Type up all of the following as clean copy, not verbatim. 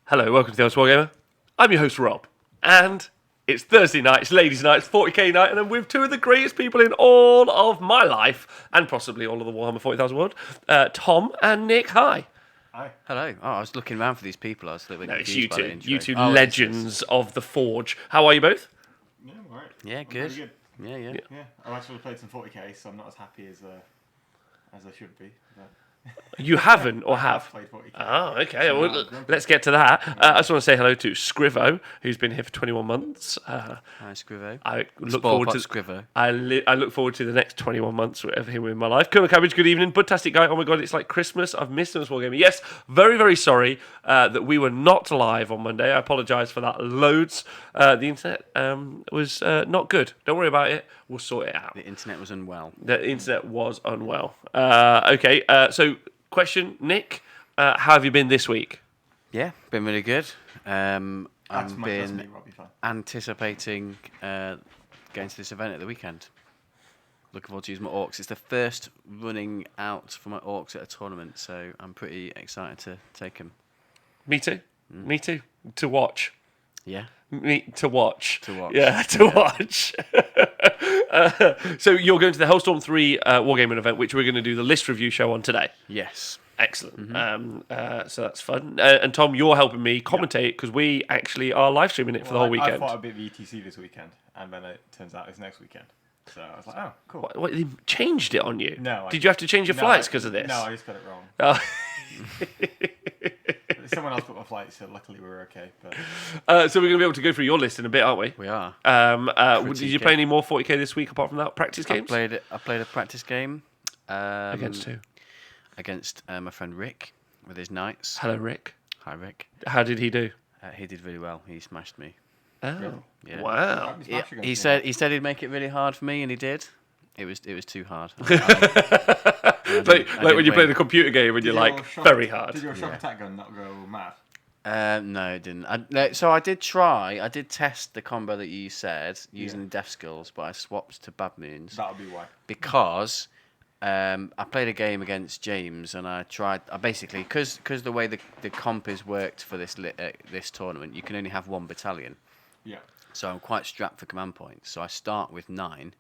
Hello, welcome to the honest-wargamer. I'm your host, Rob. And it's Thursday night, it's ladies' night, it's 40k night, and I'm with two of the greatest people in all of my life, and possibly all of the Warhammer 40,000 world, Tom and Nick. Hi. Hi. Hello. Oh, I was looking around for these people. I was a little bit confused by the intro. You two legends of the Forge. How are you both? Yeah, I'm alright. Yeah, I'm good. pretty Yeah. Yeah, I've actually played some 40k, so I'm not as happy as I should be. But You haven't or have? I've played 40k. Oh, okay. Well, let's get to that. I just want to say hello to Scrivo, who's been here for 21 months. Hi, Scrivo. I look forward to Scrivo. I look forward to the next 21 months of him in my life. Colonel Cabbage, good evening. Fantastic guy. Oh my God, it's like Christmas. I've missed him as well. Yes, very, very sorry that we were not live on Monday. I apologise for that loads. The internet was not good. Don't worry about it. We'll sort it out. The internet was unwell. The internet was unwell. Okay, so question, Nick, how have you been this week? Yeah, been really good. That's I've my been Rob, you're fine. anticipating going to this event at the weekend. Looking forward to using my orcs. It's the first running out for my orcs at a tournament, so I'm pretty excited to take them. Me too. Me too. To watch. Yeah. To watch. To watch. Yeah, to watch. So you're going to the Hellstorm 3 Wargaming event, which we're going to do the list review show on today. Yes. Excellent. So that's fun. And Tom, you're helping me commentate because we actually are live streaming it for the whole weekend. I thought I'd be at the ETC this weekend, and then it turns out it's next weekend. So I was like, oh, cool. What, they changed it on you? No. Did you have to change your flights because of this? No, I just got it wrong. Oh. Someone else booked my flight, so luckily we were okay. But So we're going to be able to go through your list in a bit, aren't we? We are. Did you play any more 40k this week apart from that? Practice games? I played a practice game. Against who? Against my friend Rick with his knights. Hello, Rick. Hi, Rick. How did he do? He did really well. He smashed me. Oh, Yeah. wow. He said he'd make it really hard for me, and he did. It was too hard. Like when you play the computer game and you're like, very hard. Did your shock attack gun not go mad? No, it didn't. So I did try. I did test the combo that you said using the death skills, but I swapped to Bad Moons. That'll be why. Because I played a game against James, and I basically because the way the comp is worked for this tournament, you can only have one battalion. Yeah. So I'm quite strapped for command points. So I start with 9,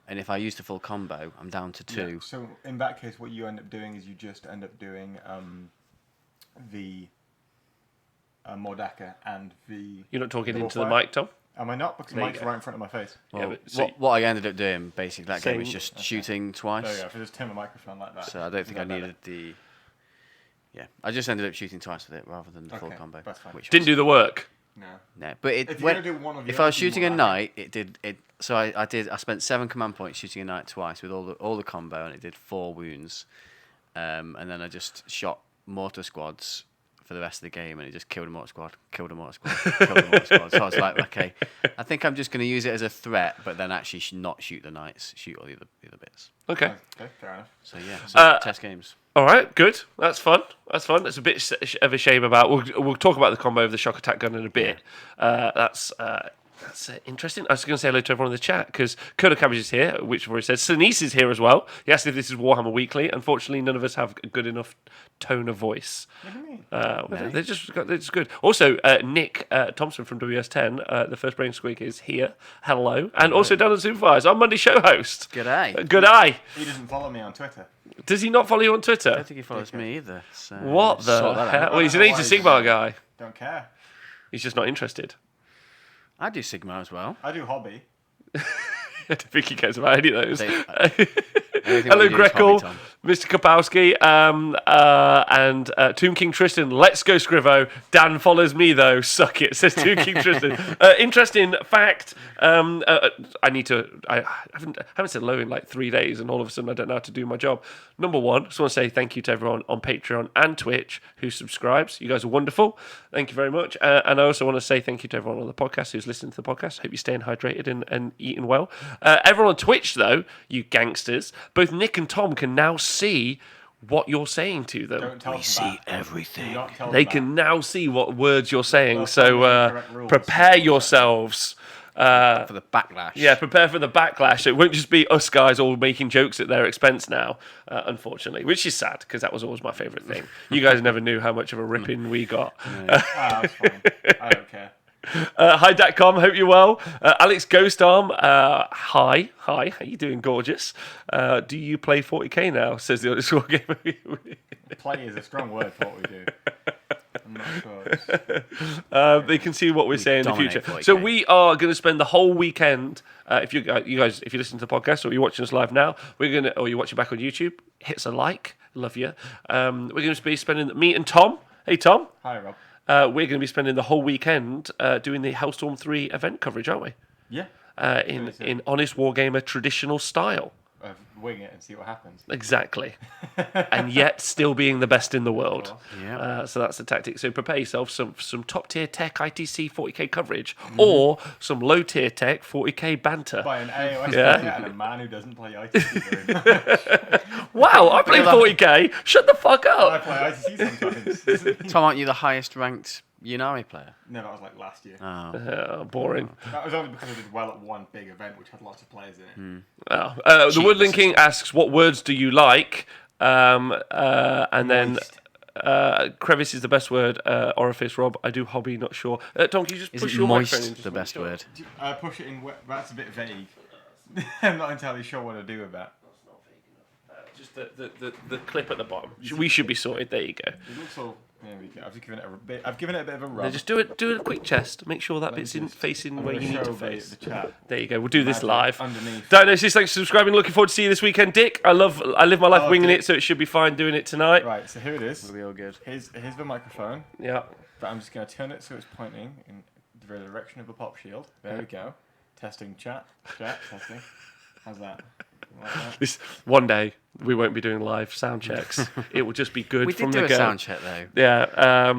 and if I use the full combo, I'm down to 2. Yeah. So in that case, what you end up doing is you just end up doing the Mordaka and the. You're not talking into the Warfire. mic, Tom? Am I not? Because the There you mic's go. right in front of my face. Well, Yeah, what I ended up doing basically that game was Same- just shooting twice. There you go. If I just turn the microphone like that. So I don't think I needed the. Yeah, I just ended up shooting twice with it rather than the full Okay, combo. that's fine. Which Didn't do the work. No. No, but If you're gonna do one of the if I was other, shooting a more knight, it did it. So I spent 7 command points shooting a knight twice with all the combo, and it did 4 wounds. And then I just shot mortar squads for the rest of the game, and it just killed a mortar squad, killed a mortar squad, killed a mortar squad. So I was like, okay, I think I'm just going to use it as a threat, but then actually not shoot the knights, shoot all the other bits. Okay. Okay, fair enough. So yeah, test games. All right, good. That's fun. That's a bit of a shame about. We'll talk about the combo of the shock attack gun in a bit. That's interesting. I was going to say hello to everyone in the chat because Colonel Cabbage is here, which I've already said. Sinise is here as well. He asked if this is Warhammer Weekly. Unfortunately, none of us have a good enough tone of voice. What do you mean? They're just good. Also, Nick Thompson from WS10, the first brain squeak is here. Hello, and also Dan and Supervise, our Monday show host. G'day. Good eye. He doesn't follow me on Twitter. Does he not follow you on I Twitter? don't think he follows me either. So What the sort that hell? out. Well, he's an Age of Sigmar guy. Don't care. He's just not interested. I do Sigma as well. I do hobby. I don't think he cares about any of those. Anything Hello, we do is hobby, Grekel, Tom. Mr. Kapowski, and Tomb King Tristan. Let's go, Scrivo. Dan follows me, though. Suck it, says Tomb King Tristan. Interesting fact. I haven't said hello in like 3 days, and all of a sudden I don't know how to do my job. Number one, just want to say thank you to everyone on Patreon and Twitch who subscribes. You guys are wonderful. Thank you very much. And I also want to say thank you to everyone on the podcast who's listening to the podcast. Hope you're staying hydrated and eating well. Everyone on Twitch, though, you gangsters, both Nick and Tom can now see what you're saying to them. Don't tell We them see that. everything. Do not tell They them can now see what words you're saying. Well, So following the correct rules. prepare yourselves. For the backlash. Yeah, prepare for the backlash. It won't just be us guys all making jokes at their expense now, unfortunately, which is sad because that was always my favourite thing. You guys never knew how much of a rip-in we got. That's fine. I don't care. Hi, Datcom. Hope you're well. Alex Ghostarm. Hi. How you doing, gorgeous? Do you play 40k now? Says the honest wargamer. Play is a strong word for what we do. I'm not sure. They can see what we're saying in the dominate future. 40K. So we are going to spend the whole weekend. If you guys, if you listen to the podcast or you're watching us live now, or you're watching back on YouTube, hit us a like. Love you. We're going to be spending me and Tom. Hey, Tom. Hi, Rob. We're going to be spending the whole weekend doing the Hellstorm 3 event coverage, aren't we? Yeah. In honest wargamer traditional style. Wing it and see what happens. Exactly. And yet still being the best in the world. Yeah. So that's the tactic. So prepare yourself some top tier tech ITC 40k coverage or some low tier tech 40k banter. By an AOS player and a man who doesn't play ITC very much. Wow, I play 40k. Shut the fuck I up. play ITC sometimes. Tom, aren't you the highest ranked Unari player? No, that was like last year. Boring. That was only because I did well at one big event which had lots of players in it. The Woodland King asks, what words do you like? And then crevice is the best word. Orifice, Rob. I do hobby, not sure. Tom, can you just Is push it your moist microphone in? the best word? Push it in. That's a bit vague. I'm not entirely sure what to do with that. Just the clip at the bottom. We should be sorted. There you go. It looks all. There we go. I've given it a bit of a rub. Now just do a quick chest. Make sure that bit's facing where you need to show face. the chat. There you go. We'll do this Magic live. underneath. Diagnosis, thanks for subscribing. Looking forward to see you this weekend, Dick. I live my life winging Dick. it, so it should be fine doing it tonight. Right, so here it is. It'll be all good. Here's the microphone, Yeah. but I'm just going to turn it so it's pointing in the direction of the pop shield. There we go. Testing chat, testing. How's that? Like that? This one day we won't be doing live sound checks. It will just be good We from did do the a go. sound check though. Yeah.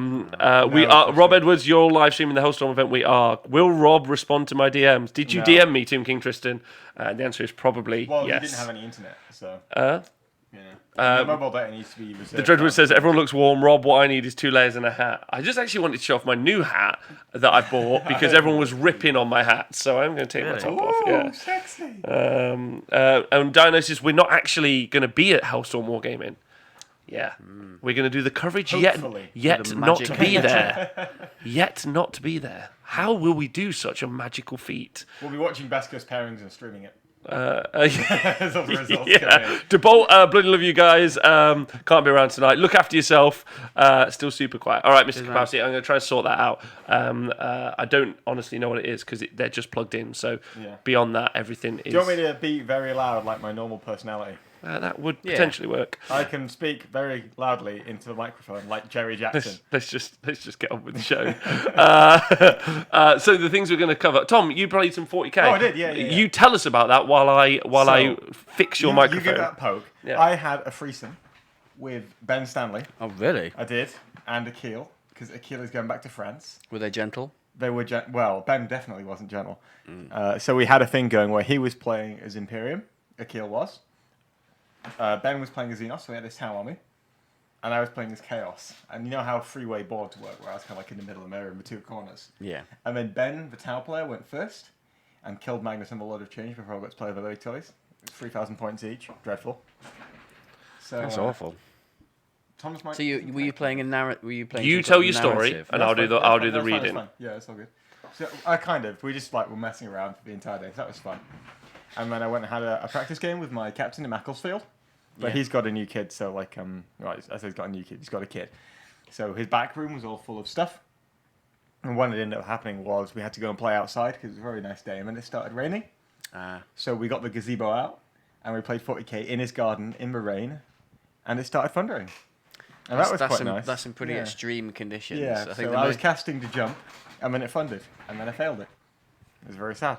We are. Rob Edwards, you're live streaming the Hellstorm event. We are. Will Rob respond to my DMs? Did you No. DM me, Tomb King Tristan? The answer is probably Well, yes. you didn't have any internet, so Uh, your mobile data needs to be reserved. The Dreadwood says, everyone looks warm. Rob, what I need is 2 layers and a hat. I just actually wanted to show off my new hat that I bought because everyone was ripping on my hat. So I'm going to take my top off. Ooh, Yeah. sexy. And Diagnosis, we're not actually going to be at Hellstorm Wargaming. Yeah. We're going to do the coverage Hopefully. yet With the not magic be there. Yet not be there. How will we do such a magical feat? We'll be watching Best Coast Pairings and streaming it. Yeah. As all the results come in. DeBolt, bloody love you guys. Can't be around tonight. Look after yourself. Still super quiet. All right, Mr. Kapowski, I'm going to try and sort that out. I don't honestly know what it is because they're just plugged in. So Yeah. beyond that, everything is. Do you want me to be very loud like my normal personality? That would potentially work. I can speak very loudly into the microphone like Jerry Jackson. Let's just get on with the show. So the things we're going to cover. Tom, you played some 40k. Oh, I did, yeah. You tell us about that while I fix your You microphone. give that poke. Yeah. I had a threesome with Ben Stanley. Oh really? I did. And Akil, because Akil is going back to France. Were they gentle? They were, well, Ben definitely wasn't gentle. So we had a thing going where he was playing as Imperium. Akil was. Ben was playing as Xenos, so we had this town army. And I was playing as Chaos. And you know how freeway boards work, where I was kind of like in the middle of the mirror in the 2 corners. Yeah. And then Ben, the Tau player, went first and killed Magnus and the Lord of Change before I got to play with the toys. It was 3,000 points each. Dreadful. So, That's awful. Thomas might. So were you playing a narrative? Were you playing? You some tell sort your of story, narrative? and That's I'll do fine, the that's I'll fine, do the that's fine, reading. that's fine. Yeah, it's all good. So we just like were messing around for the entire day. So that was fun. And then I went and had a practice game with my captain in Macclesfield. But Yeah. he's got a new kid, so like right, I say he's got a new kid. He's got a kid. So his back room was all full of stuff. And what ended up happening was we had to go and play outside because it was a very nice day, and then it started raining. So we got the gazebo out, and we played 40k in his garden in the rain, and it started thundering. And that was quite nice. That's in pretty extreme conditions. Yeah, I think so I was casting to jump, and then it thundered, and then I failed it. It was very sad.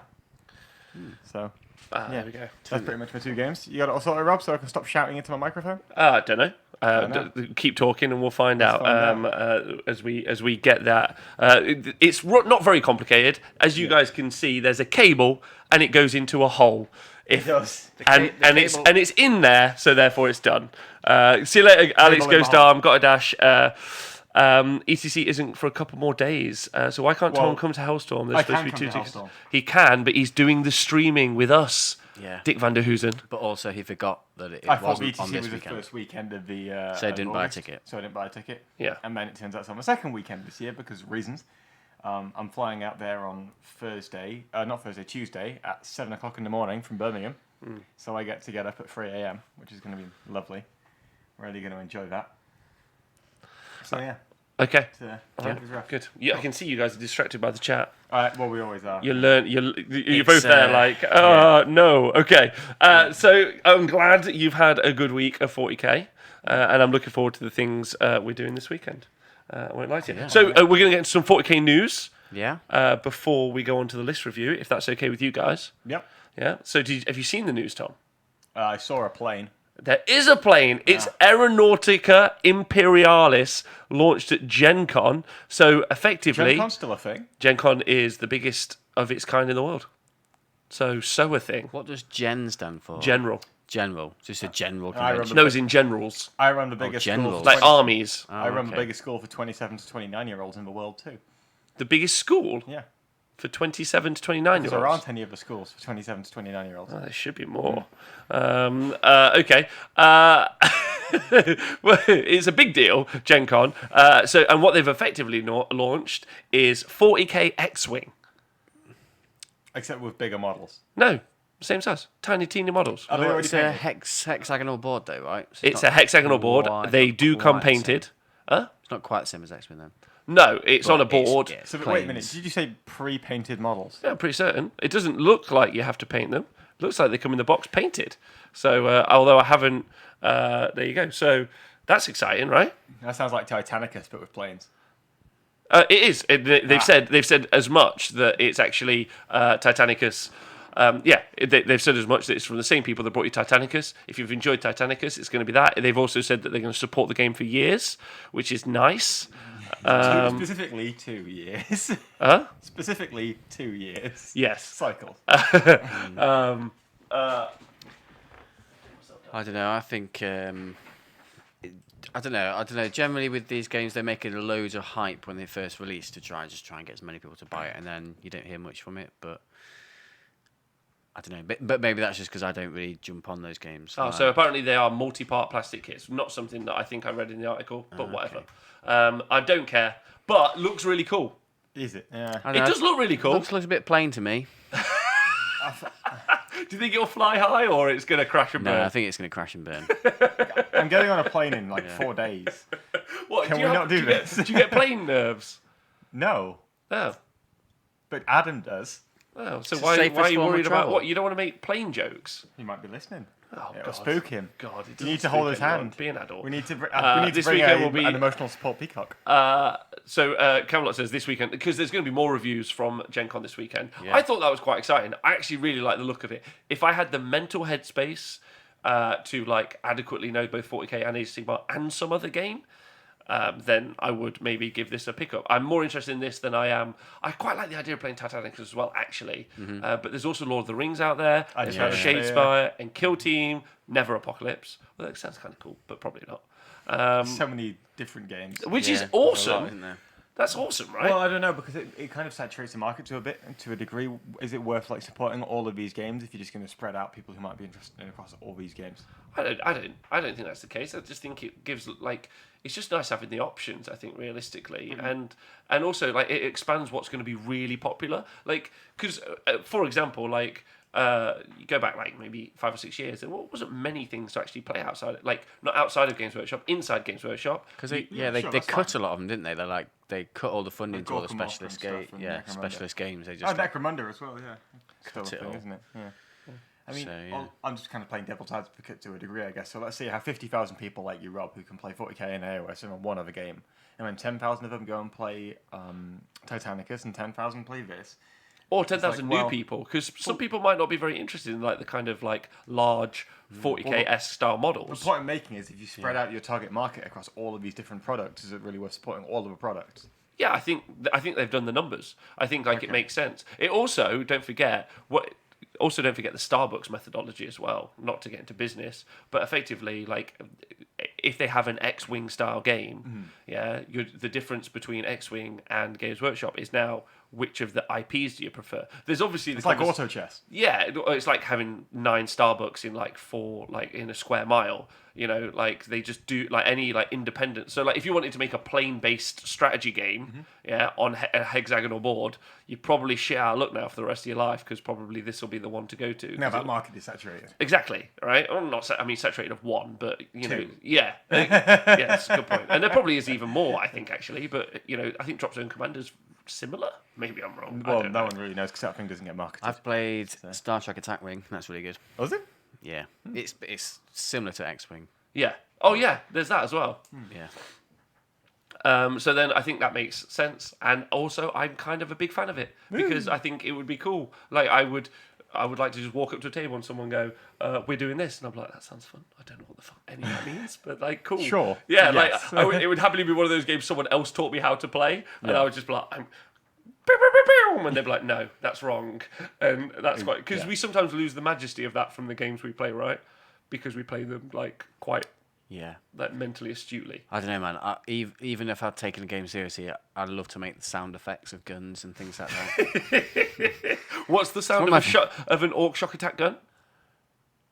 So, There we go. that's pretty much my 2 games. You got it all sorted, Rob, so I can stop shouting into my microphone? I don't know. know. Keep talking, and we'll find Let's out, find as we get that. It's not very complicated, as you guys can see. There's a cable, and it goes into a hole. It does. And cable- it's in there, so therefore it's done. See you later, Alex Cable in the Ghostarm. Got a dash. ETC isn't for a couple more days, so why can't Tom come to Hellstorm? There's I supposed can to be come two to tickets. Hellstorm. He can, but he's doing the streaming with us. Yeah. Dick van der Hoosen. But also, he forgot that it I thought wasn't BTC on this was the weekend. first weekend of the. So he didn't buy a August, ticket. So I didn't buy a ticket. Yeah. And then it turns out it's on the second weekend this year because of reasons. I'm flying out there on Tuesday at 7 o'clock in the morning from Birmingham. So I get up at 3 a.m., which is going to be lovely. Really going to enjoy that. So yeah. Okay. So, Good. Yeah, I can see you guys are distracted by the chat. well, we always are. You're both there like, no. Okay. So I'm glad you've had a good week of 40k, and I'm looking forward to the things we're doing this weekend. I won't lie to you. Yeah. So we're going to get into some 40k news. Yeah. Before we go on to the list review, if that's okay with you guys. Yep. Yeah. So have you seen the news, Tom? I saw a plane. There is a plane. It's Aeronautica Imperialis, launched at Gen Con. So effectively, Gen Con's still a thing. Gen Con is the biggest of its kind in the world. So a thing. What does GEN stand for? General. General. Just a general I remember convention. No, it's in generals. I run the biggest school. generals. For Like 20 armies. I run the okay. biggest school for 27 to 29-year-olds in the world too. The biggest school Yeah. for 27 to Because 29 year there olds. aren't any of the schools for 27 to 29-year-olds. There should be more. Okay. Well, it's a big deal, Gen Con. And what they've effectively launched is 40k X-Wing. Except with bigger models. No, same size. Tiny, teeny models. Are they already It's a painted? hexagonal board, though, right? So It's not a hexagonal board. quite- They do not come quite the same. painted. Huh? It's not quite the same as X-Men, then. No, it's on a But it's- board. yeah, it's So, but wait a minute. planes. Did you say pre-painted models? Yeah, I'm pretty certain. It doesn't look like you have to paint them. It looks like they come in the box painted. So, although I haven't, there you go. So that's exciting, right? That sounds like Titanicus, but with planes. It is. They've said as much that it's actually Titanicus. They've said as much that it's from the same people that brought you Titanicus. If you've enjoyed Titanicus, it's going to be that. They've also said that they're going to support the game for years, which is nice. Specifically 2 years. Huh? Specifically 2 years. Yes. Cycles. I don't know. I think I don't know. Generally, with these games, they make it loads of hype when they first release to try and get as many people to buy it, and then you don't hear much from it. But I don't know. But maybe that's just because I don't really jump on those games. Oh, so apparently they are multi-part plastic kits. Not something that I think I read in the article, but whatever. I don't care. But looks really cool. Is it? Yeah. I It don't know, does look really cool. looks a bit plain to me. Do you think it'll fly high or it's going to crash and No, burn? I think it's going to crash and burn. I'm going on a plane in like 4 days. What, Can we not do this? Do you get plane nerves? No. Oh. But Adam does. Oh, so It's why the are safest you form of worried about travel. what? You don't want to make plane jokes? He might be listening. Oh, It'll God. spook him. God, it You need doesn't to hold spook his anyone. hand. Be an adult. We need to, This bring weekend will be- an emotional support peacock. So Camelot says this weekend, because there's going to be more reviews from Gen Con this weekend. Yeah. I thought that was quite exciting. I actually really like the look of it. If I had the mental headspace to like adequately know both 40k and Age of Sigmar and some other game, then I would maybe give this a pickup. I'm more interested in this than I am. I quite like the idea of playing Titanicus as well, actually. But there's also Lord of the Rings out there. There's Yeah. Shadespire and Kill Team, Never Apocalypse. Well, that sounds kind of cool, but probably not. So many different games. Which Yeah, is there's a lot, awesome. isn't there? That's awesome, right? Well, I don't know, because it kind of saturates the market to a degree. Is it worth like supporting all of these games if you're just going to spread out people who might be interested in across all these games? I don't think that's the case. I just think it gives like it's just nice having the options. I think realistically, and also like it expands what's going to be really popular. Like because for example, like you go back like maybe 5 or 6 years, there wasn't many things to actually play outside, like not outside of Games Workshop, inside Games Workshop. Because sure, they that's cut fine. a lot of them, didn't they? They cut all the funding Like to all the Gorkamon and specialist stuff games. and Yeah, Necromunda. specialist games. They just Necromunda as well, yeah. Cut Still a it thing, all. isn't it? Yeah. I mean, So, yeah. I'm just kind of playing devil's advocate to a degree, I guess. So let's say you have 50,000 people like you, Rob, who can play 40k in AOS and one other game. And then 10,000 of them go and play Titanicus and 10,000 play this. Or 10,000 new well- people, because some people might not be very interested in like the kind of like large 40k-esque style The models. point I'm making is if you spread out your target market across all of these different products, is it really worth supporting all of the products? Yeah, I think they've done the numbers. I think like it makes sense. It also, don't forget, what also don't forget the Starbucks methodology as well. Not to get into business, but effectively, like, if they have an X-Wing style game, the difference between X-Wing and Games Workshop is now which of the IPs do you prefer? There's obviously It's like auto chess. Yeah, it's like having 9 Starbucks in in a square mile. You know, like they just do like any like independent. So like if you wanted to make a plane-based strategy game, on a hexagonal board, you probably shit out of luck now for the rest of your life because probably this will be the one to go to. Now that market is saturated. Exactly, right? I'm not. I mean, saturated of one, but you know, yeah, that's a good point. And there probably is even more, I think, actually. But you know, I think Drop Zone Commander's similar. Maybe I'm wrong. Well, no one really knows because that thing doesn't get marketed. I've played Star Trek Attack Wing. That's really good. Was it? Yeah, it's similar to X-Wing. Yeah. Oh yeah, there's that as well. Yeah. So then I think that makes sense, and also I'm kind of a big fan of it because I think it would be cool. Like I would like to just walk up to a table and someone go, "We're doing this," and I'm like, "That sounds fun." I don't know what the fuck any of that means, but like, cool. Sure. Yeah. Yes. Like it would happily be one of those games someone else taught me how to play, and I would just be like, and they'd be like, "No, that's wrong," and that's quite because we sometimes lose the majesty of that from the games we play, right? Because we play them like quite. Yeah. Like mentally astutely. I don't know, man. Even if I'd taken a game seriously, I'd love to make the sound effects of guns and things like that. What's the sound of an orc shock attack gun?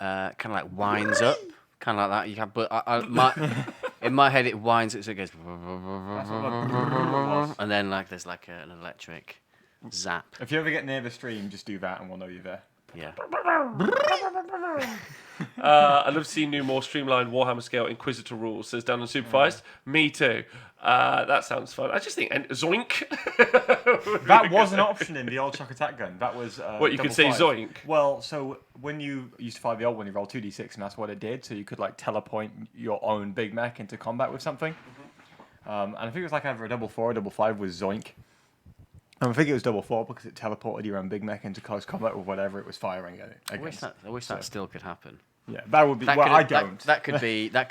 Kind of like winds up, kind of like that. You can, but in my head it winds up, so it goes, and then like there's like an electric zap. If you ever get near the stream, just do that, and we'll know you're there. Yeah. I'd love to see new, more streamlined Warhammer scale Inquisitor rules, says Dan and Supervised. Me too. That sounds fun. I just think, and zoink. That was an option in the old shock attack gun. That was what you could say 5. zoink. Well, so when you used to fire the old one, you roll 2d6, and that's what it did. So you could like telepoint your own big mech into combat with something. And I think it was like either a double 4 or double 5 was zoink. And I think it was double 4 because it teleported your own big mech into close combat with whatever it was firing at it. I wish that still could happen. Yeah, that would be. I don't. That could be. I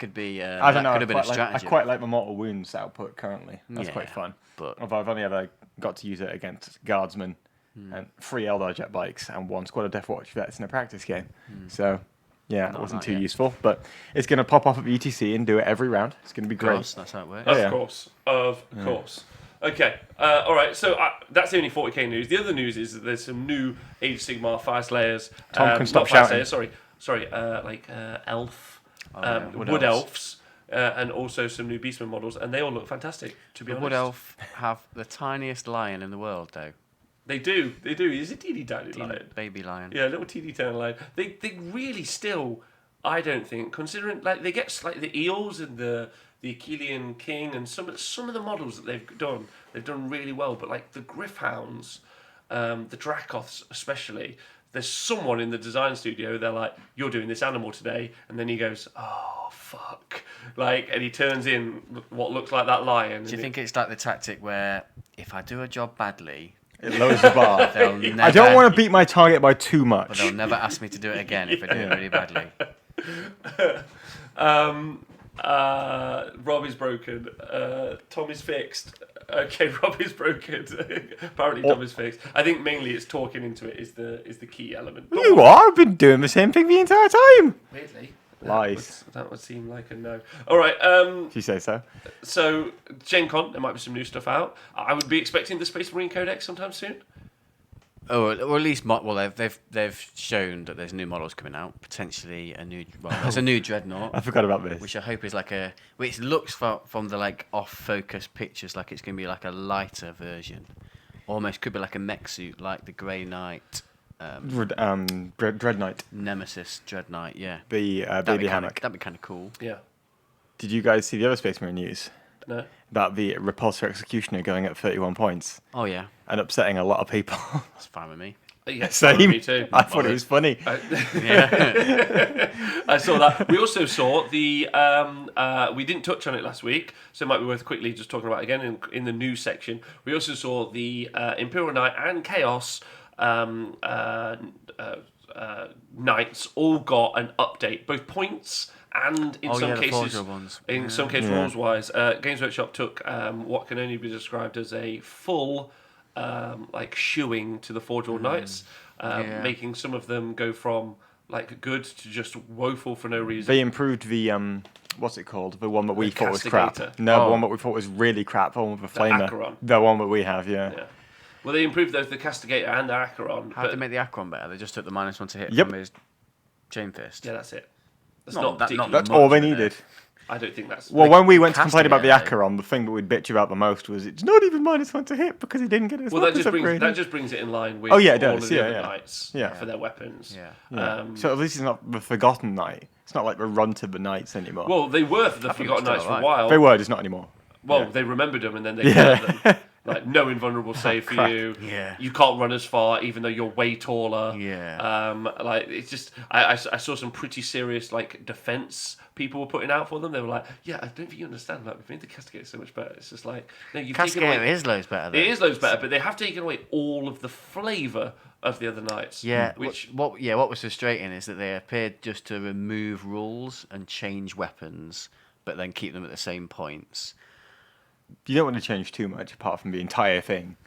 don't know. Could have been a strategy. I quite like my Mortal Wounds output currently. That's quite Yeah, fun. but- Although I've only ever got to use it against guardsmen and 3 Eldar jet bikes and 1 squad of Death Watch vets in a practice game. So yeah, it wasn't too useful. But it's going to pop up at ETC and do it every round. It's going to be great. Of course, that's how it works. Of course. Okay, all right. So that's the only 40k news. The other news is that there's some new Age of Sigmar Fire Slayers. Tom can stop not Fire shouting. Slayers, sorry. Elf, Wood Elves, and also some new Beastman models, and they all look fantastic. To be honest, Wood Elf have the tiniest lion in the world, though. They do. He's a teeny tiny lion. Baby lion. Yeah, a little teeny tiny lion. They really still, I don't think, considering like they get like the eels and the Achillean King and some of the models that they've done really well. But like the Griffhounds, the Dracoths especially, there's someone in the design studio. They're like, "You're doing this animal today," and then he goes, "Oh fuck!" Like, and he turns in what looks like that lion. Do you think it's like the tactic where if I do a job badly, It lowers the bar. they'll never, I don't want to beat my target by too but much. they'll never ask me to do it again if I do it really badly. Rob is broken. Tom is fixed. Okay, Rob is broken. Apparently, Tom is fixed. I think mainly it's talking into it is the key element. You are. I've been doing the same thing the entire time. Weirdly, Lies. That would seem like a no. All right. If you say so. So Gen Con, there might be some new stuff out. I would be expecting the Space Marine Codex sometime soon. Oh, or at least they've shown that there's new models coming out. Potentially there's a new Dreadnought. I forgot about this. Which I hope is which looks from the like off-focus pictures like it's going to be like a lighter version. Almost could be like a mech suit, like the Grey Knight. Dread Knight. Nemesis Dread Knight, yeah. The baby hammock. That'd be kind of cool. Yeah. Did you guys see the other Space Marine news? No. About the Repulsor Executioner going up 31 points Oh yeah, and upsetting a lot of people. that's fine with me. Yeah, Same. Me too. I thought it was funny. Yeah. I saw that. We also saw the. We didn't touch on it last week, so it might be worth quickly just talking about it again in the news section. We also saw the Imperial Knight and Chaos Knights all got an update, both points and in some cases, rules wise. Games Workshop took what can only be described as a full like shoeing to the Forge World Knights, making some of them go from like good to just woeful for no reason. They improved the what's it called? The one that we thought was crap. Castigator. No, the one that we thought was really crap. The one with the flamer. Acheron. The one that we have, yeah. Well, they improved the Castigator and the Acheron. How did they make the Acheron better? They just took the -1 to hit Yep. from his chain fist. Yeah, that's it. That's Not not that- particularly That's much all they of it. needed. I don't think that's. Well, when we went to complain about the Castigator. Acheron, the thing that we'd bitch about the most was it's not even -1 to hit because he didn't get his Well, that weapons just brings upgraded. it in line with Oh, yeah, it all does. of the Yeah, other yeah. knights Yeah. for their weapons. Yeah. Yeah. So at least it's not the Forgotten Knight. It's not like the Run to the Knights anymore. Well, they were for the think Forgotten it's Knights still for a alive. while. they were, just not anymore. Well, Yeah. they remembered them and then they Yeah. killed them. Like, no invulnerable save for crap. you. Yeah. You can't run as far, even though you're way taller. Yeah. Like, it's just... I saw some pretty serious, like, defense people were putting out for them. They were like, yeah, I don't think you understand. Like, we've made the Castigator so much better. It's just like... No, you've taken Castigator away... is loads better. Though. It is loads better, but they have taken away all of the flavour of the other knights. Yeah. Which... What was frustrating is that they appeared just to remove rules and change weapons, but then keep them at the same points. You don't want to change too much apart from the entire thing.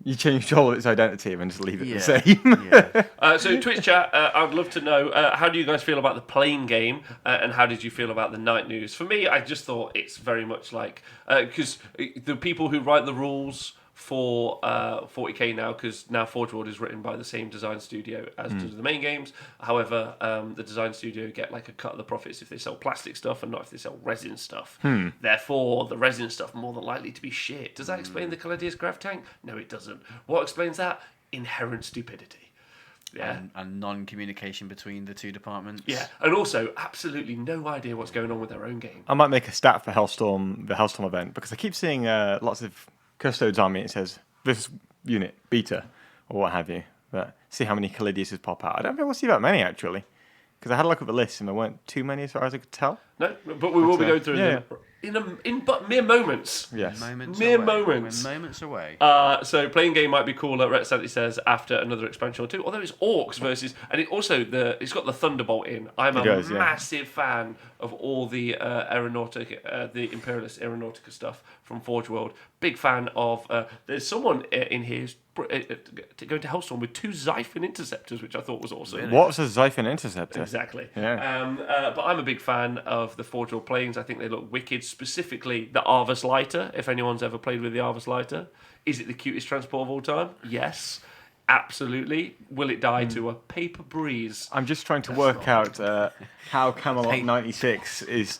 You changed all of its identity and just leave it the same. Yeah. So Twitch chat, I'd love to know how do you guys feel about the playing game, and how did you feel about the night news? For me, I just thought it's very much like because the people who write the rules for 40k now, because now Forge World is written by the same design studio as does the main games. However, the design studio get like a cut of the profits if they sell plastic stuff and not if they sell resin stuff. Therefore, the resin stuff more than likely to be shit. Does that explain the Caladius Grav Tank? No, it doesn't. What explains that? Inherent stupidity. Yeah. And non-communication between the two departments. Yeah, and also absolutely no idea what's going on with their own game. I might make a stat for Hellstorm, the Hellstorm event, because I keep seeing lots of custodes on me. It says this unit beta or what have you. But see how many Calidiuses pop out. I don't think we'll see that many actually, because I had a look at the list and there weren't too many as far as I could tell. No, but we will be going through them in but mere moments. Yes. Mere moments. We're moments away. So playing game might be cooler. Rhett Santley says after another expansion or two. Although it's orcs versus, and it also it's got the Thunderbolt in. I'm a massive fan of all the Aeronautica, the Imperialist Aeronautica stuff from Forge World. Big fan of. There's someone in here who's going to Hellstorm with 2 Xiphon interceptors, which I thought was awesome. What's a Xiphon interceptor? Exactly. Yeah. But I'm a big fan of the Forge World planes. I think they look wicked. Specifically, the Arvus Lighter. If anyone's ever played with the Arvus Lighter, is it the cutest transport of all time? Yes, absolutely. Will it die to a paper breeze? I'm just trying to work out how Camelot 96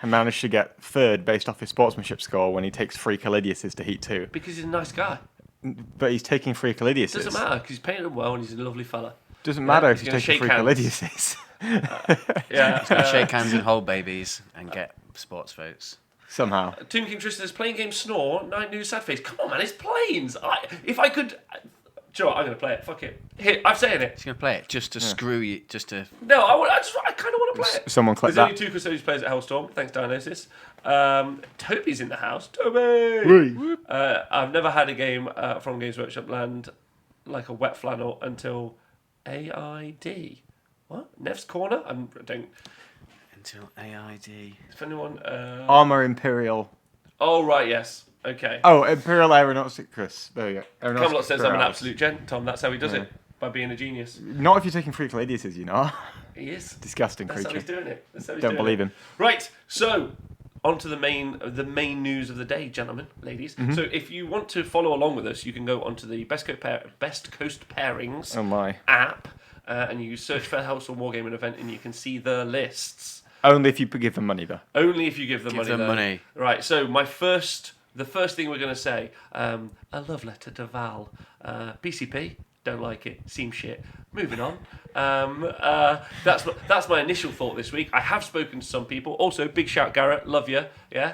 managed to get third based off his sportsmanship score when he takes 3 Calidiuses to Heat 2. Because he's a nice guy. But he's taking 3 Calidiuses. Doesn't matter because he's painted them well and he's a lovely fella. Doesn't matter if he's he's gonna taking 3 shake hands. Calidiuses. Yeah. Shake hands and hold babies and get sports votes. Somehow. Tomb King Tristan is playing game Snore. Night News Sad Face. Come on, man, it's planes. If I could. Do you know what? I'm going to play it. Fuck it. Here, I'm saying it. He's going to play it just to screw you, just to... No, I kind of want to play it. Someone click There's that. only 2 custodians players at Hellstorm. Thanks, Dionysus. Toby's in the house. Toby! I've never had a game from Games Workshop land like a wet flannel until AID. What? Nev's Corner? I don't... Until AID. If anyone... Armour Imperial. Oh, right, yes. Okay. Oh, Imperial Aeronauticus. There you go. Camelot says I'm an Imperialis. absolute gent, Tom. That's how he does it. By being a genius. Not if you're taking 3 Calidiuses, you know. He is. Disgusting That's how creature. he's doing it. That's how he's Don't doing believe it. him. Right, so on to the main news of the day, gentlemen, ladies. Mm-hmm. So if you want to follow along with us, you can go onto the Best Coast Pairings Oh my. app, and you search for Hellstorm Wargaming event, and you can see the lists. Only if you give them money, though. Only if you give them Give money. them though. money. Right. So the first thing we're going to say, a love letter to Val. BCP, don't like it, seems shit. Moving on. That's my initial thought this week. I have spoken to some people. Also, big shout, Garrett, love you. Yeah.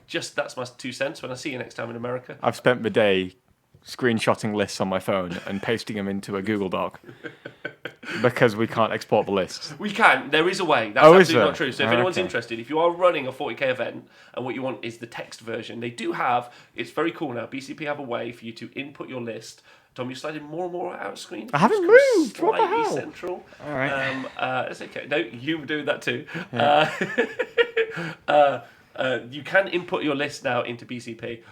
Just that's my 2 cents. When I see you next time in America. I've spent the day screenshotting lists on my phone and pasting them into a Google Doc because we can't export the lists. We can. There is a way. That's Is absolutely there? not true. So if Oh, anyone's okay. interested, if you are running a 40k event and what you want is the text version, they do have. It's very cool now. BCP have a way for you to input your list. Tom, you're sliding more and more out of screen. I haven't Just moved. What the slightly hell? Central. All right. It's okay. No, you do that too. Yeah. You can input your list now into BCP.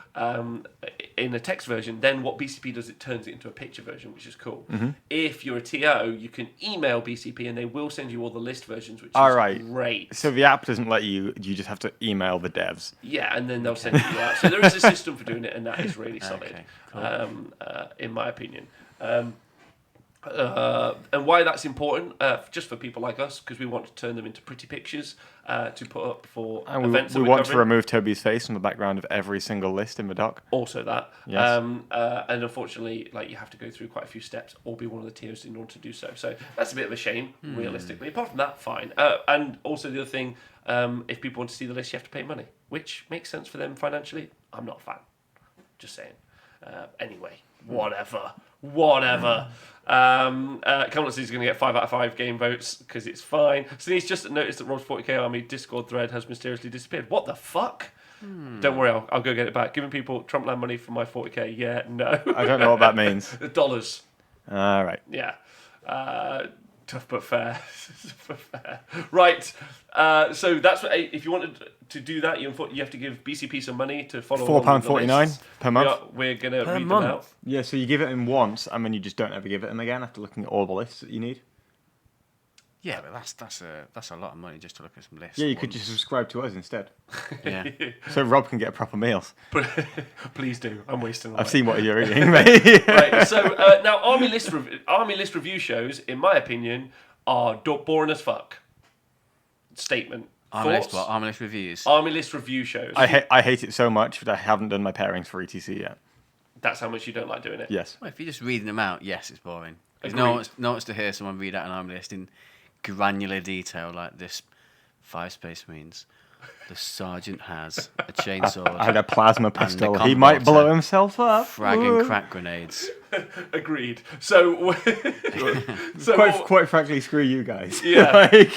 in a text version, then what BCP does, it turns it into a picture version, which is cool. Mm-hmm. If you're a TO, you can email BCP and they will send you all the list versions, which All is right. great. So the app doesn't let you. You just have to email the devs. Yeah, and then they'll send it you out. So there is a system for doing it, and that is really solid, Okay, cool. in my opinion. And why that's important, just for people like us, because we want to turn them into pretty pictures to put up for And events. we want to remove Toby's face from the background of every single list in the doc. Also that. Yes. And unfortunately, like, you have to go through quite a few steps or be one of the TOs in order to do so. So that's a bit of a shame, realistically. Apart from that, fine. And also the other thing, if people want to see the list, you have to pay money, which makes sense for them financially. I'm not a fan. Just saying. Anyway, whatever. Countless is going to get 5 out of 5 game votes because it's fine. So he's just noticed that Rob's 40k Army Discord thread has mysteriously disappeared. What the fuck? Don't worry, I'll go get it back. Giving people Trumpland money for my 40k? Yeah, no. I don't know what that means. Dollars. All right. Yeah. Tough but fair. Right. So that's what, if you wanted to do that, you have to give BCP some money to follow. £4.49 per month. We're going to read month? them out. Yeah, so you give it in once, and then you just don't ever give it in again after looking at all the lists that you need. Yeah, but that's a lot of money just to look at some lists. Yeah, you could just subscribe to us instead, Yeah. so Rob can get proper meals. But please do. I'm wasting. I've seen what you're eating, mate. Right. So now army list review shows, in my opinion, are boring as fuck. Statement. Army list Thoughts? what? Army list reviews. Army list review shows. I hate it so much that I haven't done my pairings for ETC yet. That's how much you don't like doing it. Yes. Well, if you're just reading them out, yes, it's boring. Because Agreed. no one wants to hear someone read out an army list in granular detail like this. 5 Space Marines. The sergeant has a chainsaw. I had a plasma pistol. He combo might blow to himself up. Frag and crack grenades. Agreed. So, Quite frankly, screw you guys. Yeah. Like,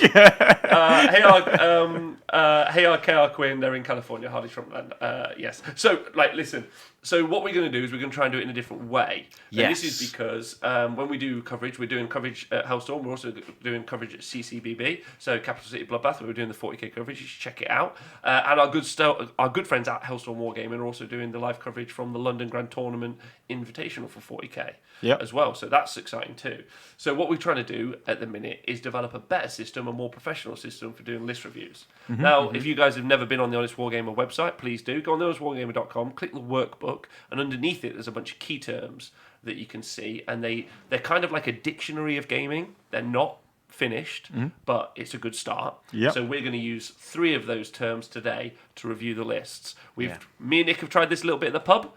Hey, KR Quinn, they're in California, Hardy Trumpland. Yes. So, listen. So what we're going to do is we're going to try and do it in a different way. And Yes. this is because when we do coverage, we're doing coverage at Hellstorm. We're also doing coverage at CCBB, so Capital City Bloodbath, where we're doing the 40k coverage. You should check it out. And our good friends at Hellstorm Wargaming are also doing the live coverage from the London Grand Tournament Invitational for 40k as well. So that's exciting too. So what we're trying to do at the minute is develop a better system, a more professional system for doing list reviews. Now, if you guys have never been on the Honest Wargamer website, please do. Go on honestwargamer.com, click the workbook, and underneath it there's a bunch of key terms that you can see, and they're kind of like a dictionary of gaming. They're not finished, but it's a good start. Yep. So we're going to use 3 of those terms today to review the lists. Yeah. Me and Nick have tried this a little bit in the pub,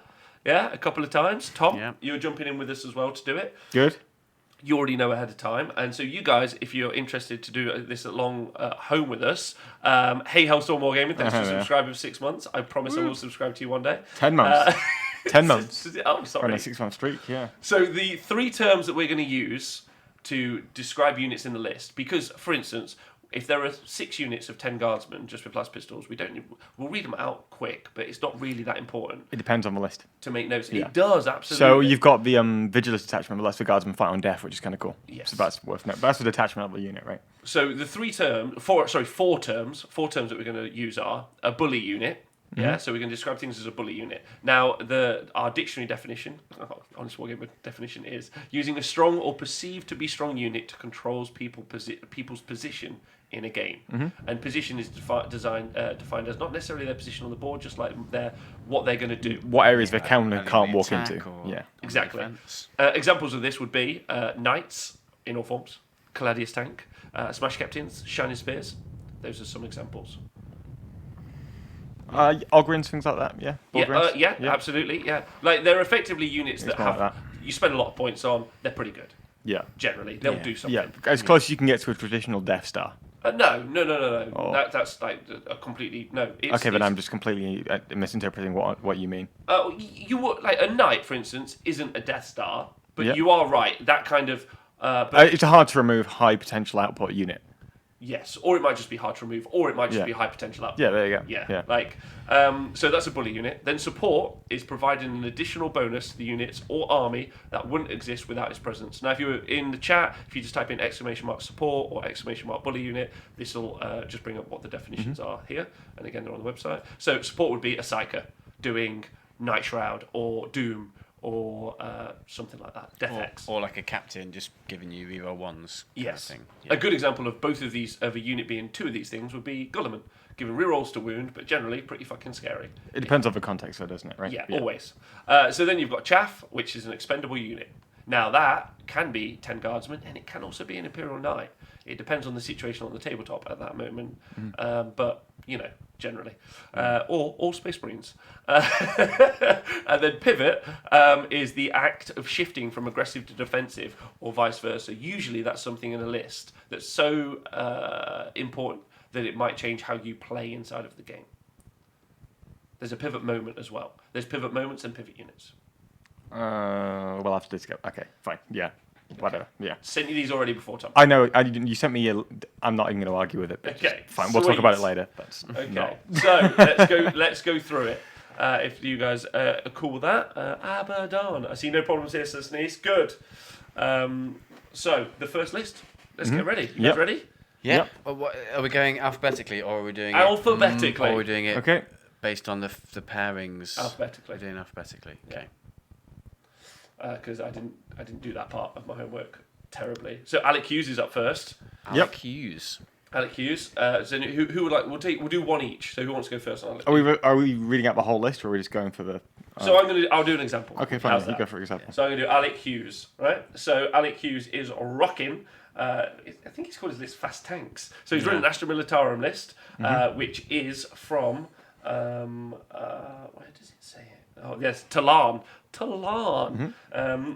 a couple of times. Tom, Yeah. you're jumping in with us as well to do it. good. You already know ahead of time, and so you guys, if you're interested to do this at home with us, hey Hellstorm Wargaming, thanks for subscribing for 6 months. I promise I will subscribe to you one day. 10 months. 10 months. Oh, On sorry. a 6-month streak, yeah. So the 3 terms that we're going to use to describe units in the list, because, for instance, if there are 6 units of 10 guardsmen just with las pistols, we'll read them out quick, but it's not really that important It depends on the list. to make notes. Yeah. It does, absolutely. So you've got the Vigilance detachment, but that's the guardsman fight on death, which is kind of cool. Yes. So that's worth noting. But that's the detachment of the unit, right? So the 4 terms that we're going to use are a bully unit. Yeah, so we're going to describe things as a bully unit. Now, our dictionary definition, Honest Wargamer definition, is using a strong or perceived to be strong unit to control people's position in a game. And position is defined as not necessarily their position on the board, just like what they're going to do. What areas they can and Enemy can't walk attack into. or Yeah. Exactly. defense. Examples of this would be knights in all forms, Caladius tank, smash captains, shining spears. Those are some examples. Ogrins, things like that, yeah. Ogrins. Yeah, absolutely, yeah. Like, they're effectively units that more have like you spend a lot of points on. They're pretty good, Yeah. generally. They'll Yeah. do something. Yeah, as close as you can get to a traditional Death Star. No. Oh. That's like a completely no. Okay, but I'm just completely misinterpreting what you mean. You would like a knight, for instance, isn't a Death Star, but Yeah. you are right. That kind of. But It's a hard to remove high potential output unit. yes, or it might just be hard to remove, or it might just Yeah. be high potential output. Yeah, there you go. Yeah. Like, so that's a bully unit. Then support is providing an additional bonus to the units or army that wouldn't exist without its presence. Now, if you were in the chat, if you just type in !support or ! bully unit, this will just bring up what the definitions are here. And again, they're on the website. So support would be a psyker doing Night Shroud or Doom or something like that. Death X. Or like a captain just giving you reroll ones. Yes. Thing. A good example of both of these, of a unit being two of these things, would be Gulliman. Giving rerolls to wound, but generally pretty fucking scary. It depends on the context, though, doesn't it? Right? Yeah, always. So then you've got Chaff, which is an expendable unit. Now that can be 10 guardsmen, and it can also be an Imperial Knight. It depends on the situation on the tabletop at that moment, but generally, or Space Marines. And then Pivot is the act of shifting from aggressive to defensive, or vice versa. Usually, that's something in a list that's so important that it might change how you play inside of the game. There's a pivot moment as well. There's pivot moments and pivot units. We'll have to discuss. Okay, fine. Yeah, whatever. Yeah. Sent you these already before, Tom. I know. You sent me. I'm not even going to argue with it. But Okay, fine. We'll talk about it later. That's Okay, so let's go through it. If you guys are cool with that, Abaddon. I see no problems here, Sir Sneeze. Good. So the first list. Let's get ready. You guys ready? Yeah. Yep. Are we going alphabetically, or are we doing Alphabetically. Or are we doing it Okay. based on the pairings? Alphabetically. We're doing alphabetically. Okay. Because I didn't do that part of my homework terribly. So Alec Hughes is up first. Alec Hughes. Alec Hughes. So who would like? We'll do one each. So who wants to go first? On Alec? Are we reading out the whole list, or are we just going for the? So I'll do an example. Okay, fine. How's You that? go for example. So I'm going to do Alec Hughes, right? So Alec Hughes is rocking. I think he's called his list Fast Tanks. So he's running an Astra Militarum list, which is from where does it say it? Oh yes, Talan.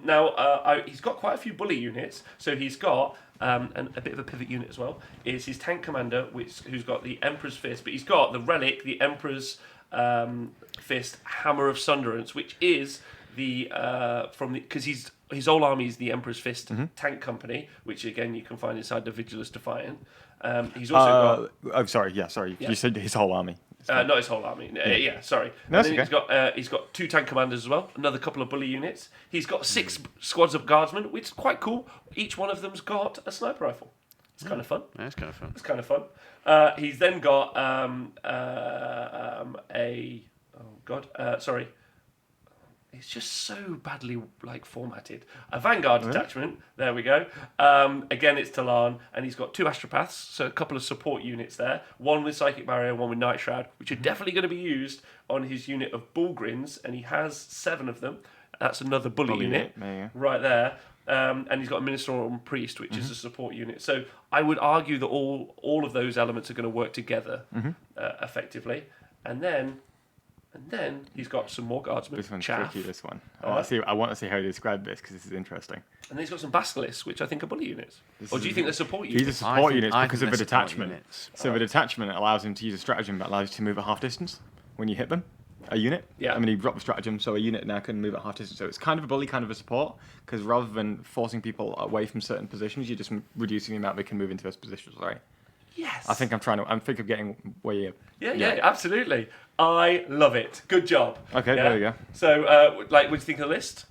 Now he's got quite a few bully units. So he's got and a bit of a pivot unit as well. Is his tank commander, who's got the Emperor's Fist, but he's got the relic, the Emperor's Fist, Hammer of Sunderance, which is the because his whole army is the Emperor's Fist tank company, which again you can find inside the Vigilus Defiant. He's also got. I'm sorry. Yeah, sorry. You said his whole army. Not his whole army. Yeah, sorry. No, And then okay. he's got 2 tank commanders as well. Another couple of bully units. He's got 6 squads of guardsmen, which is quite cool. Each one of them's got a sniper rifle. It's kind of fun. That's kind of fun. It's kind of fun. He's then got sorry. It's just so badly formatted. A Vanguard detachment. There we go. Again, it's Talan, and he's got 2 Astropaths, so a couple of support units there. One with Psychic Barrier, one with Night Shroud, which are definitely going to be used on his unit of Bullgrins, and he has 7 of them. That's another bully unit right there. And he's got a Ministerial Priest, which is a support unit. So I would argue that all of those elements are going to work together effectively. And then he's got some more guardsmen. This one's Chaff. tricky. This one. Alright. I want to see how you describe this because this is interesting. And then he's got some Basilisks, which I think are bully units. Or do you think they're support units? These are support units I because think of the they're support detachment. units. So the detachment allows him to use a stratagem that allows you to move at half distance when you hit them. A unit. Yeah. I mean, he dropped the stratagem, so a unit now can move at half distance. So it's kind of a bully, kind of a support, because rather than forcing people away from certain positions, you're just reducing the amount they can move into those positions, right? Yes. I think I'm thinking of getting where you. Yeah, absolutely. I love it. Good job. Okay, Yeah? there we go. So, what do you think of the list?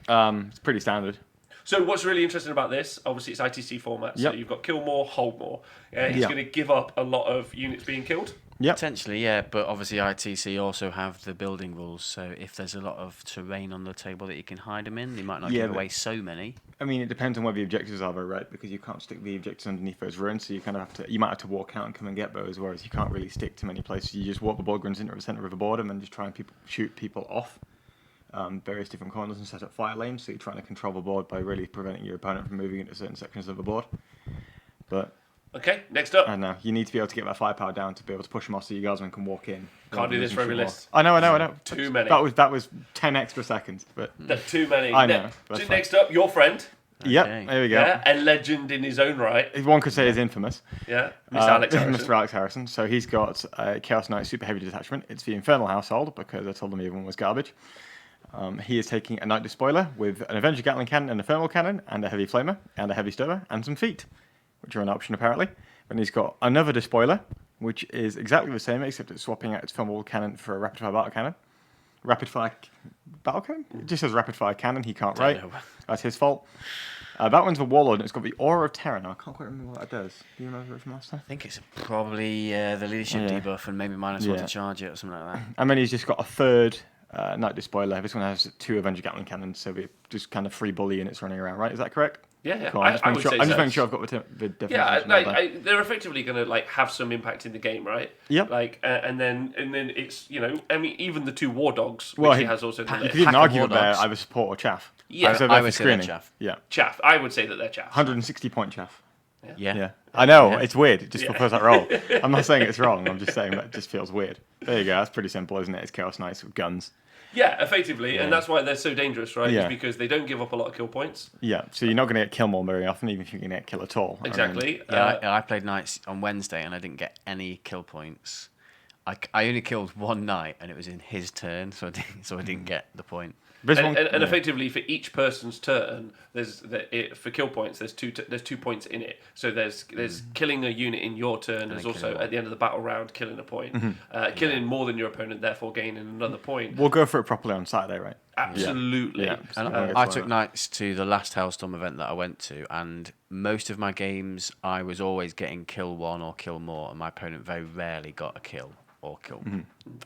It's pretty standard. So what's really interesting about this, obviously it's ITC format, so Yep. you've got kill more, hold more. He's Yeah. going to give up a lot of units being killed. Yep. Potentially, yeah, but obviously ITC also have the building rules, so if there's a lot of terrain on the table that you can hide them in, they might not Yeah, give but- away so many. I mean, it depends on where the objectives are, though, right? Because you can't stick the objectives underneath those ruins, so you kind of have to. You might have to walk out and come and get those, whereas you can't really stick to many places. You just walk the board into the center of the board and then just try and shoot people off various different corners and set up fire lanes. So you're trying to control the board by really preventing your opponent from moving into certain sections of the board. But Okay, next up. I don't know. You need to be able to get that firepower down to be able to push them off, so you guardsmen can walk in. Can't do this for every list. I know. Too many. That was 10 extra seconds, but There's too many. I know, that's fine. Next up, your friend. yep, Okay. there we go. Yeah, a legend in his own right. One could say is infamous. Yeah, Mr. Alex Harrison. Mr. Alex Harrison. So he's got a Chaos Knight Super Heavy Detachment. It's the Infernal Household because I told them everyone was garbage. He is taking a Knight Despoiler with an Avenger Gatling Cannon and a Thermal Cannon and a Heavy Flamer and a Heavy Stirrer and some feet, which are an option apparently. And he's got another Despoiler, which is exactly the same except it's swapping out its Thermal Cannon for a Rapid Fire Battle Cannon. Rapid Fire Battle Cannon? It just says Rapid Fire Cannon. He can't write. know. That's his fault. That one's the Warlord, and it's got the Aura of Terror. Now, I can't quite remember what that does. Do you remember it from last time? I think it's probably the leadership Yeah. debuff and maybe -1 Yeah. to charge it or something like that. And then he's just got a third Not the spoiler. This one has 2 Avenger Gatling cannons, so we just kind of free bully units running around, right? Is that correct? Yeah. Cool. I would say I'm just so. making sure I've got the definition. Yeah, right. they're effectively going to like have some impact in the game, right? Yep. Like, and then it's I mean even the 2 war dogs, which Well, he has also in the You list. could even Pack of argue war that dogs. I was support or chaff. Yeah, so I for would say they're screening. chaff. Yeah. chaff. I would say that they're chaff. 160 point chaff. Yeah. I know, Yeah. it's weird. It just proposes that role. I'm not saying it's wrong. I'm just saying that it just feels weird. There you go. That's pretty simple, isn't it? It's Chaos Knights with guns. Yeah, effectively, and that's why they're so dangerous, right? Yeah. Is because they don't give up a lot of kill points. Yeah, so you're not going to get kill more very often, even if you're going to get kill at all. Exactly. I played knights on Wednesday and I didn't get any kill points. I only killed 1 knight and it was in his turn, so I didn't get the point. And effectively, for each person's turn, for kill points, there's 2 points in it. So there's killing a unit in your turn. There's also at the end of the battle round killing a point, killing more than your opponent, therefore gaining another point. We'll go for it properly on Saturday, right? Absolutely. Yeah. And I took knights to the last Hellstorm event that I went to, and most of my games I was always getting kill 1 or kill more, and my opponent very rarely got a kill or kill.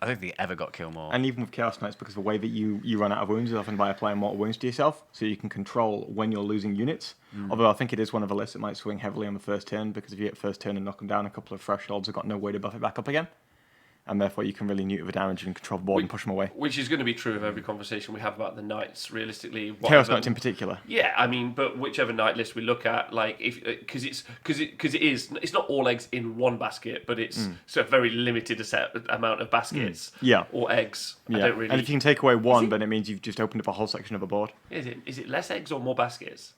I don't think he ever got kill more. And even with Chaos Knights, because the way that you run out of wounds is often by applying mortal wounds to yourself, so you can control when you're losing units. Although I think it is one of the lists that might swing heavily on the first turn, because if you get first turn and knock them down, a couple of thresholds have got no way to buff it back up again. And therefore you can really neuter the damage and control the board and push them away. Which is going to be true of every conversation we have about the knights, realistically. Chaos Knights in particular. Yeah, I mean, but whichever knight list we look at, like, because it's not all eggs in one basket, but it's sort of very limited amount of baskets. Yeah. Or eggs. Yeah. I don't really. And if you can take away one, then it means you've just opened up a whole section of the board. Is it less eggs or more baskets?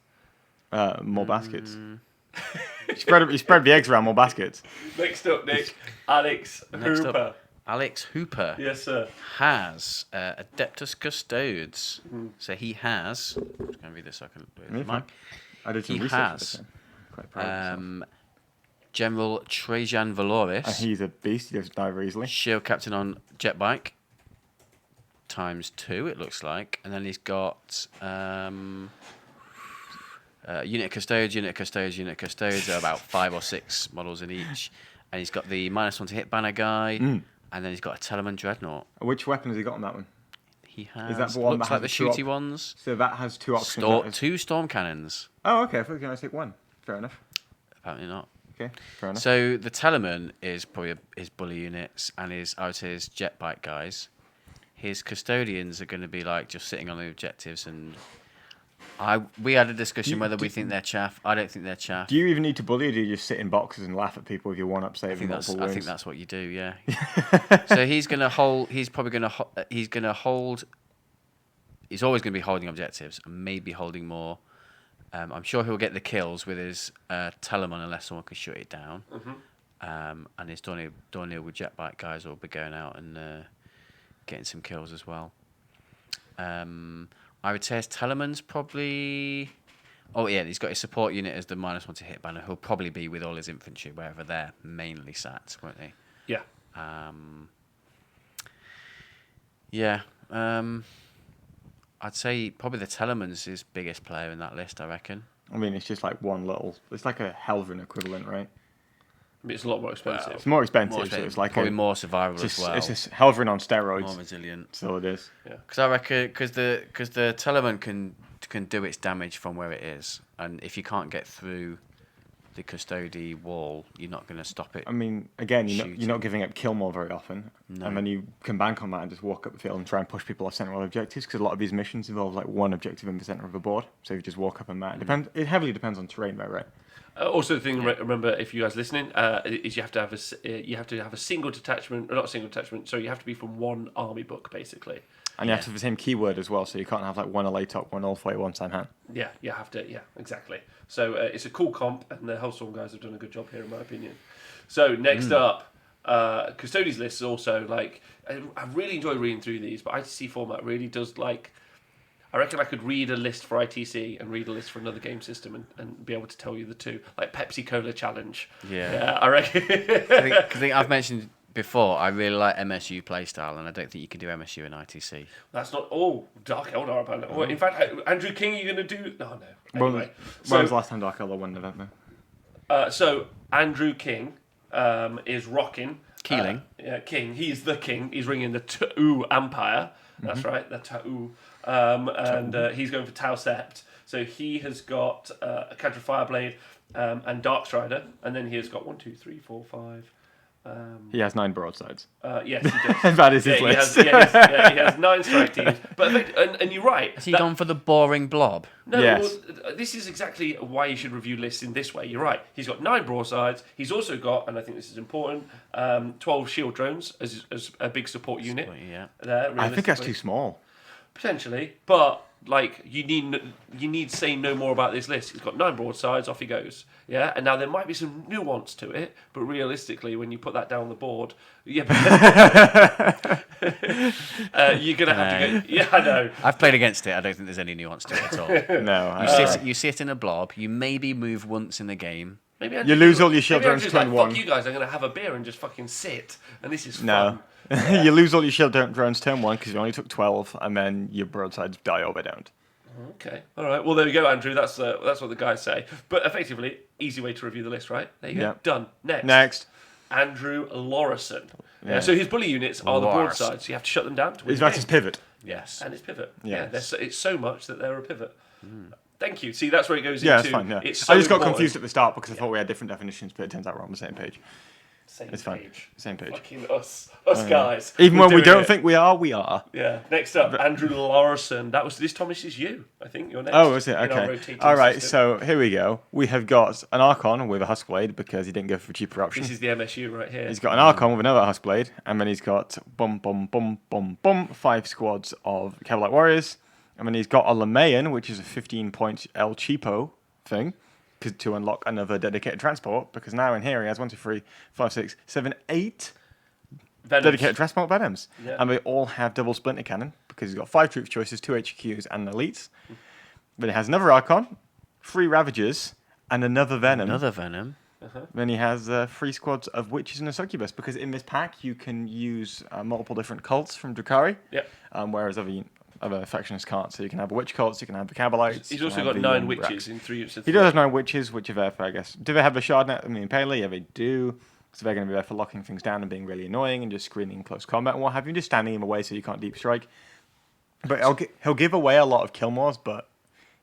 More baskets. You spread the eggs around more baskets. Next up, Nick, Alex Hooper. Alex Hooper Yes, sir. has Adeptus Custodes. So he has. I'm just going to read this so I can do it. Mike. I did some He research. has Quite proud of myself. General Trajan Valoris, And he's a beast. He doesn't die very easily. shield captain on jet bike, ×2 it looks like, and then he's got unit custodes, there are about 5 or 6 models in each, and he's got the -1 to hit banner guy, and then he's got a Telemann Dreadnought. Which weapon has he got on that one? He has. Is that the one looks that like has the the shooty two ones. So that has 2 options. 2 storm cannons. Oh, okay. I thought you were going to take 1. Fair enough. Apparently not. Okay, fair enough. So the Telemann is probably his bully units and I would say his jet bike guys. His custodians are going to be like just sitting on the objectives, and we had a discussion whether we think they're chaff. I don't think they're chaff. Do you even need to bully, or do you just sit in boxes and laugh at people if you one-up saving multiple wounds? I think that's what you do. Yeah. So he's going to hold. He's probably going to. He's going to hold. He's always going to be holding objectives and maybe holding more. I'm sure he'll get the kills with his Telemann unless someone can shoot it down. And his Dornier with jet bike guys will be going out and getting some kills as well. I would say his Telemann's probably. Oh yeah, he's got his support unit as the -1 to hit banner. He'll probably be with all his infantry wherever they're mainly sat, won't he? Yeah. Yeah. I'd say probably the Telemann's his biggest player in that list, I reckon. I mean, it's just like one little. It's like a Helverin equivalent, right? I mean, it's a lot more expensive. It's more expensive, so it's like probably more survivable it's as well. It's a Helverin on steroids. More resilient. So it is. Because I reckon because the Telemann can do its damage from where it is, and if you can't get through the custody wall, you're not going to stop it. I mean, again, you're not giving up kill more very often, No. and then you can bank on that and just walk up the field and try and push people off central objectives, because a lot of these missions involve like one objective in the center of the board. So you just walk up and that. It heavily depends on terrain, though, right? Also, the thing remember, if you guys listening, is you have to have a single detachment, or not a single detachment. So you have to be from one army book, basically. And you have to have the same keyword as well, so you can't have like one LA top, one all for one time hand. Yeah, you have to. Yeah, exactly. So it's a cool comp, and the Hellstorm guys have done a good job here, in my opinion. So next up, Custodies list is also like I really enjoy reading through these, but ITC format really does like. I reckon I could read a list for ITC and read a list for another game system and be able to tell you the two, like Pepsi Cola Challenge. Yeah, I reckon. I think I've mentioned before, I really like MSU playstyle, and I don't think you can do MSU in ITC. That's not. Oh, Dark Eldar opponent. Well, in fact, Andrew King, are you going to do? Oh, no. Anyway. When was the last time Dark Eldar won an event, though? So, Andrew King is rocking. Keeling. King. He's the king. He's ringing the 2 Empire. That's right, the Ta'u. And he's going for Tau Sept. So he has got a Cantrip Fireblade and Dark Strider, and then he has got 1, 2, 3, 4, 5. He has 9 broadsides. Yes, he does. That is his list. He has 9 strike teams. But and you're right. Has he gone for the boring blob? No, Yes. well, this is exactly why you should review lists in this way. You're right. He's got 9 broadsides. He's also got, and I think this is important, 12 shield drones as a big support unit. Yeah. There, I think that's realistically. too small. Potentially, but like you need to say no more about this list. He's got 9 broadsides, off he goes. Yeah, and now there might be some nuance to it, but realistically, when you put that down on the board, yeah, you're gonna have to go. Yeah, I know. I've played against it. I don't think there's any nuance to it at all. No. You sit in a blob. You maybe move once in the game. Maybe You lose all your shield drones Andrew's turn like, 1. Fuck you guys! I'm gonna have a beer and just fucking sit, and this is fun. No. You lose all your shield drones turn 1 because you only took 12, and then your broadsides die all the way down. Okay. All right. Well, there we go, Andrew. That's what the guys say. But effectively, easy way to review the list, right? There you go. Yeah. Done. Next. Andrew Lorison. Yeah. So his bully units are the broadsides. So you have to shut them down to win. He's the got game. his pivot. Yes. And his pivot. Yes. Yeah. It's so much that they're a pivot. Thank you. See, that's where it goes Yeah, into. it's fine. Yeah. It's so I just got important. confused at the start because I thought we had different definitions, but it turns out we're on the same page. Same It's fine. page. Same page. Fucking us guys. Even We're when we doing don't it. think we are, we are. Yeah. Next up, Andrew Lorison. That was this. Thomas is you. I think you're next. Oh, is it? in our Okay. rotating All right, system. so here we go. We have got an Archon with a Huskblade because he didn't go for a cheaper option. This is the MSU right here. He's got an Archon with another Huskblade, and then he's got 5 squads of Cavalite Warriors, and then he's got a Lamayan, which is a 15-point El Cheapo thing, to unlock another dedicated transport, because now in here he has 1, 2, 3, 5, 6, 7, 8 Venoms. dedicated transport Venoms. Yeah. And they all have double splinter cannon, because he's got 5 troops choices, 2 HQs, and an elites. Then he has another Archon, 3 Ravagers, and another Venom. Another Venom. Then he has 3 squads of Witches and a Succubus, because in this pack you can use multiple different cults from Drukhari, Yep. whereas other factions can't. So you can have Witch cults, you can have the Cabalites. He's you also can got have the, 9 Racks. witches in 3 units of He does have 9 Witches, which are there for, I guess. Do they have the Shardnet? I mean, Paley? Yeah, they do. So they're going to be there for locking things down and being really annoying and just screening close combat and what have you, just standing in the way so you can't deep strike. But he'll give away a lot of kill mores, but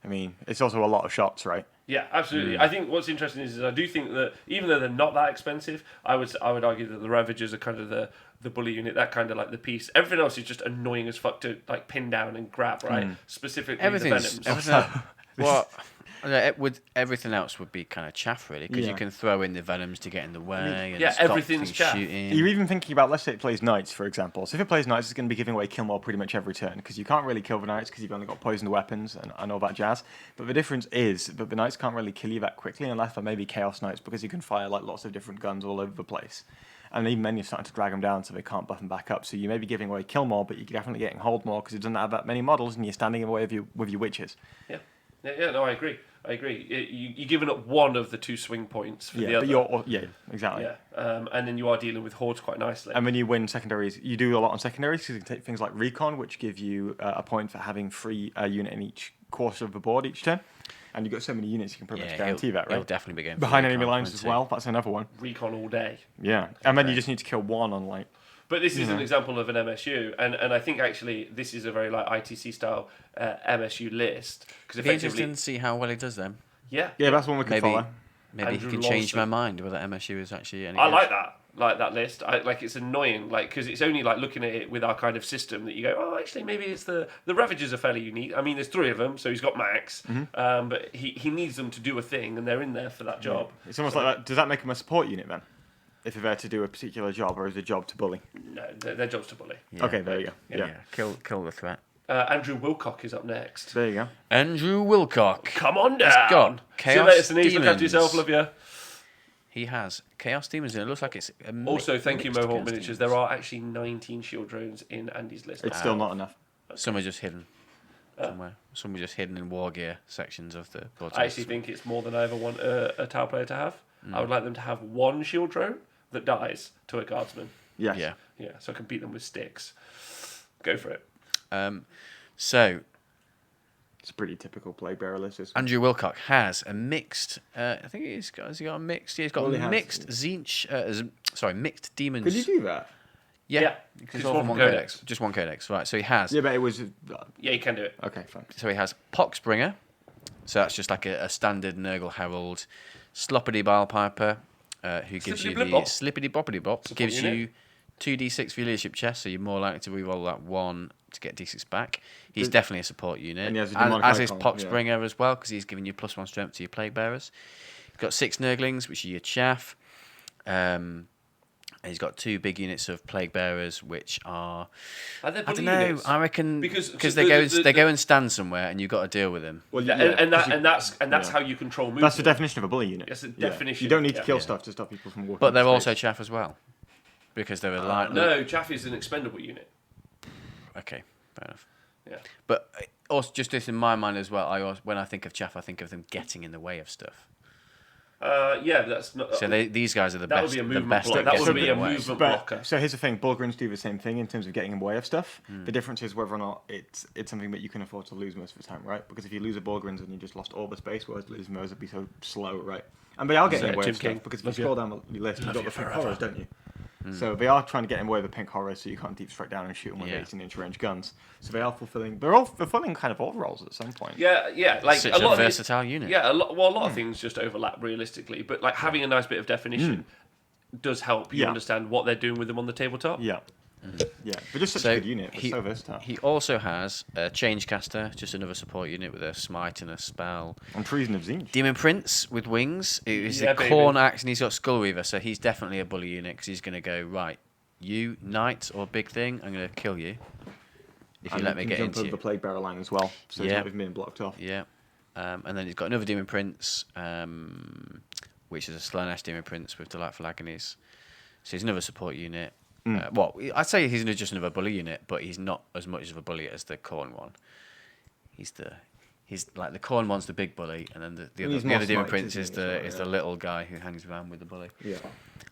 I mean, it's also a lot of shots, right? Yeah, absolutely. I think what's interesting is I do think that even though they're not that expensive, I would argue that the Ravagers are kind of the bully unit, that kind of like the piece. Everything else is just annoying as fuck to like pin down and grab, right? Specifically the Everything's Venoms. well, everything else would be kind of chaff, really, because you can throw in the Venoms to get in the way. And stop everything's things chaff. shooting. You're even thinking about, let's say it plays Knights, for example. So if it plays Knights, it's going to be giving away kill more pretty much every turn, because you can't really kill the Knights because you've only got poisoned weapons and all that jazz. But the difference is that the Knights can't really kill you that quickly unless they're maybe Chaos Knights, because you can fire like lots of different guns all over the place. And even then you're starting to drag them down so they can't buff them back up. So you may be giving away kill more, but you're definitely getting hold more because it doesn't have that many models and you're standing in the way of with your witches. Yeah, no, I agree. You're giving up one of the 2 swing points for the other. But exactly. Yeah, and then you are dealing with hordes quite nicely. And when you win secondaries, you do a lot on secondaries because you can take things like Recon, which give you a point for having free unit in each quarter of the board each turn. And you've got so many units, you can pretty much guarantee that, right? He'll definitely be going Behind for enemy recon, lines won't as he? well, that's another one. Recon all day. Yeah, and then you just need to kill 1 on like... But this is an example of an MSU, and I think actually this is a very like ITC style MSU list because It'd be interesting effectively, to see how well he does then. Yeah, that's one we can follow. Maybe Andrew he can change Lawson. my mind whether MSU is actually any I good. like that list. It's annoying, because it's only like looking at it with our kind of system that you go, oh, actually maybe it's the Ravagers are fairly unique. I mean, there's 3 of them, so he's got max, but he needs them to do a thing, and they're in there for that job. It's almost like that. Does that make him a support unit then? If they're there to do a particular job, or is the job to bully? No, their job's to bully. Yeah. Okay, there you go. Yeah. Kill the threat. Andrew Wilcock is up next. There you go. Andrew Wilcock. Come on He's down. got See you Chaos later, Denise. Look Demons. after yourself, love you. He has Chaos Demons, and it looks like it's a Also, thank you, mixed Mohawk Chaos Miniatures. Demons. There are actually 19 shield drones in Andy's list. It's still not enough. Some are just hidden somewhere. Some are just hidden in war gear sections of the board. I actually think it's more than I ever want a Tau player to have. I would like them to have 1 shield drone that dies to a guardsman. Yes. Yeah. Yeah, so I can beat them with sticks. Go for it. So It's a pretty typical Plague Bearer list. This one. Andrew Wilcock has a mixed. I think has he got a mixed? Yeah, he's got Well, he has. mixed Zinch. Mixed demons. Could you do that? Yeah. It's all from one codex. Just one codex, right? So he has. Yeah, but it was. Yeah, you can do it. Okay, fine. So he has Poxbringer. So that's just like a standard Nurgle Herald. Sloppity Bilepiper, who gives you the Slippity Boppity Bop. Gives you 2d6 for your leadership chest, so you're more likely to reroll that 1 to get d6 back. He's definitely a support unit. And he has a as demonic is icon, Poxbringer as well, because he's giving you +1 strength to your Plague Bearers. He's got 6 Nurglings, which are your chaff. He's got 2 big units of Plague Bearers, which are I don't know. Units? I reckon because they go and stand somewhere, and you've got to deal with them. Well, and that's how you control movement. That's the definition of a bully unit. That's the definition. You don't need to kill stuff to stop people from walking. But they're up the also stage. chaff as well, because they're a light. No, chaff is an expendable unit. Okay, fair enough. Yeah. But also, just this in my mind as well. When I think of chaff, I think of them getting in the way of stuff. Yeah, that's not. So these guys are the best. Would be a movement best block. at That getting would be in a the way. movement blocker. So here's the thing: Bullgryns do the same thing in terms of getting in the way of stuff. The difference is whether or not it's something that you can afford to lose most of the time, right? Because if you lose a Bullgryns and you just lost all the space, whereas losing those would be so slow, right? And they are getting in the way of stuff because if you scroll down your list, you've got the pink horrors, don't you? So they are trying to get in the way of the pink horrors, so you can't deep strike down and shoot them with 18-inch range guns. So they are fulfilling. They're fulfilling kind of all roles at some point. Yeah, like Such a lot a of versatile unit. Yeah, a lot of things just overlap realistically, but like having a nice bit of definition does help you understand what they're doing with them on the tabletop. Yeah. Yeah, but just such a good unit. It's so versatile. He also has a Changecaster, just another support unit with a smite and a spell. On Treason of Zinj. Demon Prince with wings. He's a Corn Axe and he's got Skull Weaver, so he's definitely a bully unit because he's going to go, right, you, knight or big thing, I'm going to kill you if you let me get into over you. the Plague Bearer line as well, so he's not even being blocked off. Yeah. And then he's got another Demon Prince, which is a Slaanesh Demon Prince with Delightful Agonies. So he's another support unit. Well, I'd say he's just another bully unit, but he's not as much of a bully as the Khorne one. He's like the Khorne one's the big bully, and then the other Demon Prince is the little guy who hangs around with the bully. Yeah.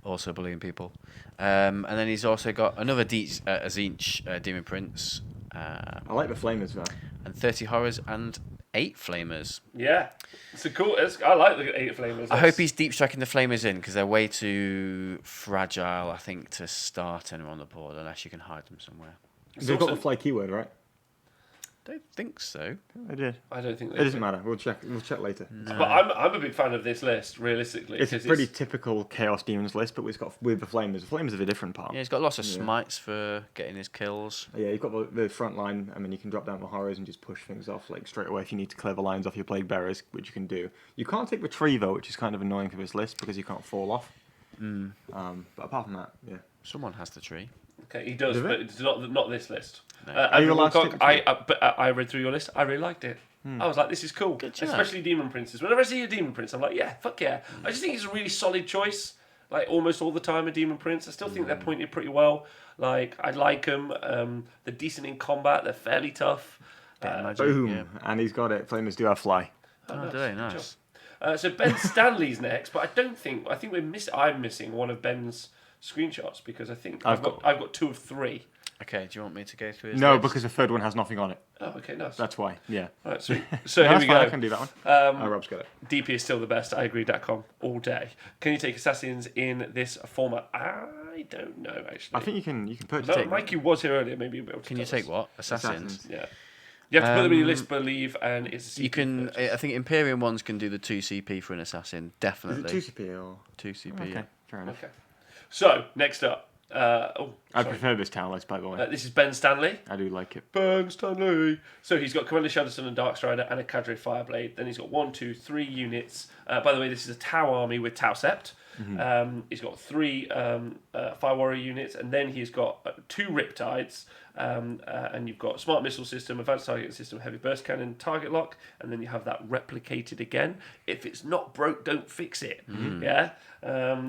Also bullying people. And then he's also got another Zinch Demon Prince. I like the Flamers though. And 30 Horrors and 8 Flamers. Yeah, it's a cool. I like the 8 Flamers. I hope he's deep striking the Flamers in because they're way too fragile, I think, to start anyone on the board unless you can hide them somewhere. They've got the fly keyword, right? Don't think so. I did. I don't think it doesn't matter. We'll check later. No. But I'm a big fan of this list. Realistically, it's a pretty typical Chaos Demons list, but with the Flamers. The Flamers are a different part. Yeah, he's got lots of smites for getting his kills. Yeah, you've got the front line, and then you can drop down the horrors and just push things off like straight away if you need to clear the lines off your Plague Bearers, which you can do. You can't take Retriever, which is kind of annoying for this list because you can't fall off. But apart from that, yeah. Someone has the tree. Okay, he does, but it's not this list. No. Are you allowed to I read through your list. I really liked it. I was like, this is cool. Good job. Especially Demon Princes. Whenever I see a Demon Prince, I'm like, yeah, fuck yeah. I just think it's a really solid choice. Like, almost all the time, a Demon Prince. I still think they're pointed pretty well. Like, I like them. They're decent in combat. They're fairly tough. Boom. Yeah. And he's got it. Flamers do have fly. Oh, very nice. So Ben Stanley's next, but I think I'm missing one of Ben's screenshots because I think I've got 2 of 3. Okay, do you want me to go through his No, list? because the third one has nothing on it. Oh, okay, nice. That's why, yeah. All right, sweet. So No, here that's we fine, go. I can do that one. Rob's got it. DP is still the best. I agree, Datcom, all day. Can you take assassins in this format? I don't know, actually. I think you can put No, Mikey was here earlier. Maybe you'll be able to Can you tell take us. what? Assassins? Yeah. You have to put them in your list, believe, and it's a You can. secret. I think Imperium ones can do the 2 CP for an assassin. Is Definitely. it 2CP or? 2 CP. Okay, Yeah. fair enough. Okay. So, next up. I sorry. prefer this town list, by the way. This is Ben Stanley. I do like it. Ben Stanley. So he's got Commander Shadowstone and Darkstrider and a Cadre Fireblade. Then he's got 1, 2, 3 units. By the way, this is a Tau army with Tau Sept. He's got 3 Fire Warrior units, and then he's got 2 Riptides. And you've got Smart Missile System, Advanced Target System, Heavy Burst Cannon, Target Lock, and then you have that replicated again. If it's not broke, don't fix it. Yeah,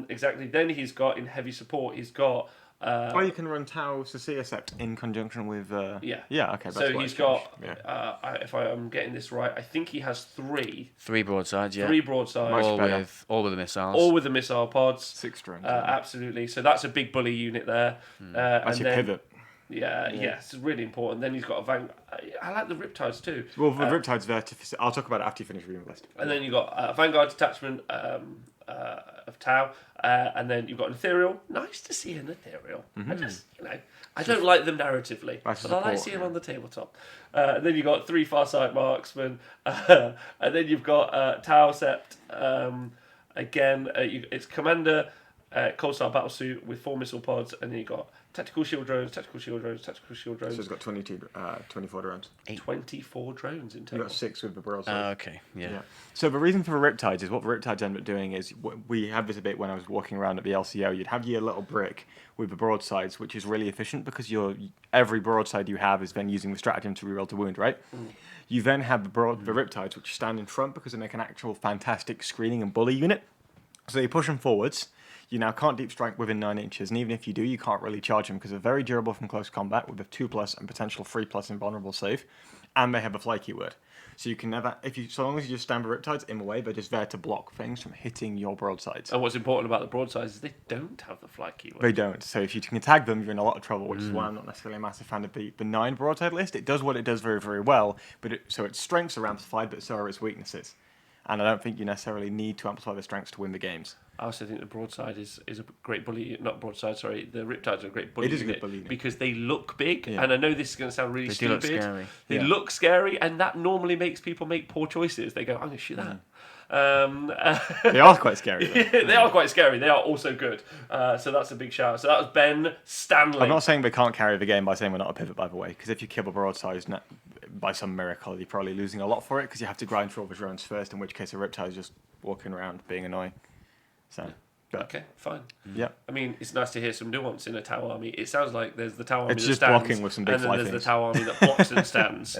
exactly. Then he's got in heavy support. He's got. You can run Tau Cecilia Sept in conjunction with. Yeah. Yeah. Okay. That's So why he's it's got. changed. Yeah. If I'm getting this right, I think he has 3. 3 broadsides, yeah. 3 broadsides. Much all with the missiles. All with the missile pods. 6 strings. Absolutely. So that's a big bully unit there. That's and your then, pivot. Yeah, it's really important. Then he's got a I like the Riptides too. Well, the Riptide's there to... I'll talk about it after you finish reading the list. And then you've got a Vanguard detachment of Tau, and then you've got an Ethereal. Nice to see an Ethereal. I just, I don't like them narratively, but I like seeing them on the tabletop. And then you've got 3 Farsight Marksmen, and then you've got Tau Sept. Again, it's Commander, Cold Star Battlesuit with 4 missile pods, and then you've got tactical shield drones, tactical shield drones, tactical shield drones. So it's got 24 drones. 24 drones in total. You've got 6 with the broadside. Okay, yeah. So the reason for the Riptides is what the Riptides end up doing is, we had this a bit when I was walking around at the LCO, you'd have your little brick with the broadsides, which is really efficient because every broadside you have is then using the stratagem to reroll to wound, right? You then have the Riptides, which stand in front because they make an actual fantastic screening and bully unit. So you push them forwards. You now can't deep strike within 9 inches, and even if you do, you can't really charge them because they're very durable from close combat with a 2+ and potential 3+ invulnerable save, and they have a fly keyword. So you can never, so long as you just stand the Riptides in the way, they're just there to block things from hitting your broadsides. And what's important about the broadsides is they don't have the fly keyword. They don't. So if you can tag them, you're in a lot of trouble, which is why I'm not necessarily a massive fan of the 9 broadside list. It does what it does very, very well, but so its strengths are amplified, but so are its weaknesses. And I don't think you necessarily need to amplify the strengths to win the games. I also think the broadside is a great bully. Not broadside, sorry. The Riptides are a great bully. It is a good bully unit. Because they look big, and I know this is going to sound really stupid. They do look scary. They look scary, and that normally makes people make poor choices. They go, "I'm going to shoot that." They are quite scary, though. They are quite scary. They are also good. So that's a big shout. So that was Ben Stanley. I'm not saying they can't carry the game by saying we're not a pivot, by the way, because if you kill a broadside by some miracle, you're probably losing a lot for it because you have to grind through all the drones first, in which case a Riptide is just walking around being annoying. So, okay, fine. Yeah. I mean, it's nice to hear some nuance in a Tau army. It sounds like there's the Tau army It's that just stands, blocking with some big and then fly there's things. the Tau army that blocks and stands.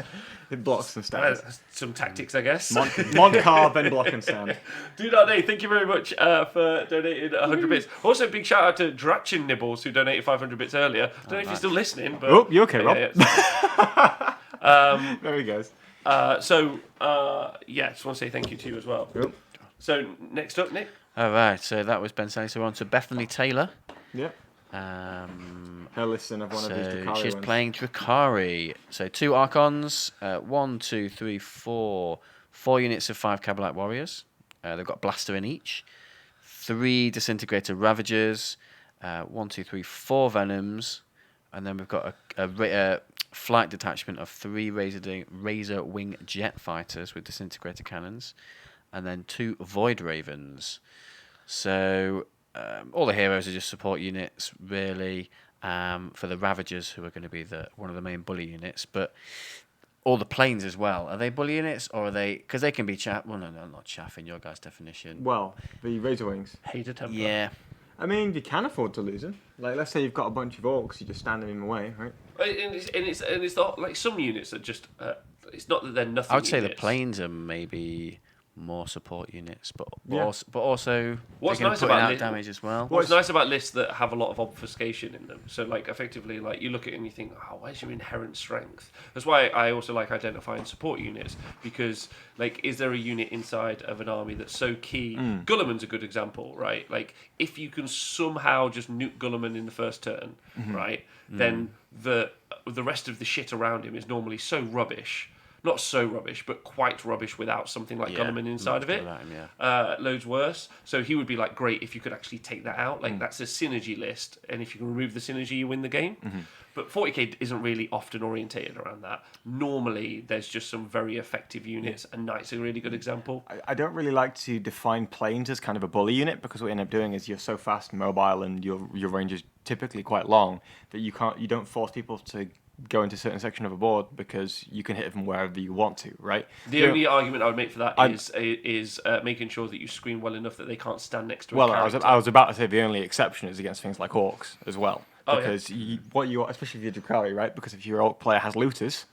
It blocks and stands. Some tactics, I guess. Mod car, then block and stand. Do.A, thank you very much for donating 100 bits. Also, big shout out to Drachin Nibbles, who donated 500 bits earlier. I don't know if you're still listening, but... Oh, you okay, Rob? Yeah. There he goes. Just want to say thank you to you as well. Yep. So, next up, Nick. All right, so that was Ben Stanley. So we're on to Bethany Taylor. Yep. Her listing of one of his Drakari she's ones. playing Drakari. So 2 Archons, 1, 2, 3, 4 units of 5 Cabalite Warriors. They've got Blaster in each. 3 Disintegrator Ravagers. 1, 2, 3, 4 Venoms. And then we've got a flight detachment of 3 Razor Wing Jet Fighters with Disintegrator Cannons. And then 2 Void Ravens. So all the heroes are just support units, really, for the Ravagers, who are going to be one of the main bully units. But all the planes as well. Are they bully units, or are they... Because they can be chaff... Well, no, not chaff in your guys' definition. Well, the Razor Wings. Hater Temper. Yeah. I mean, you can afford to lose them. Like, let's say you've got a bunch of orcs, you just stand them in the way, right? And it's not like some units are just... it's not that they're nothing I would say units. the planes are maybe more support units, but Yeah. also What's they're nice putting about out li- damage as well. What's nice about lists that have a lot of obfuscation in them, so like effectively, like you look at it and you think, oh, where's your inherent strength? That's why I also like identifying support units, because like, is there a unit inside of an army that's so key? Gulliman's a good example, right? Like, if you can somehow just nuke Gulliman in the first turn, right, then the rest of the shit around him is normally so rubbish. Not so rubbish, but quite rubbish without something like Gulliman inside of it. Loads worse. So he would be like great if you could actually take that out. Like that's a synergy list, and if you can remove the synergy, you win the game. But 40k isn't really often orientated around that. Normally, there's just some very effective units, and Knight's a really good example. I don't really like to define planes as kind of a bully unit, because what you end up doing is you're so fast and mobile, and your range is typically quite long that you don't force people to go into a certain section of a board because you can hit them wherever you want to, right? The only argument I would make for that is making sure that you screen well enough that they can't stand next to a character. I was about to say the only exception is against things like orcs as well. Oh, because especially if you're Drakari, right? Because if your orc player has looters,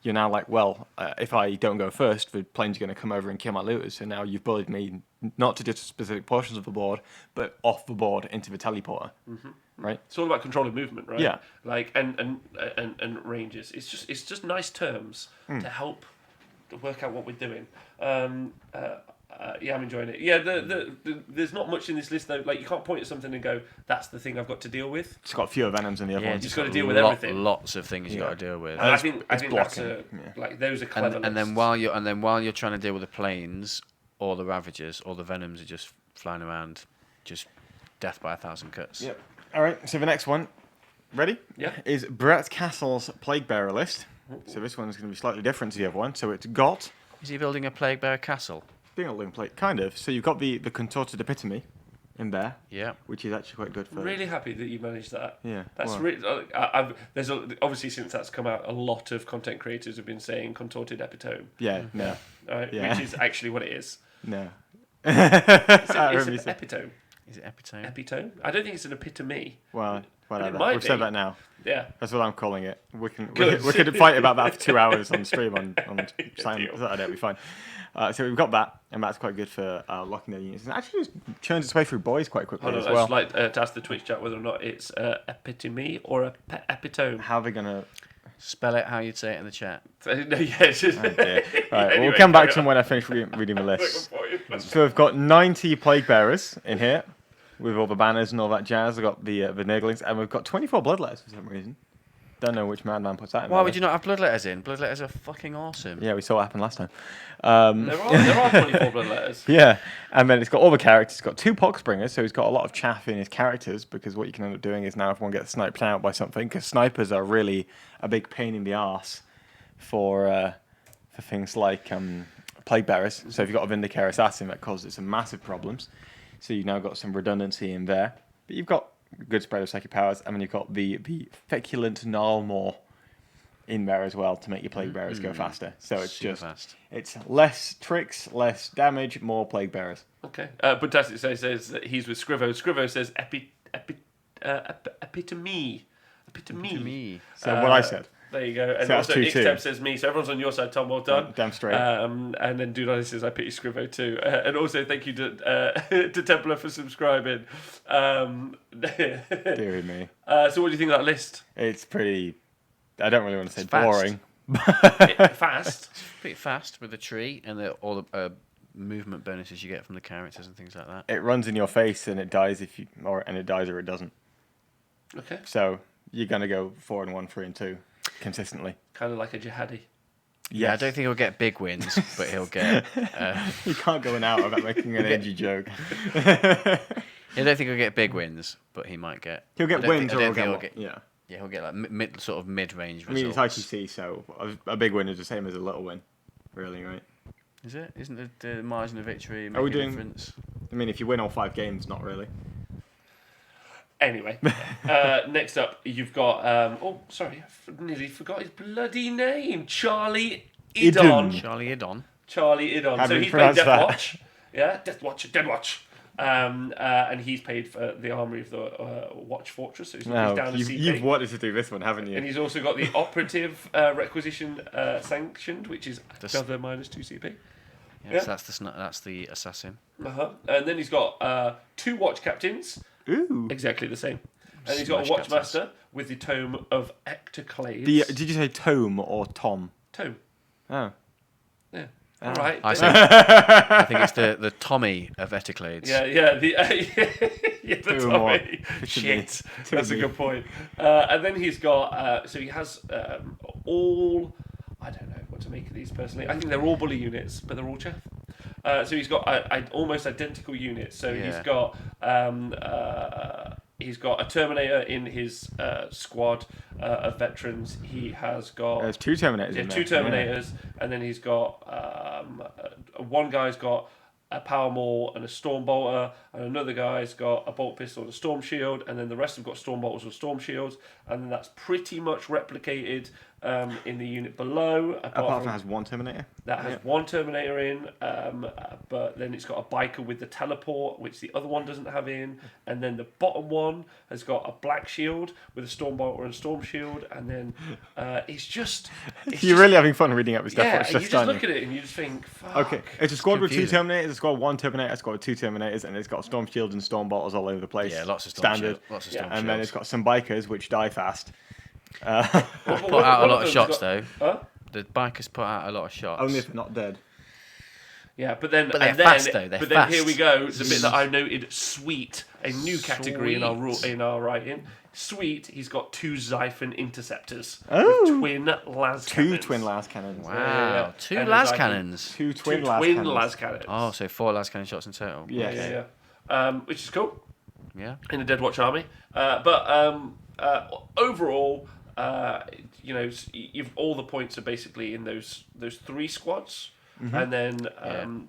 you're now like, well, if I don't go first, the plane's going to come over and kill my looters. So now you've bullied me not to just specific portions of the board, but off the board into the teleporter, right? It's all about controlling movement, right? Yeah. Like and ranges. It's just nice terms to help work out what we're doing. Yeah, I'm enjoying it. Yeah, there's not much in this list though. Like you can't point at something and go, "That's the thing I've got to deal with." It's got fewer venoms than the other Yeah, ones. You've got to deal with everything. Lots of things you got to deal with. And I it's think that's blocking. like those are clever. And then while you're trying to deal with the planes or the Ravagers or the Venoms are just flying around, just death by 1,000 cuts. Yep. All right. So the next one, ready? Yeah. Is Brett Castle's Plague Bearer list. So this one's going to be slightly different to the other one. So it's got Is he building a Plague Bearer castle? being a link plate, kind of. So you've got the contorted epitome in there, Yeah. which is actually quite good for. really happy that you managed that. Yeah. That's well, really. Obviously since that's come out, a lot of content creators have been saying contorted epitome, Yeah. No. right? Yeah. Which is actually what it is. No. Is It's it an epitome? Is it epitome? Epitome? I don't think it's an epitome. Well, whatever. might We've said be. that now. Yeah. That's what I'm calling it. We could Good. fight about that for 2 hours on stream on Saturday. deal. It'll be fine. So we've got that, and that's quite good for locking their units. And actually, just churns its way through boys quite quickly Hold on, as I'd well. just like to ask the Twitch chat whether or not it's epitome or a epitome. How are they gonna? Spell it how you'd say it in the chat. No, yeah, it's just, Oh dear. Right, Anyway, we'll come back carry to them on. when I finish reading the list. Like, So we've got 90 plague bearers in here, with all the banners and all that jazz. We've got the nigglings, and we've got 24 bloodletters for some reason. Don't know which madman puts that in. Why there. would you not have bloodletters in? Bloodletters are fucking awesome. Yeah, we saw what happened last time. there are 24 blood letters. Yeah, and then it's got all the characters. It's got 2 poxbringers, so he's got a lot of chaff in his characters, because what you can end up doing is now everyone gets sniped out by something, because snipers are really a big pain in the arse for things like plague bearers. So if you've got a Vindicator assassin, that causes some massive problems. So you've now got some redundancy in there, but you've got a good spread of psychic powers, and then you've got the feculent Gnarlmaw in there as well to make your plague bearers go faster. So it's Super just fast. it's less tricks, less damage, more plague bearers. Okay. But Tastic says that he's with Scrivo. Scrivo says epitome. To me. So what I said. There you go. And So that's also 2-2. Ixtep says me. So everyone's on your side, Tom. Well done. Damn straight. And then Dude says I pity Scrivo too. And also thank you to Templar for subscribing. Deary me. So what do you think of that list? It's pretty. I don't really want to say It's fast. boring. Fast. Pretty fast with the tree and all the movement bonuses you get from the characters and things like that. It runs in your face and it dies and it dies or it doesn't. Okay. So you're gonna go 4 and 1, 3 and 2 consistently. Kind of like a jihadi. Yeah, I don't think he'll get big wins, but he'll get. You can't go in out without making an edgy joke. I don't think he'll get big wins, but he might get. He'll get I don't wins think- or I he'll don't get think one. Yeah. Yeah, he'll get like mid-range I mean, it's results. ITC, so a big win is the same as a little win, really, right? Is it? Isn't the margin of victory make Are we a doing- difference? I mean, if you win all 5 games, not really. Anyway, next up you've got I nearly forgot his bloody name. Charlie Idon. Charlie Idon. Charlie Idon. How do So you he's played pronounce that? Deathwatch. Yeah, Deathwatch. And he's paid for the Armory of the Watch Fortress. So he's down a CP. You've wanted to do this one, haven't you? And he's also got the operative requisition sanctioned, which is another -2 CP. Yes, Yeah. that's the assassin. And then he's got 2 watch captains, Ooh. exactly the same. And he's got a Smash watchmaster with the tome of Ectoclades. Did you say Tome or Tom? Tome. Oh. Yeah. All right. I think it's the Tommy of Eticlades. Yeah. The Two or more. Tommy. Should Shit. be. That's a Should good point. And then he's got. So he has all. I don't know what to make of these personally. I think they're all bully units, but they're all chaff. So he's got almost identical units. So Yeah. he's got a Terminator in his squad of veterans. He has got There's 2 Terminators in there. 2 Terminators, and then he's got one guy's got a Power Maul and a Storm Bolter, and another guy's got a Bolt Pistol and a Storm Shield, and then the rest have got Storm Bolters or Storm Shields, and then that's pretty much replicated in the unit below. Apart from it has 1 Terminator. that has 1 Terminator in, but then it's got a Biker with the teleport, which the other one doesn't have in, and then the bottom one has got a Black Shield with a Storm Bolter and Storm Shield, and then it's just... You're really having fun reading up this stuff. Yeah, It's and you just stunning. look at it and you just think, fuck. Okay, it's a squad with 2 confusing. Terminators, a squad with 1 Terminator, a squad with 2 Terminators, and it's got Storm Shields and Storm Bolters all over the place. Yeah, lots of Storm Standard. Shield, lots of Storm And then Shields. it's got some Bikers which die fast. Put out a lot of shots though. Huh? The bikers put out a lot of shots. Only if they're not dead. Yeah, but then But they're and then, fast, though. They're but then here fast. we go. The bit that I noted, sweet, a new category in our writing. Sweet. He's got 2 Xiphon interceptors with twin las Two cannons. twin las cannons. Wow. Yeah. 2 And a las Xiphon. cannons. Two Two twin las twin cannons. las cannons. Oh, so 4 las cannon shots in total. Yes. Which is cool Yeah. in the Dead Watch army. Overall, you've all the points are basically in those 3 squads. And then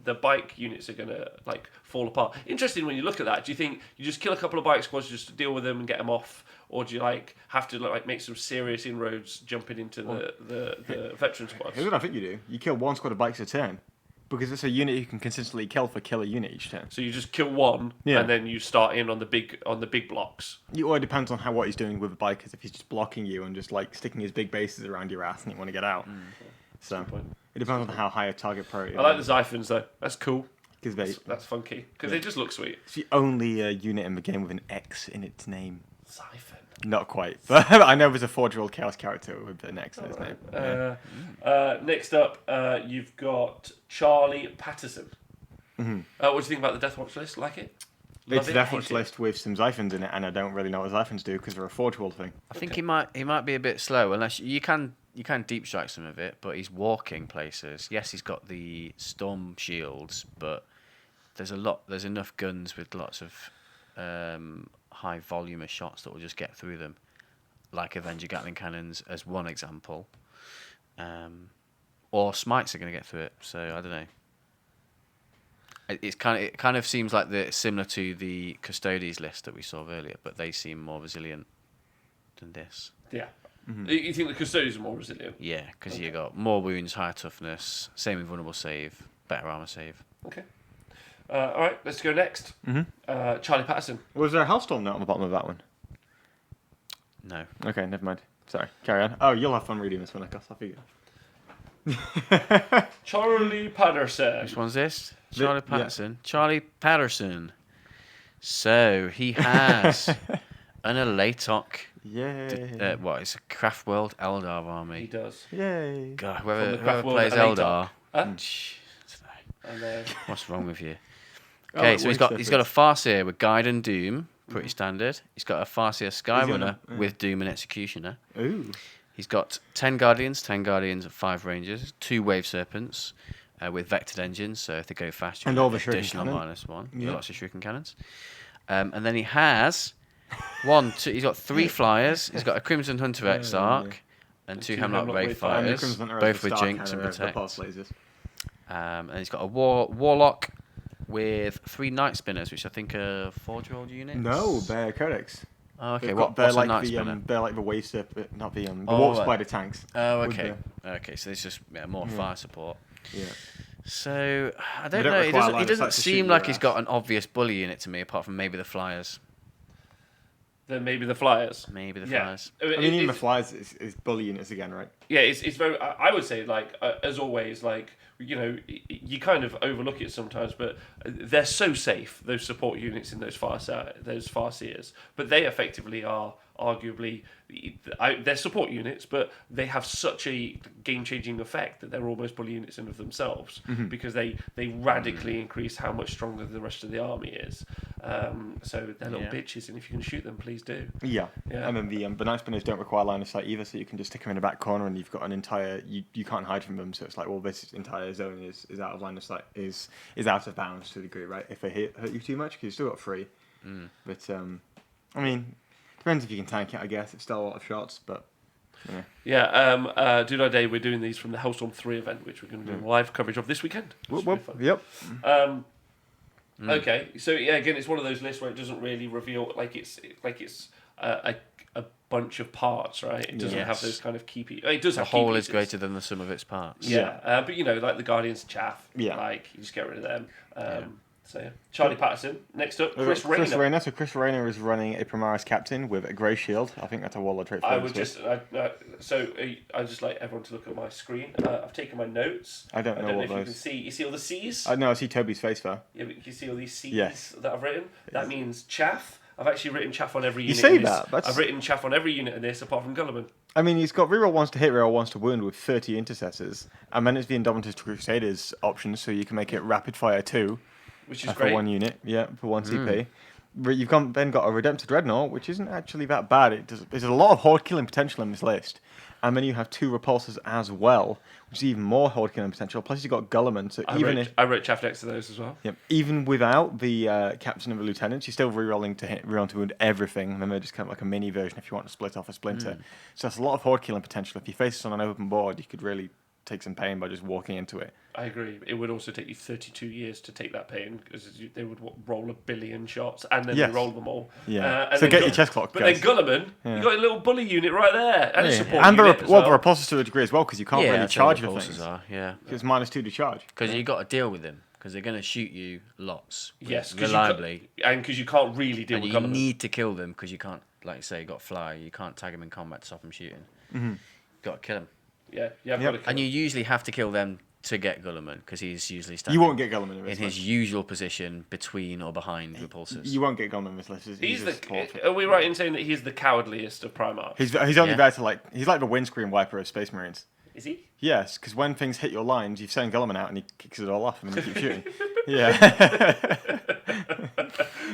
the bike units are gonna like fall apart. Interesting when you look at that. Do you think you just kill a couple of bike squads just to deal with them and get them off, or do you like have to like make some serious inroads jumping into the veteran squads? Here's what I think you do. You kill 1 squad of bikes a turn. Because it's a unit you can consistently kill for kill a unit each turn. So you just kill 1, Yeah. and then you start in on the big blocks. Or it depends on what he's doing with the bikers. If he's just blocking you and just like sticking his big bases around your ass and you want to get out. So it depends on how high a target priority. I like the Xiphons though. That's cool. Because That's funky because they just look sweet. it's the only unit in the game with an X in its name. Xiphon. Not quite, but I know there's a 4-year-old chaos character with an X in his name. Next up, you've got Charlie Patterson. What do you think about the Death Watch list? Like it? Love It's a it? Death Hate Watch it? list with some Xiphons in it, and I don't really know what Xiphons do because they're a 4-year-old thing. I think he might be a bit slow unless you can deep strike some of it, but he's walking places. Yes, he's got the storm shields, but there's enough guns with lots of high volume of shots that will just get through them, like Avenger Gatling cannons as one example, or smites are going to get through it. So I don't know. It kind of seems like similar to the Custodes list that we saw earlier, but they seem more resilient than this. Yeah. You think the Custodians are more resilient? Yeah, because you got more wounds, higher toughness, same invulnerable save, better armor save. Okay. All right, let's go next. Charlie Patterson. Was there a Hellstorm note on the bottom of that one? No. Okay, never mind. Sorry, carry on. Oh, you'll have fun reading this one, I guess. I figure. Charlie Patterson. Which one's this? Charlie Patterson. Charlie Patterson. So he has an Elatok. Yay. It's a Craft World Eldar He army. does. Yay. God, From the whoever Craft World plays Eldar. Eldar. Huh? And, What's wrong with you? Oh, Okay, it so he's works got a Farseer with Guide and Doom, pretty standard. He's got a Farseer Skyrunner with Doom and Executioner. Ooh. He's got 10 Guardians of 5 Rangers, 2 Wave Serpents with vectored engines, so if they go fast, you And get all the shuriken additional cannon. -1. Yeah. Lots of shuriken cannons. And then he has he's got 3 flyers. He's got a Crimson Hunter Exarch and 2 Hemlock Wraith Wraith And the Fighters, Crimson Hunter both has the with star Jinx and cannon, the Protect. pulse lasers. And he's got a Warlock with 3 Night Spinners, which I think are 4-year-old units. No, they're codex. Oh, okay. They've What's got- they're a like Night the Spinner? they're like the wave serpent, not the Oh, warp right. spider tanks. Oh, with okay. Okay, so it's just more fire support. Yeah. So I don't don't know. He require doesn't, line he of doesn't sight to seem shoot like your he's ass. got an obvious bully in it to me, apart from maybe the Flyers. then maybe the Flyers. Maybe the Yeah. Flyers. I mean, even the flies is bully units again, right? Yeah, it's very. I would say, like as always, like you kind of overlook it sometimes, but they're so safe. Those support units in those Farseers, but they effectively are arguably they're support units, but they have such a game-changing effect that they're almost bully units in of themselves because they radically increase how much stronger the rest of the army is. So they're little bitches, and if you can shoot them, please do. Yeah. Yeah. And then the night spinners don't require line of sight either, so you can just stick them in the back corner, and you've got an entire you can't hide from them. So it's like, well, this entire zone is out of line of sight, is out of bounds to a degree, right? If they hurt you too much, because you've still got 3. But I mean, depends if you can tank it. I guess it's still a lot of shots, but. Yeah, Dude Our Day, we're doing these from the Hellstorm 3 event, which we're going to do live coverage of this weekend. which will be fun. Yep. Okay, so yeah, again, it's one of those lists where it doesn't really reveal it's a bunch of parts, right? It doesn't have those kind of key pieces. It does The have key whole is pieces. greater than the sum of its parts. Yeah, but like the Guardians chaff. Yeah. Like you just get rid of them. So yeah, Charlie Patterson. Next up, Chris Chris Rayner. Rayner. So Chris Rayner is running a Primaris captain with a grey shield. I think that's a Warlord trait. I would just I just like everyone to look at my screen. I've taken my notes. I don't know what if you those. can see. You see all the C's? I know. I see Toby's face there. Yeah, but you can see all these C's Yes. that I've written. That means chaff, I've actually written chaff on every unit. say in this. that, that's- I've written chaff on every unit in this, apart from Gulliman. I mean, he's got reroll 1s to hit, reroll 1s to wound with 30 intercessors, and then it's the Indomitus Crusaders option, so you can make it rapid fire 2 Which is for great. 1 unit, for 1 CP. You've then got a Redemptor Dreadnought, which isn't actually that bad. There's a lot of horde killing potential in this list. And then you have 2 repulsors as well, which is even more horde killing potential. Plus, you've got Gulliman, so I wrote chaff next to those as well. even without the captain and the lieutenants, you're still rerolling to hit, rerolling to wound everything. And then they're just kind of like a mini version if you want to split off a splinter. So that's a lot of horde killing potential. If you face this on an open board, you could really take some pain by just walking into it. I agree. It would also take you 32 years to take that pain because they would roll 1 billion shots and then they roll them all. Yeah. And So then get your chest clock, But guys. then Gulliman, you got a little bully unit right there and a support And the unit as the well. repulsors to a degree as well, because you can't really that's what charge with repulsors things. are, yeah. It's -2 to charge. Because you got to deal with them because they're going to shoot you lots. Yes, reliably. because you can't really deal And with you Gulliman. need to kill them because you can't, like you say, you got fly. You can't tag them in combat to stop them shooting. Got to kill them. Yeah, you have got to kill And you him. usually have to kill them to get Gulliman because he's usually standing You won't get Gulliman in in this his list. usual position between or behind repulsors. You won't get Gulliman in this list. He's a support. Are we right in saying that he's the cowardliest of Primarchs? He's only Yeah. there to he's like the windscreen wiper of Space Marines. Is he? Yes, because when things hit your lines, you send Gulliman out and he kicks it all off and then you keep shooting. Yeah.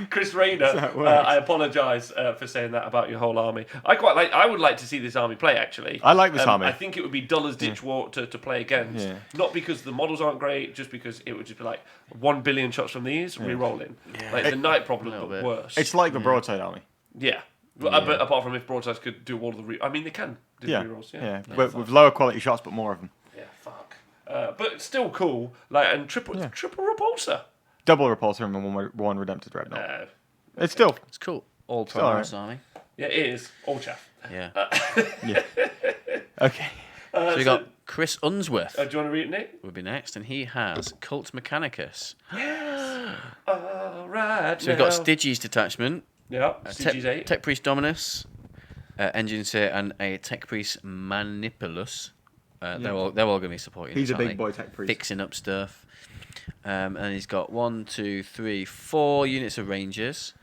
Chris Rayner, how it works. I apologise for saying that about your whole army. I would like to see this army play, actually. I like this army. I think it would be dull as ditch war to play against. Yeah. Not because the models aren't great, just because it would just be like 1 billion shots from these, re-rolling. Like the Night Problem, little but bit. worse. It's like the Broadside army. Yeah. But apart from if Broadsides could do all the I mean, they can do Yeah. re-rolls. Yeah. Yeah, With lower quality shots, but more of them. yeah, fuck. But still cool. Like, and triple repulsor. Double repulsor and one Redemptor Dreadnought. It's still. It's cool. All all right. Primarchs army. Yeah, it is. All chaff. Yeah. Yeah. Okay. So we got Chris Unsworth Do you want to read it, Nick? would be next, and he has Cult Mechanicus. All right. So we've got Stygies detachment, Yeah, CG's 8. Tech Priest Dominus, Engine Seer, and a Tech Priest Manipulus. They're all going to be supporting. He's this, a aren't big they? boy tech priest. Fixing up stuff. And he's got 1, 2, 3, 4 units of Rangers.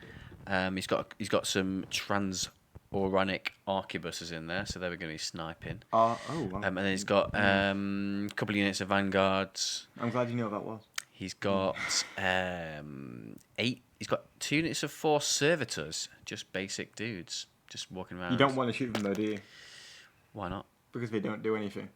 He's got some Transoranic Arquebuses in there, so they're going to be sniping. Wow. And then he's got a couple of units of Vanguards. I'm glad you know what that was. He's got 8. He's got 2 units of 4 servitors, just basic dudes, just walking around. You don't want to shoot them though, do you? Why not? Because they don't do anything.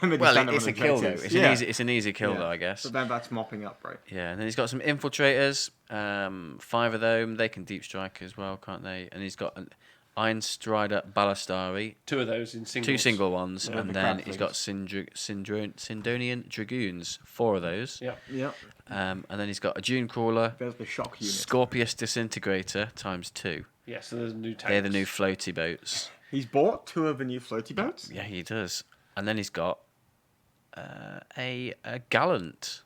Well, it's a kill though. It's an easy kill though, I guess. But then that's mopping up, right? Yeah, and then he's got some infiltrators. 5 of them. They can deep strike as well, can't they? And he's got an Iron Strider Ballistari. 2 of those in singles. 2 single ones, Yeah, and the then crab he's things. got Sindonian Dragoons. 4 of those. Yeah. Yep. And then he's got a Dune Crawler. There's the shock unit. Scorpius Disintegrator ×2. Yeah, so there's new tanks. They're the new floaty boats. He's bought 2 of the new floaty boats. Yeah, he does. And then he's got a Gallant.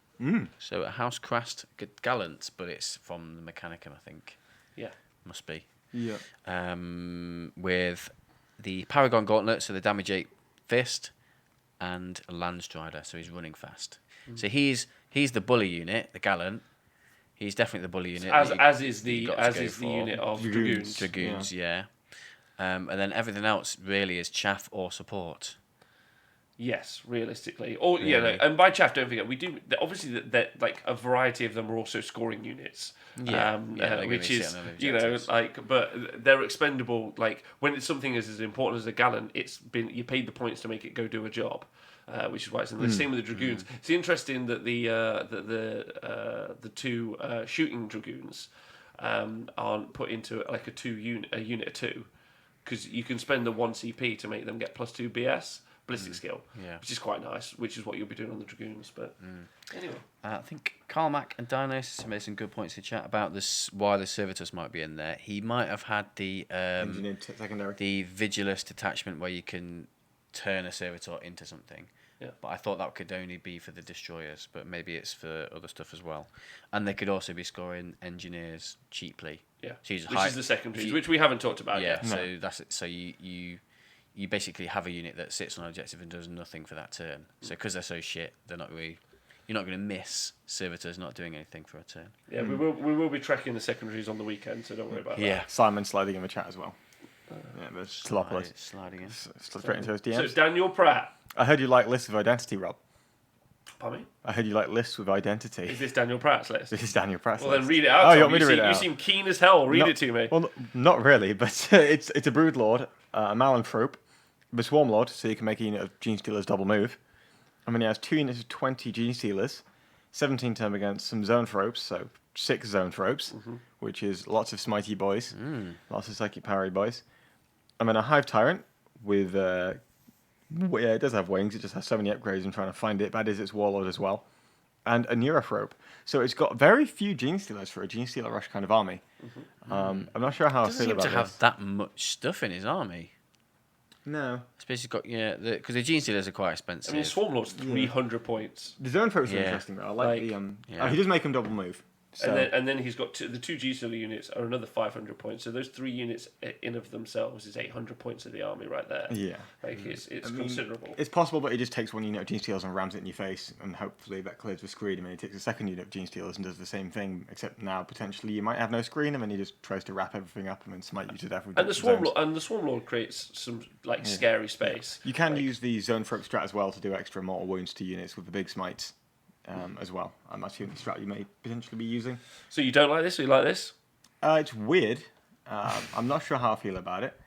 So a Housecrast Gallant, but it's from the Mechanicum, I think. Yeah. Must be. Yeah. With the Paragon Gauntlet, so the damage 8 fist, and a Landstrider, so he's running fast. So he's the bully unit, the Gallant. He's definitely the bully unit. As is you've the got to go for. unit of Dragoons. Dragoons. Dragoons, and then everything else really is chaff or support. Yes, realistically. Or yeah, no, Really. and by chaff, don't forget we do obviously that like a variety of them are also scoring units. Yeah, they're gonna which be is sitting on you know objectives. like, but they're expendable. Like when it's something as important as a Gallant, it's been you paid the points to make it go do a job. Which is why it's in the same with the Dragoons. It's interesting that the 2 shooting Dragoons aren't put into like a unit of 2 because you can spend the 1 CP to make them get +2 BS ballistic skill, Yeah. which is quite nice. Which is what you'll be doing on the Dragoons. But anyway, I think Karl Mack and Dionysus made some good points to chat about this. Why the Servitus might be in there. He might have had the Engineered secondary. the Vigilus detachment where you can turn a servitor into something. Yeah. But I thought that could only be for the destroyers, but maybe it's for other stuff as well. And they could also be scoring engineers cheaply. yeah, So he's which is the secondaries, which we haven't talked about yeah. yet. So that's it. So you basically have a unit that sits on an objective and does nothing for that turn. So because they're so shit, they're not really. you're not going to miss servitors not doing anything for a turn. Yeah, we will be tracking the secondaries on the weekend, so don't worry about that. Simon sliding in the chat as well. Yeah, but Sliding in. Straight into his So DMs. Daniel Pratt. I heard you like lists of identity, Rob. Pardon me? I heard you like lists with identity. Is this Daniel Pratt's list? This is Daniel Pratt's Well, list. then read it out. Oh, Tom. you want me to read it out? You seem keen as hell. Read it to me. Well, not really, but it's a Broodlord, a Malanthrope, the Swarmlord, so you can make a unit of Gene Stealers double move. I mean, he has 2 units of 20 Gene Stealers, 17 turn against some Zone Thropes, so 6 Zone Thropes, which is lots of Smitey boys, lots of Psychic Parry boys. I mean, a Hive Tyrant with, it does have wings, it just has so many upgrades, I'm trying to find it, that is its Warlord as well. And a Neurothrope. So it's got very few Gene Stealers for a Gene Stealer Rush kind of army. I'm not sure how I Doesn't feel seem about to have this. that much stuff in his army. No. Especially got because the Gene Stealers are quite expensive. I mean, Swarmlord's 300 points. The Zone Thropes are Yeah. interesting though. I like the Yeah. he does make them double move. So And then he's got the 2 G-Stealer units are another 500 points. So those 3 units in of themselves is 800 points of the army right there. yeah. Like it's I mean, considerable. It's possible, but he just takes 1 unit of Gene Stealers and rams it in your face, and hopefully that clears the screen. And then he takes a 2nd unit of Gene Stealers and does the same thing, except now potentially you might have no screen, and then he just tries to wrap everything up and then smite you to death with And the zones. Swarmlord creates some scary space. You can use the Zone Thrope strat as well to do extra mortal wounds to units with the big smites as well. I'm assuming the strat you may potentially be using. So you don't like this, or you like this? It's weird. I'm not sure how I feel about it.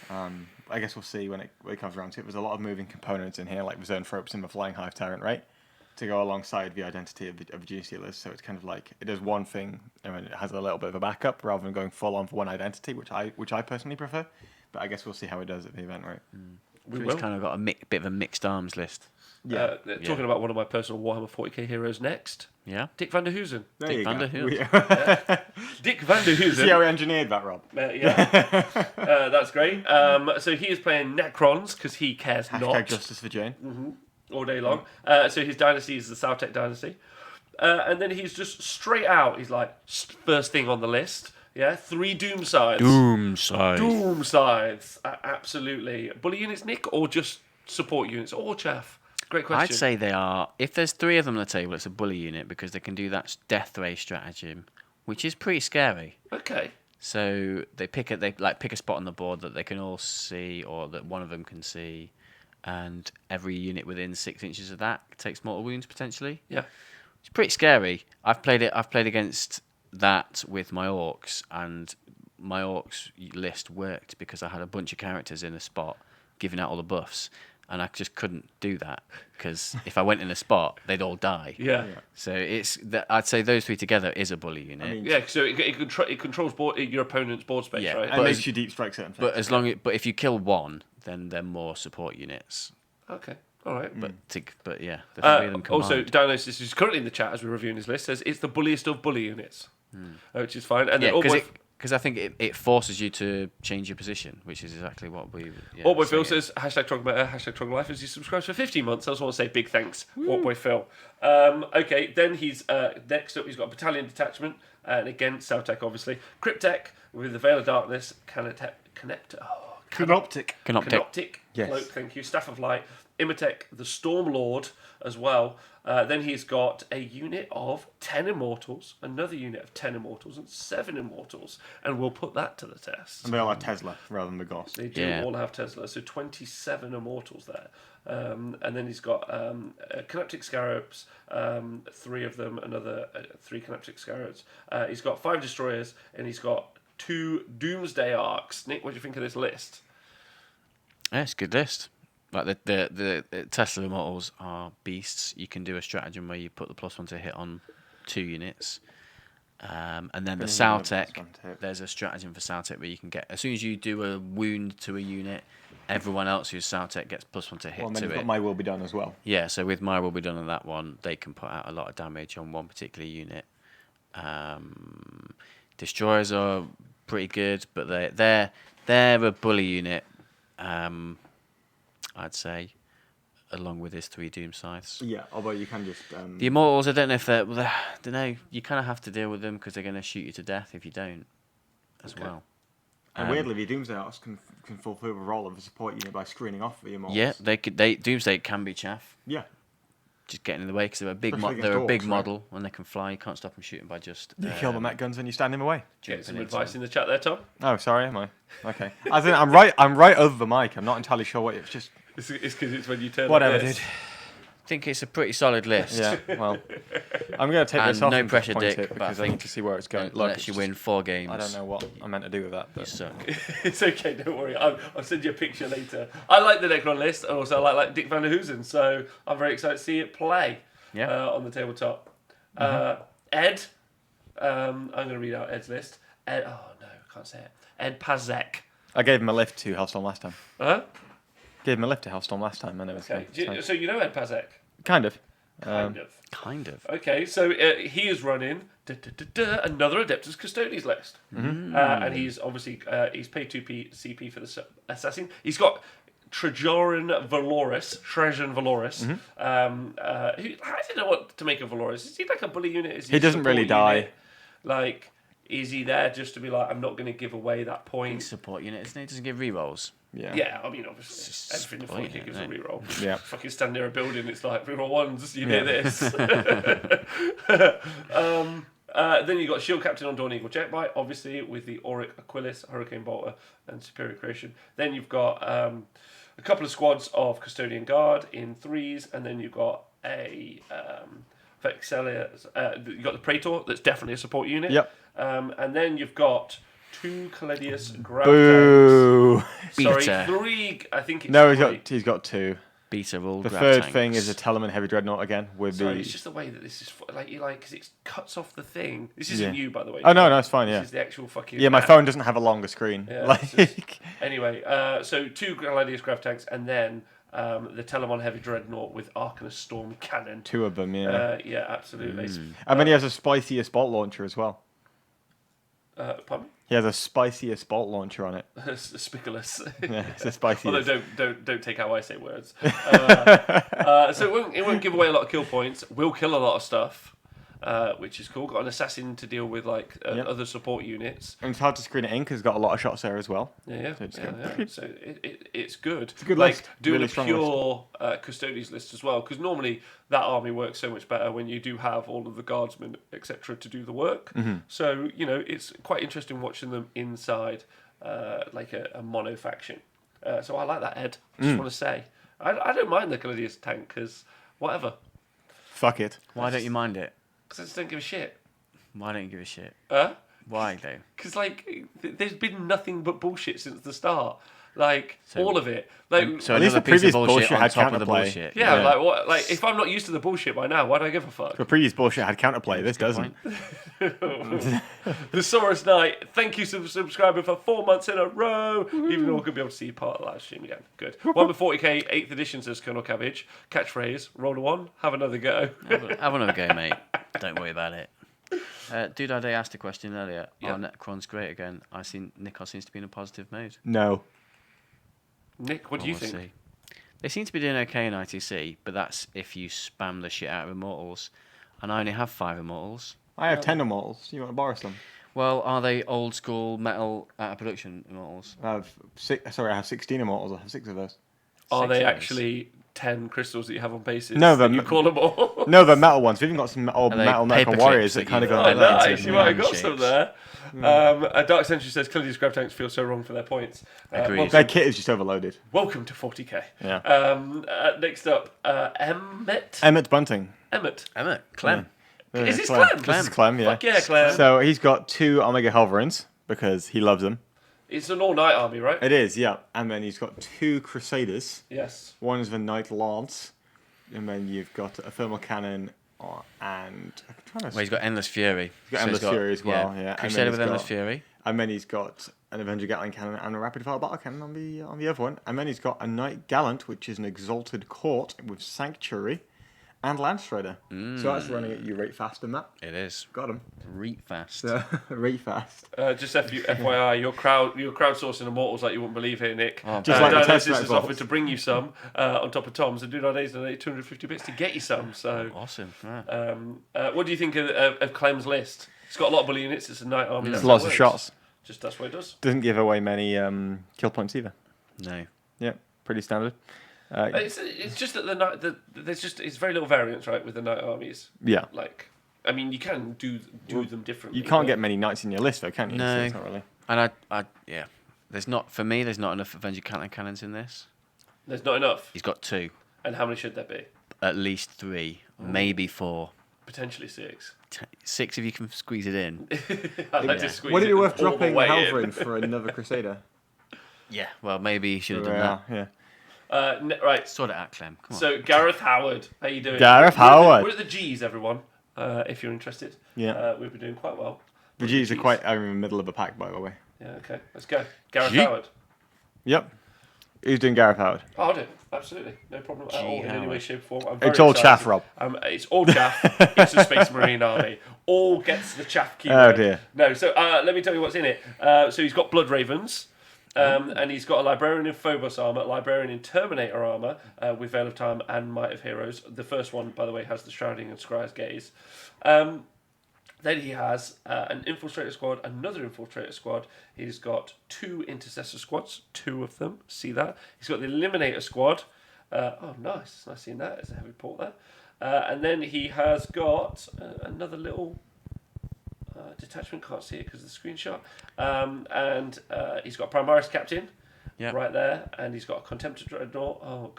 I guess we'll see when it comes around to it. There's a lot of moving components in here, like the Zone Thropes and the Flying Hive Tyrant, right? To go alongside the identity of the Gene Stealers. So it's kind of like it does one thing and then it has a little bit of a backup rather than going full on for one identity, which I personally prefer. But I guess we'll see how it does at the event, right? We He's will. kind of got a bit of a mixed arms list. Yeah. Talking about one of my personal Warhammer 40k heroes next. Yeah. Dick Van der Hoosen. There Dick you Van go. der Hoorn. Dick Van der Hoosen. See how we engineered that, Rob? That's great. So he is playing Necrons because he cares Hashtag not justice for Jane. all day long. So his dynasty is the Sautek dynasty. And then he's just straight out. He's like, first thing on the list. Yeah, 3 Doom Scythes. Doom size. Doom Scythes. Absolutely. Bully units, Nick, or just support units? Or chaff? Great question. I'd say they are. If there's 3 of them on the table, it's a bully unit because they can do that death ray stratagem, which is pretty scary. Okay. So they pick a spot on the board that they can all see, or that one of them can see, and every unit within 6 inches of that takes mortal wounds potentially. Yeah. It's pretty scary. I've played against that with my orcs, and my orcs list worked because I had a bunch of characters in a spot giving out all the buffs, and I just couldn't do that because if I went in a spot, they'd all die. Yeah. So I'd say those 3 together is a bully unit. I mean, Yeah, so it controls your opponent's board space, Yeah. right? and but makes as- you deep strike certain things. but if you kill 1, then they're more support units. Okay. All right. But yeah, the 3 of them combined. Also, Dionysus, who's currently in the chat as we're reviewing his list, says it's the bulliest of bully units, which is fine. And then because I think it forces you to change your position, which is exactly what we. Yeah, Allboy Phil saying. says #TrogLife as he subscribes for 15 months. I just want to say big thanks, Allboy Phil. Okay, then he's next up. He's got a battalion detachment, and again Sautek obviously. Cryptek with the Veil of Darkness, Canoptic. Canoptic Yes. Cloak, thank you. Staff of Light, Imatech, the Storm Lord as well. Then he's got a unit of 10 Immortals, another unit of 10 Immortals, and 7 Immortals. And we'll put that to the test. And they all have Tesla rather than the Goss. They do Yeah. all have Tesla, so 27 Immortals there. And then he's got Canoptic Scarabs, 3 of them, another 3 Canoptic Scarabs. He's got 5 Destroyers, and he's got 2 Doomsday Arcs. Nick, what do you think of this list? Yeah, it's a good list. Like the Tesla Immortals are beasts. You can do a stratagem where you put the +1 to hit on 2 units. And then the Sautek, there's a stratagem for Sautek where you can get, as soon as you do a wound to a unit, everyone else who's Sautek gets +1 to hit Well, and then to you've it. got My Will Be Done as well. Yeah, so with My Will Be Done on that one, they can put out a lot of damage on one particular unit. Destroyers are pretty good, but they're a bully unit, I'd say, along with his 3 Doom Scythes. Yeah, although you can just... The Immortals, I don't know if they're... Well, I don't know. You kind of have to deal with them because they're going to shoot you to death if you don't, as well. and weirdly, the Doomsday Arcs can fulfill the role of a support unit by screening off the Immortals. Yeah, Doomsday can be chaff. Yeah. just getting in the way because they're a big Especially they're a against big orcs, right? model and they can fly. You can't stop them shooting by just. You kill the Met guns when you stand in the way. Get some jumping into advice them. in the chat there, Tom. Oh, sorry, am I? Okay. I think I'm right. I'm right over the mic. I'm not entirely sure what it's just. It's because it's when you turn. Whatever, like this. dude. I think it's a pretty solid list. Yeah. Well, I'm gonna take this And off no and just pressure, point Dick, it but I because I need think to see where it's going. Look, Unless it's you just- win 4 games. I don't know what I meant to do with that. You But suck. It's okay, don't worry. I'll send you a picture later. I like the Necron list, and also I like Dick Van der Hoosen, so I'm very excited to see it play on the tabletop. Ed, I'm going to read out Ed's list. Ed, oh no, I can't say it. Ed Pazek. I gave him a lift to Hellstorm last time. Huh? Gave him a lift to Hellstorm last time. I know it's Okay. fine. So you know Ed Pazek? Kind of. Kind of. Kind of. Okay, so he is running another Adeptus Custodes list, and he's obviously he's paid 2p CP for the assassin. He's got Trajan Valoris, who, I don't know what to make of Valoris. Is he like a bully unit? Is He a doesn't really support die. unit? Like, is he there just to be like, I'm not going to give away that point? Support unit, isn't it? It doesn't give rerolls. Yeah. Yeah, I mean, obviously, It's everything in spoiling 40k it, gives a isn't it? reroll. Yeah. Fucking stand near a building, it's like reroll ones, you Yeah. hear this. Then you got Shield Captain on Dawn Eagle Jetbite, obviously, with the Auric Aquilis, Hurricane Bolter, and Superior Creation. Then you've got a couple of squads of Custodian Guard in 3s, and then you've got a Vexelia, you've got the Praetor, that's definitely a support unit. Yep. And then you've got 2 Caledius Grav Boo. Sorry, Beta. 3. I think it's No, 3. he's got 2. Beta all The grab third tanks. thing is a Telemann Heavy Dreadnought again with Sorry, the. it's just the way that this is because it cuts off the thing. This isn't Yeah. you, by the way. Oh no, it's fine. This Yeah. is the actual fucking. Yeah, my app. phone doesn't have a longer screen. Yeah, Like. it's just- Anyway, so 2 Gladius Grav tanks, and then the Telemon Heavy Dreadnought with Arcanist Storm Cannon. 2 of them. Yeah. Yeah, absolutely. And then he has a spiciest bolt launcher as well. Pardon? He has a spiciest bolt launcher on it. Spiculous. Yeah, it's a spicy. Although don't take how I say words. So it won't give away a lot of kill points. Will kill a lot of stuff, which is cool. Got an assassin to deal with like Yep. other support units. And it's hard to screen it in because it's got a lot of shots there as well. Yeah. So it's yeah. good. So it's good. It's a good like list. doing Really a strong pure Custodes list as well, because normally that army works so much better when you do have all of the guardsmen etc. to do the work. Mm-hmm. So it's quite interesting watching them inside like a mono faction. So I like that, Ed. I Mm. just want to say I don't mind the Caladius tank because whatever. Fuck it. Why don't you mind it? Because I just don't give a shit. Why don't you give a shit? Huh? Why though? Because like there's been nothing but bullshit since the start. Like So- all of it. Like So At least another the piece of previous bullshit bullshit on had top of the counterplay. bullshit. yeah, Yeah. like what? Like if I'm not used to the bullshit by now, why do I give a fuck? The previous bullshit had counterplay. This doesn't. The Saurus Knight, thank you for subscribing for 4 months in a row. Even though we're going to be able to see part of that stream again. Good. 1/40k, 8th edition, says Colonel Cabbage. Catchphrase, roll a 1, have another go. Have another go, mate. Don't worry about it. Dude, I asked a question earlier. Yeah. Are Necrons great again? I seen Nikos seems to be in a positive mood. No. Nick, what do you We'll think? see. They seem to be doing okay in ITC, but that's if you spam the shit out of Immortals. And I only have 5 Immortals. I have 10 Immortals. You want to borrow some? Well, are they old school metal out of production Immortals? I have 16 Immortals. I have 6 of those. Are 6 they of those. actually 10 crystals that you have on bases? No, that they're you call them all. No, they're metal ones. We've even got some old Are they metal paper Necron warriors clips that that kind of you- go Oh, like that. nice. You might have got Man some shapes. there. Dark Century says Caladius Grab Tanks feel so wrong for their points. Agreed. Their kit is just overloaded. Welcome to 40k. Yeah. Next up, Emmett. Emmett Bunting. Emmett. Emma, Clem. Is this Clem? Clem? This is Clem, yeah. Fuck yeah, Clem. So he's got 2 Omega Helverins because he loves them. It's an all-night army, right? It is, yeah. And then he's got 2 Crusaders. Yes. One is the Knight Lance. And then you've got a thermal cannon and... I'm trying to Well, he's got Endless Fury. He's got Endless Fury as well, yeah. And then Crusader he's with Endless got- Fury. And then he's got an Avenger Gatling cannon and a rapid fire battle cannon on the other one. And then he's got a Knight Gallant, which is an exalted court with Sanctuary and Lance Strider. So that's running at you rate fast in that. It is. Got him. Reet fast. Rate fast. Just FYI, you're crowdsourcing Immortals like you wouldn't believe here, Nick. Just like the Dionysus Testament has vaults. offered to bring you some on top of Tom's, and Dude Days donated 250 bits to get you some. So, Awesome. Yeah. what do you think of Clem's list? It's got a lot of bully units. It's a night army. There's that's lots how of it shots. works. Just that's what it does. Doesn't give away many kill points either. No. Yeah, pretty standard. It's just that it's very little variance, right, with the knight armies. Yeah. Like, I mean, you can do them differently. You can't but- get many knights in your list, though, can you? No. So it's not really. And yeah, there's not enough Avenger cannons in this. There's not enough. He's got 2, And how many should there be? at least 3, maybe 4, Potentially 6. 6 if you can squeeze it in. I'd like to squeeze Would it be worth all the dropping way in. Halverin for another Crusader? Yeah, well, maybe you should have done that. Yeah. Right. Sort it out, Clem. Come on. So Gareth Howard, how you doing? Gareth Howard. We're at the G's, everyone. If you're interested. Yeah. We've been doing quite well. The G's are quite in the middle of a pack, by the way. Yeah. Okay. Let's go. Gareth G. Howard. Yep. Who's doing Gareth Howard? I'll do. Absolutely. No problem at all in any way, Howard. shape, or form. I'm very It's all excited. chaff, Rob. It's all chaff. It's a Space Marine army. All gets the chaff keyword. Oh, dear. No, so let me tell you what's in it. So he's got Blood Ravens. And he's got a Librarian in Phobos armor, Librarian in Terminator armor with Veil of Time and Might of Heroes. The first one, by the way, has the Shrouding and Scry's Gaze. Then he has an Infiltrator squad, another Infiltrator squad. He's got 2 Intercessor squads, 2 of them. See that? He's got the Eliminator squad. Oh, nice. Nice seeing that. It's a heavy port there. And then he has got another little detachment. Can't see it because of the screenshot. And he's got Primaris Captain. Yep. Right there, and he's got a Contemptor Dreadnought. Oh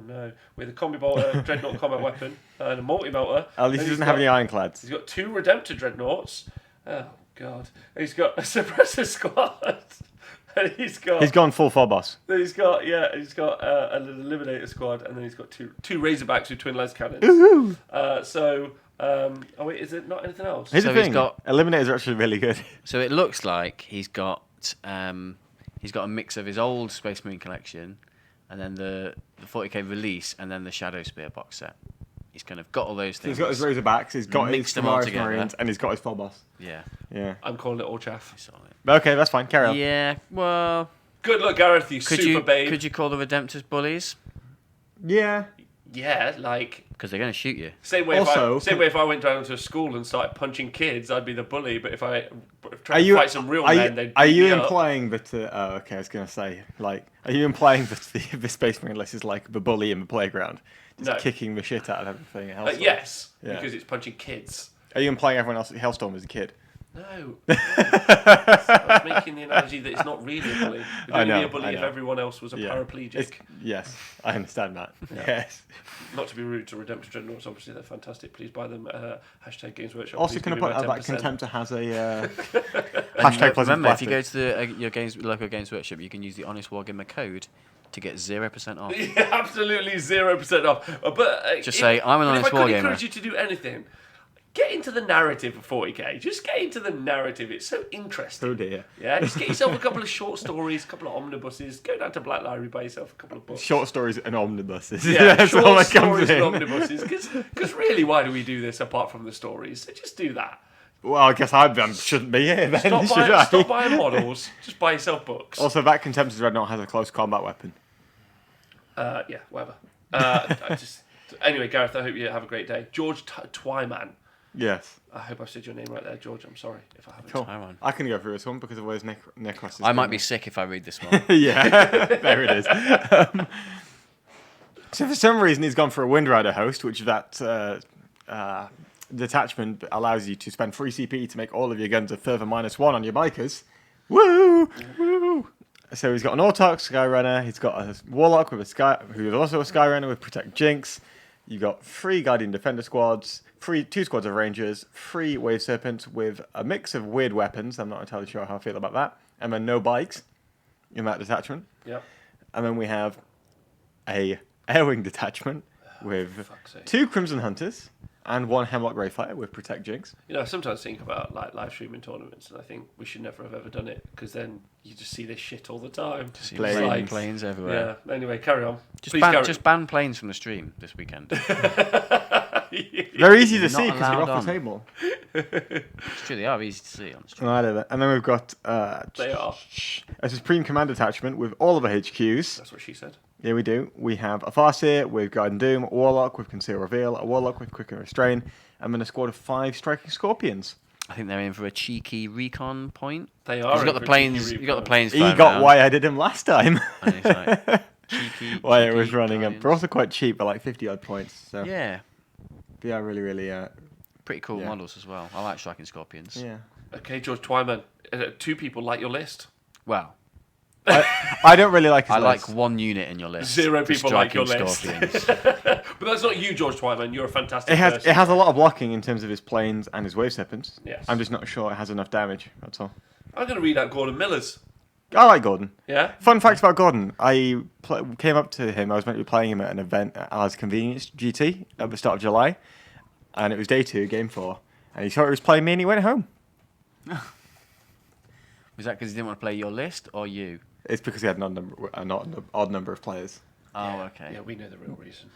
no, with a Combi Bolter Dreadnought combat weapon and a Multi Melter. At least he doesn't have any ironclads. He's got 2 Redemptor Dreadnoughts. Oh god, he's got a Suppressor squad. And he's gone full Phobos. He's got an Eliminator squad, and then he's got two Razorbacks with twin lens cannons. Oh wait, is it not anything else? Here's So the he's thing. got- Eliminators are actually really good. So it looks like he's got a mix of his old Space Marine collection, and then the 40k release, and then the Shadow Spear box set. He's kind of got all those So things. he's got his Razorbacks, he's got his Mixed them all Primaris together. Marines, and he's got his Phobos. Yeah. Yeah. I'm calling it all chaff. Solid. Okay, that's fine. Carry on. Yeah. Well, Good luck, Gareth, you could super you babe. could you call the Redemptors bullies? Yeah. Yeah, like Because they're going to shoot you. same way. Also- If I went down to a school and started punching kids, I'd be the bully. But if I tried Are to you fight some real are men, you, they'd are beat you me up. implying that? Oh, okay. I was gonna say, like, are you implying that the Space Marine list is like the bully in the playground, just No. kicking the shit out of everything? at Hellstorm? Yes, Yeah. because it's punching kids. Are you implying everyone else at Hellstorm was a kid? No. I was making the analogy that it's not really a bully. It'd I only be know, a bully I if know. everyone else was a paraplegic. Yes, I understand that. Yes. Not to be rude to Redemption Dreadnoughts, obviously they're fantastic. Please buy them. Hashtag Games Workshop. Also, Please can I give me point out my that 10%. Contemptor has a And hashtag pleasant remember, if you plastic. go to the your local Games Workshop, you can use the honest-wargamer code to get 0% off. Yeah, absolutely 0% off. But Just say, I'm an honest If I could wargamer. encourage you to do anything, get into the narrative of 40k. Just get into the narrative. It's so interesting. Oh dear. Yeah, just get yourself a couple of short stories, a couple of omnibuses. Go down to Black Library, buy yourself a couple of books. Short stories and omnibuses. Yeah, That's all short that comes stories and in. omnibuses. Because really, why do we do this apart from the stories? So just do that. Well, I guess I shouldn't be here then, Stop should I? buying models. Just buy yourself books. Also, that Contemptor's Dreadnought has a close combat weapon. Yeah, whatever. Anyway, Gareth, I hope you have a great day. George Twyman. Yes. I hope I've said your name right there, George. I'm sorry if I haven't. Cool. Taiwan. I can go through this one because of where's Necros. I might be sick if I read this one. Yeah, there it is. So for some reason he's gone for a Windrider host, which that detachment allows you to spend free CP to make all of your guns a further -1 on your bikers. Woo! Woo! So he's got an Autarch Skyrunner, he's got a Warlock with who is also a Skyrunner with Protect Jinx. You've got 3 Guardian Defender squads, 2 squads of Rangers, 3 Wave Serpents with a mix of weird weapons. I'm not entirely sure how I feel about that. And then no bikes in that detachment. Yep. And then we have a Airwing detachment with fuck's sake. 2 Crimson Hunters and 1 Hemlock Greyfire with Protect Jinx. You know, I sometimes think about like live streaming tournaments, and I think we should never have ever done it because then you just see this shit all the time. See Planes. planes, planes everywhere. Yeah. Anyway, carry on. Just, Please ban, carry. just ban planes from the stream this weekend. Very easy to You're see not because they're allowed off the on. table. It's true, they are easy to see on the stream. I don't know. And then we've got They are. a Supreme Command attachment with all of the HQs. That's what she said. Yeah, we do. We have a Farseer with Guide and Doom, a Warlock with Conceal Reveal, a Warlock with Quick and Restrain, and then a squad of 5 Striking Scorpions. I think they're in for a cheeky recon point. They are. You've got the planes. You've got the planes. He flying got around, why I did him last time. and he's like, cheeky. Well, it cheeky was running. Guardians. They're also quite cheap, but like 50 odd points. So Yeah, yeah, really, really. pretty cool Yeah. models as well. I like striking scorpions. Yeah. Okay, George Twyman. 2 people like your list. Well, I don't really like his I list. like 1 unit in your list. 0 for people like your striking list. scorpions. But that's not you, George Twyman. You're a fantastic It person. has a lot of blocking in terms of his planes and his wave serpents. Yes. I'm just not sure it has enough damage. That's all. I'm going to read out Gordon Miller's. I like Gordon. Yeah? Fun fact about Gordon: I came up to him. I was meant to be playing him at an event at Ours Convenience GT at the start of July, and it was day 2, game 4, and he saw he was playing me, and he went home. Was that because he didn't want to play your list or you? It's because he had an odd number of players. Oh, okay. Yeah, we know the real reason.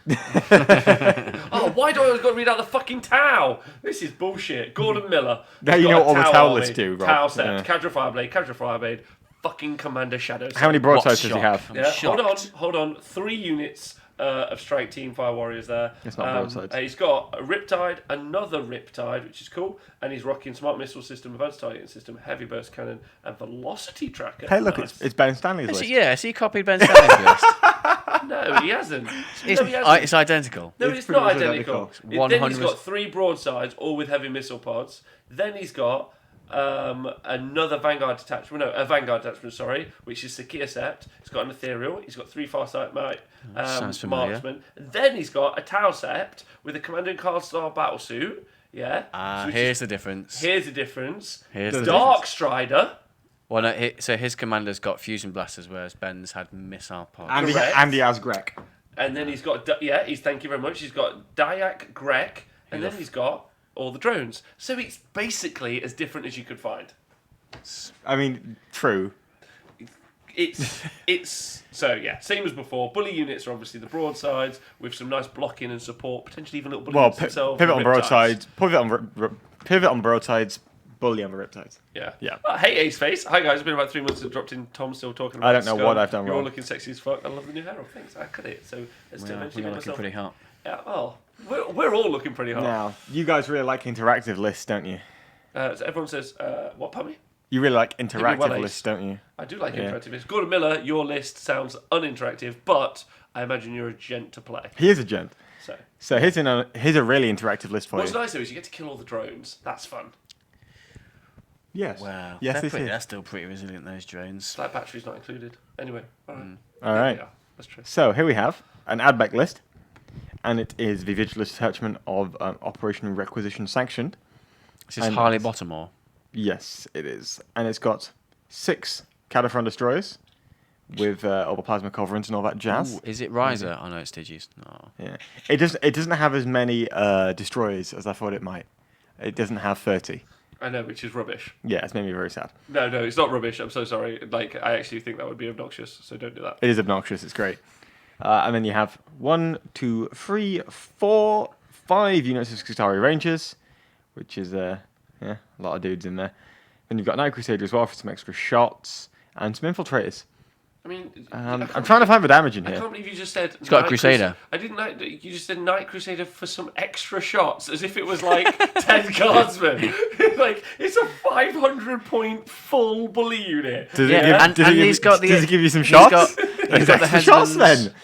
Oh, why do I always got to read out the fucking Tau? This is bullshit. Gordon Miller. Now He's you got know a what all the Tau Tau army, lists do, Rob. Tau set, Yeah. Cadre Fireblade, fucking Commander Shadow. How many broadsides does he shock? have? I'm Yeah, shocked. hold on. 3 units of Strike Team Fire Warriors there. It's not broadsides. He's got a Riptide, another Riptide, which is cool, and he's rocking Smart Missile System, Advanced Targeting System, Heavy Burst Cannon, and Velocity Tracker. Hey, look, Nice. it's Ben Stanley's Has list. he copied Ben Stanley's list? No, he hasn't. It's, No, he hasn't. it's identical. No, It's it's pretty not much identical. identical. Then he's 100%. got 3 broadsides, all with heavy missile pods. Then he's got another Vanguard detachment. No, a Vanguard detachment, sorry, which is Sakia Sept. He's got an Ethereal. He's got 3 Farsight Sounds familiar. marksmen. And then he's got a Tau Sept with a Commander and Card Star battlesuit. Yeah. Which Here's is- the difference. Here's the difference. Here's the the Dark Strider. Well, no, so his commander's got fusion blasters, whereas Ben's had missile pods. Correct. And he has Grek. And then he's got, thank you very much. He's got Dayak, Grek, and then he's got all the drones. So it's basically as different as you could find. I mean, true. It's so yeah, same as before. Bully units are obviously the broadsides with some nice blocking and support, potentially even little bully Well, units themselves. pivot on and broadsides, pivot on broadsides, bully on the riptides. Yeah. Yeah. Hey, Ace Face. Hi guys. It's been about 3 months since I dropped in. Tom's still talking about I don't know Scum. what I've done You're all wrong. looking sexy as fuck. I love the new hair. Oh, thanks. I cut it. So let's We're eventually looking make myself. pretty hot. Yeah. Well, we're all looking pretty hot. Now, you guys really like interactive lists, don't you? So everyone says, what, Pummy? You really like well, interactive Ace. lists, don't you? I do like Yeah. interactive lists. Gordon Miller, your list sounds uninteractive, but I imagine you're a gent to play. He is a gent. So Here's a really interactive list for what's you. nice though is you get to kill all the drones. That's fun. Yes. Wow. Yes, it they're is. still pretty resilient, those drones. That battery's not included. Anyway, all right. All right. Yeah, that's true. So here we have an add-back list, and it is the vigilance attachment of Operation Requisition Sanctioned. This is And- Harley Baltimore. Yes, it is, and it's got 6 Cataphrone destroyers with all the plasma coverings and all that jazz. Ooh, is it Riser? Oh no, it's Digis. No. Yeah, it doesn't have as many destroyers as I thought it might. It doesn't have 30. I know, which is rubbish. Yeah, it's made me very sad. No, it's not rubbish. I'm so sorry. Like, I actually think that would be obnoxious, so don't do that. It is obnoxious. It's great. And then you have 1, 2, 3, 4, 5 units of Skitarii Rangers, which is a lot of dudes in there. Then you've got Night Crusader as well for some extra shots and some infiltrators. I mean, I'm trying to find the damage in I here. can't believe you just said. It's got a Night Crusader. I didn't know. You just said Night Crusader for some extra shots, as if it was like 10 guardsmen. Like it's a 500-point full bully unit. Does Yeah, and he's got the. Does it give you some he's shots? got- There's he's got the extra shots headsman's- then.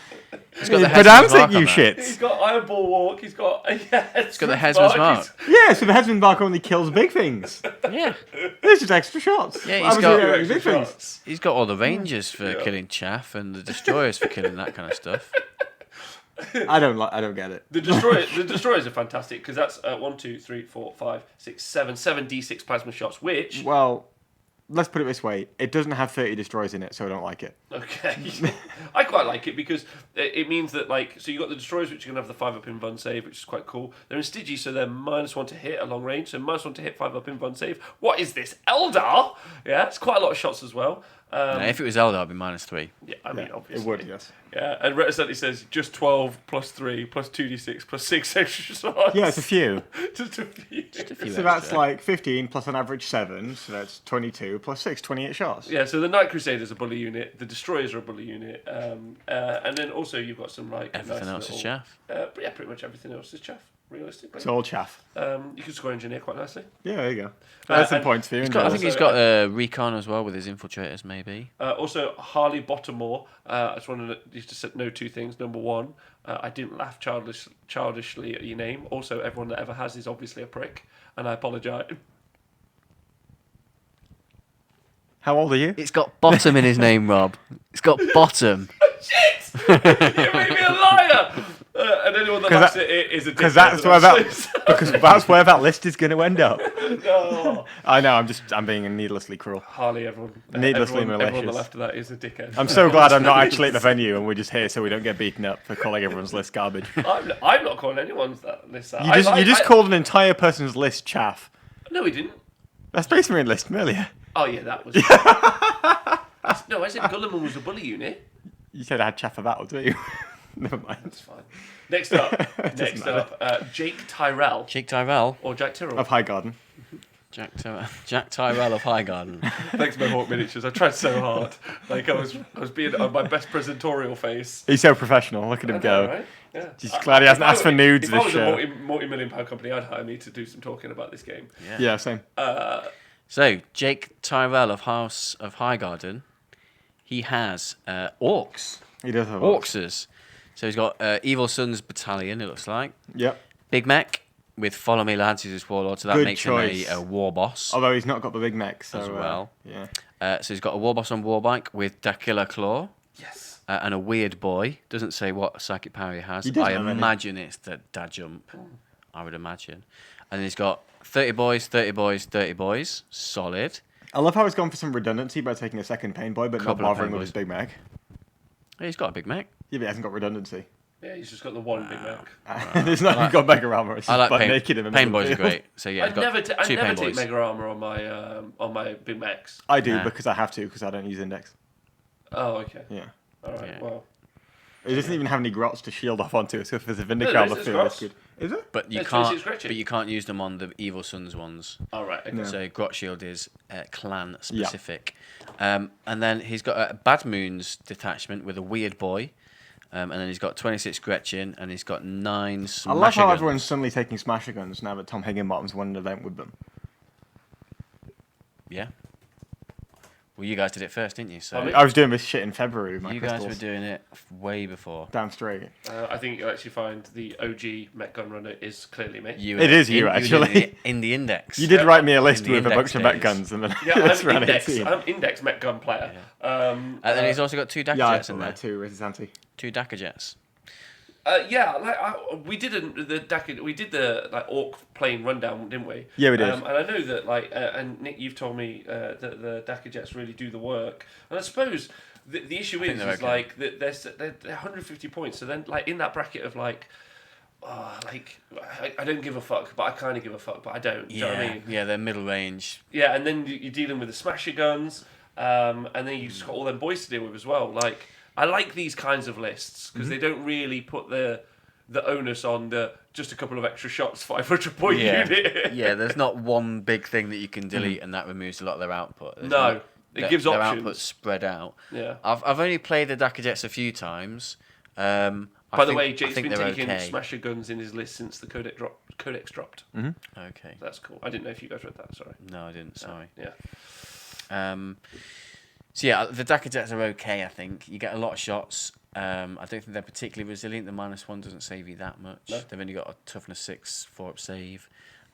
He's got the Pedantic, headsman's mark you on that. He's shits. got Iron Ball Walk. He's got He's got the headsman's mark. Yeah, so the headsman mark only kills big things. Yeah. There's just extra shots. Yeah, Why he's would got- you do Extra big things? shots. He's got all the Rangers for killing chaff and the Destroyers for killing that kind of stuff. I don't get it. The destroyers are fantastic because that's 1, 2, 3, 4, 5, 6, 7 d6 plasma shots. Which Well, let's put it this way: it doesn't have 30 destroyers in it, so I don't like it. okay, I quite like it because it means that so you got the destroyers which are gonna have the 5-up in Vun save, which is quite cool. They're in Stygian, so they're -1 to hit at long range, so -1 to hit 5-up in Vun save. What is this, Eldar? Yeah, it's quite a lot of shots as well. Now, if it was Eldar, it'd be -3. Yeah, I mean Yeah, obviously it would, yes. Yeah, and Reticently says just 12 plus 3 plus 2d6 plus 6 extra shots. Yeah, it's a few. Just a few. Just a few So that's extra. like 15 plus an average 7, so that's 22 plus 6, 28 shots. Yeah, so the Night Crusaders are a bully unit, the Destroyers are a bully unit, and then also you've got some like Everything nice else is little- chaff. But yeah, pretty much everything else is chaff. realistically. It's all chaff. You can score engineer quite nicely. Yeah, there you go. That's some and points for you. I think he's Also, got recon as well with his infiltrators, maybe. Also, Harley Bottomore. I just wanted you to know two things. Number one, I didn't laugh childishly at your name. Also, everyone that ever has is obviously a prick, and I apologise. How old are you? It's got bottom in his name, Rob. It's got bottom. Shit! You made me a liar! And anyone that laughs at it is a dickhead. Because that's where that list is going to end up. No. I know. I'm being needlessly cruel. Harley, everyone. Needlessly Everyone malicious. that laughed at that is a dickhead. I'm so glad I'm not actually at the venue and we're just here so we don't get beaten up for calling everyone's list garbage. I'm not calling anyone's list that. You just called an entire person's list chaff. No, we didn't. That's Space Marine list from earlier. Oh, yeah, that was... No, I said Gulliman was a bully unit. You said I had chaff about it, too. Never mind. That's fine. Next up, Jake Tyrell. Jake Tyrell. Or Jack Tyrrell. Of Highgarden. Jack Tyrell of Highgarden. Thanks, my Hawk Miniatures. I tried so hard. Like, I was being on my best presentorial face. He's so professional. Look at him go. Right? Yeah. Just glad he hasn't asked for nudes If I this was show. a multi-million-pound company, I'd hire me to do some talking about this game. Yeah, same. So, Jake Tyrell of House of Highgarden, he has orcs. He does have orcs. Orcses. So he's got Evil Sons Battalion, it looks like. Yep. Big Mech with Follow Me Lads, he's his warlord, so that Good makes choice. him a war boss Although he's not got the big mech, so... as well. Yeah. So he's got a war boss on Warbike with Dracula Claw. Yes. And a weird boy. Doesn't say what psychic power he has. He doesn't I have any. imagine it's the dad jump. I would imagine. And then he's got 30 boys, 30 boys, 30 boys. Solid. I love how he's gone for some redundancy by taking a second pain boy, but not Couple of bothering pain with his big mech. He's got a big mech. Yeah, but he hasn't got redundancy. Yeah, he's just got the one big Mac. It's not even got mega armor. It's I just like butt naked in the middle pain of the boys are field. great. So yeah, I he's got never two pain take boys. Mega Armor on my big Macs. I do, Nah. because I have to, because I don't use index. Oh, okay. Yeah. All right. Yeah. Well. It doesn't even have any grots to shield off onto it, so if there's a Vindicator No, on the there's field, it's grots. good. Is it? But you It's can't. 26 Gretchen. But you can't use them on the Evil Sons ones. All right. Okay. No. So Grot Shield is clan specific. And then he's got a Bad Moons detachment with a weird boy. And then he's got 26 Gretchen, and he's got 9 Smasher I love how guns. everyone's suddenly taking Smasher Guns now that Tom Higginbottom's won an event with them. Yeah. Well, you guys did it first, didn't you? So I was doing this shit in February with my you guys crystals. were doing it way before. Damn straight. I think you actually find the OG Met Gun Runner is clearly me. It is you, did actually. it in the index. You did Yeah, write me a list in the with a index bunch of Met days. Guns, and then Yeah, I just ran index. 18. I'm index Met Gun player. And then he's also got 2 Dakka Yeah, I jets in thought there. that too, Resistante. 2 Dakka jets. We did the orc plane rundown, didn't we? Yeah, we did. And I know that and Nick, you've told me that the Dakka jets really do the work. And I suppose the issue is they're okay. like that they're 150 points. So then like in that bracket of I don't give a fuck, but I kind of give a fuck, but I don't. Do you know what I mean? Yeah, they're middle range. Yeah, and then you're dealing with the Smasher Guns, and then you just got all them boys to deal with as well. Like, I like these kinds of lists because they don't really put the onus on the just a couple of extra shots, 500 point unit. Yeah, there's not one big thing that you can delete and that removes a lot of their output. There's No, it gives their options. output's spread out. Yeah. I've only played the Dakka jets a few times. By the way, Jake's been they're taking okay. Smasher Guns in his list since the codex dropped. Okay. That's cool. I didn't know if you guys read that. Sorry. No, I didn't. Sorry. Yeah. So yeah, the Dakka jets are okay. I think you get a lot of shots. I don't think they're particularly resilient. The -1 doesn't save you that much. No. They've only got a toughness 6 4-up save,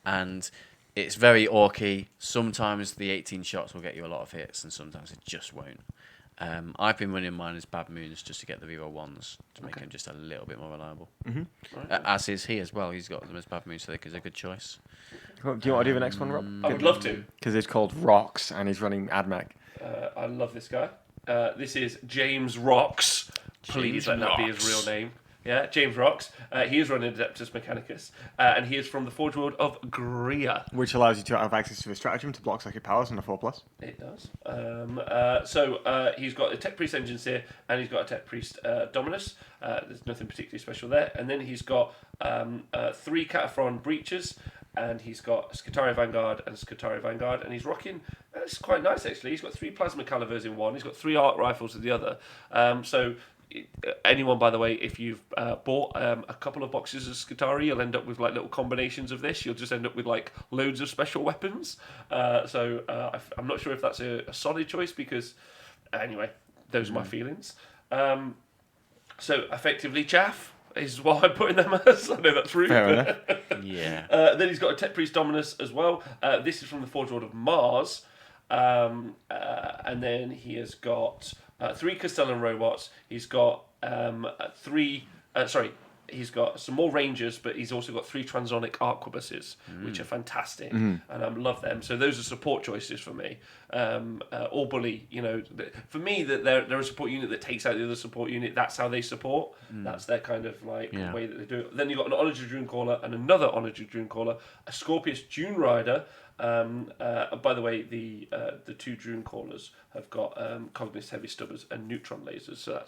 and it's very orky. Sometimes the 18 shots will get you a lot of hits, and sometimes it just won't. I've been running mine as Bad Moons just to get the reroll 1s to make them just a little bit more reliable. Right. As is he as well. He's got them as Bad Moons, so they're a good choice. Do you want to do the next one, Rob? I would love to. Because it's called Rocks, and he's running AdMech. I love this guy. This is James Rocks. Please James let that be his real name. Yeah, James Rocks. He is running Adeptus Mechanicus, and he is from the Forge World of Gria. Which allows you to have access to a stratagem to block psychic powers on a 4+. It does. So he's got a Tech Priest Engineer, and he's got a Tech Priest Dominus. There's nothing particularly special there. And then he's got 3 Cataphron Breachers, and he's got Scutari Vanguard and Scutari Vanguard, and he's rocking. It's quite nice actually. He's got 3 Plasma Calivers in one. He's got 3 Arc Rifles in the other. So anyone, by the way, if you've bought a couple of boxes of Skitarii, you'll end up with like little combinations of this. You'll just end up with like loads of special weapons. I'm not sure if that's a solid choice because, anyway, those are my feelings. So effectively, chaff is what I'm putting them as. I know that's rude. Fair enough. Yeah. Then he's got a Tech Priest Dominus as well. This is from the Forge World of Mars. And then he has got 3 Castellan robots. He's got he's got some more Rangers, but he's also got 3 Transonic Arquebuses, which are fantastic, and I love them. So those are support choices for me. Or Bully, for me, that they're a support unit that takes out the other support unit. That's how they support. That's their kind of like way that they do it. Then you've got an Onager Drunecaller and another Onager Drunecaller, a Scorpius Dune Rider. By the way, the 2 Drunecallers have got Cognis Heavy Stubbers and Neutron Lasers, so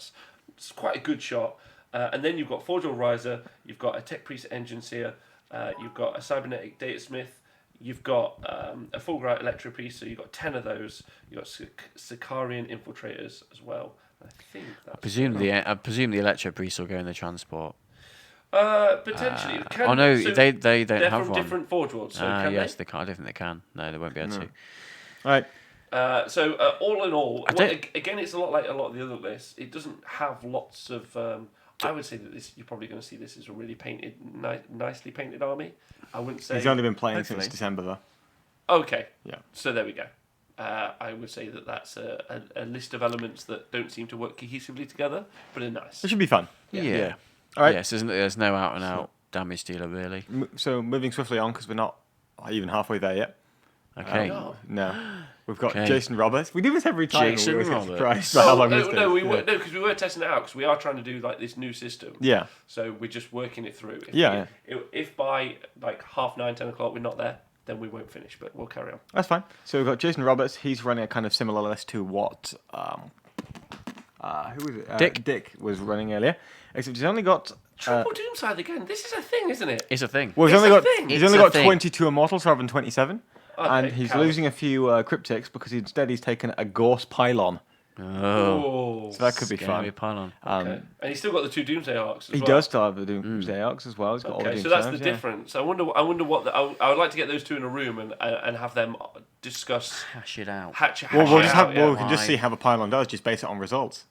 it's quite a good shot. And then you've got Forge World Riser, you've got a Tech Priest Engine Seer, you've got a Cybernetic Data Smith, you've got a Fulgurite Electro Priest, so you've got 10 of those. You've got Sicarian Infiltrators as well. I think that's I presume the Electro Priest will go in the transport. Potentially. They don't they're have from one. different Forge Worlds, so can yes, they? they can't. I don't think they can. No, they won't be able to. Right. All in all, again, it's a lot like a lot of the other lists. It doesn't have lots of. I would say that you're probably going to see this as a really painted, nicely painted army. I wouldn't say. He's only been playing Hopefully. since December, though. Okay. Yeah. So there we go. I would say that that's a list of elements that don't seem to work cohesively together, but are nice. It should be fun. Yeah. All right. Yes, there's no out and out damage dealer really. So moving swiftly on because we're not even halfway there yet. Okay. No. We've got Okay. Jason Roberts. We do this every time. Jason and we always get Roberts. surprised by how long this no, takes. because we were testing it out because we are trying to do like this new system. Yeah. So we're just working it through. If by like 9:30, 10 o'clock we're not there, then we won't finish. But we'll carry on. That's fine. So we've got Jason Roberts. He's running a kind of similar list to what who was it? Dick was running earlier. Except he's only got Triple Doomside again. This is a thing, isn't it? It's a thing. well, It's a thing. he's It's only a got thing. 22 immortals rather than 27, and Okay, he's cows. losing a few cryptics because instead he's taken a Gorse Pylon. Oh, So that could be scary fun. pylon. Okay. And he's still got the 2 Doomsday arcs as He well. does still have the Doomsday Arcs as well. He's got all the Okay, so Doomsday that's the Arcs, yeah. difference. I wonder what I would like to get those two in a room and have them discuss Hash it out. hatch Well, it out, yeah. we can just Why? see how the Pylon does. Just base it on results.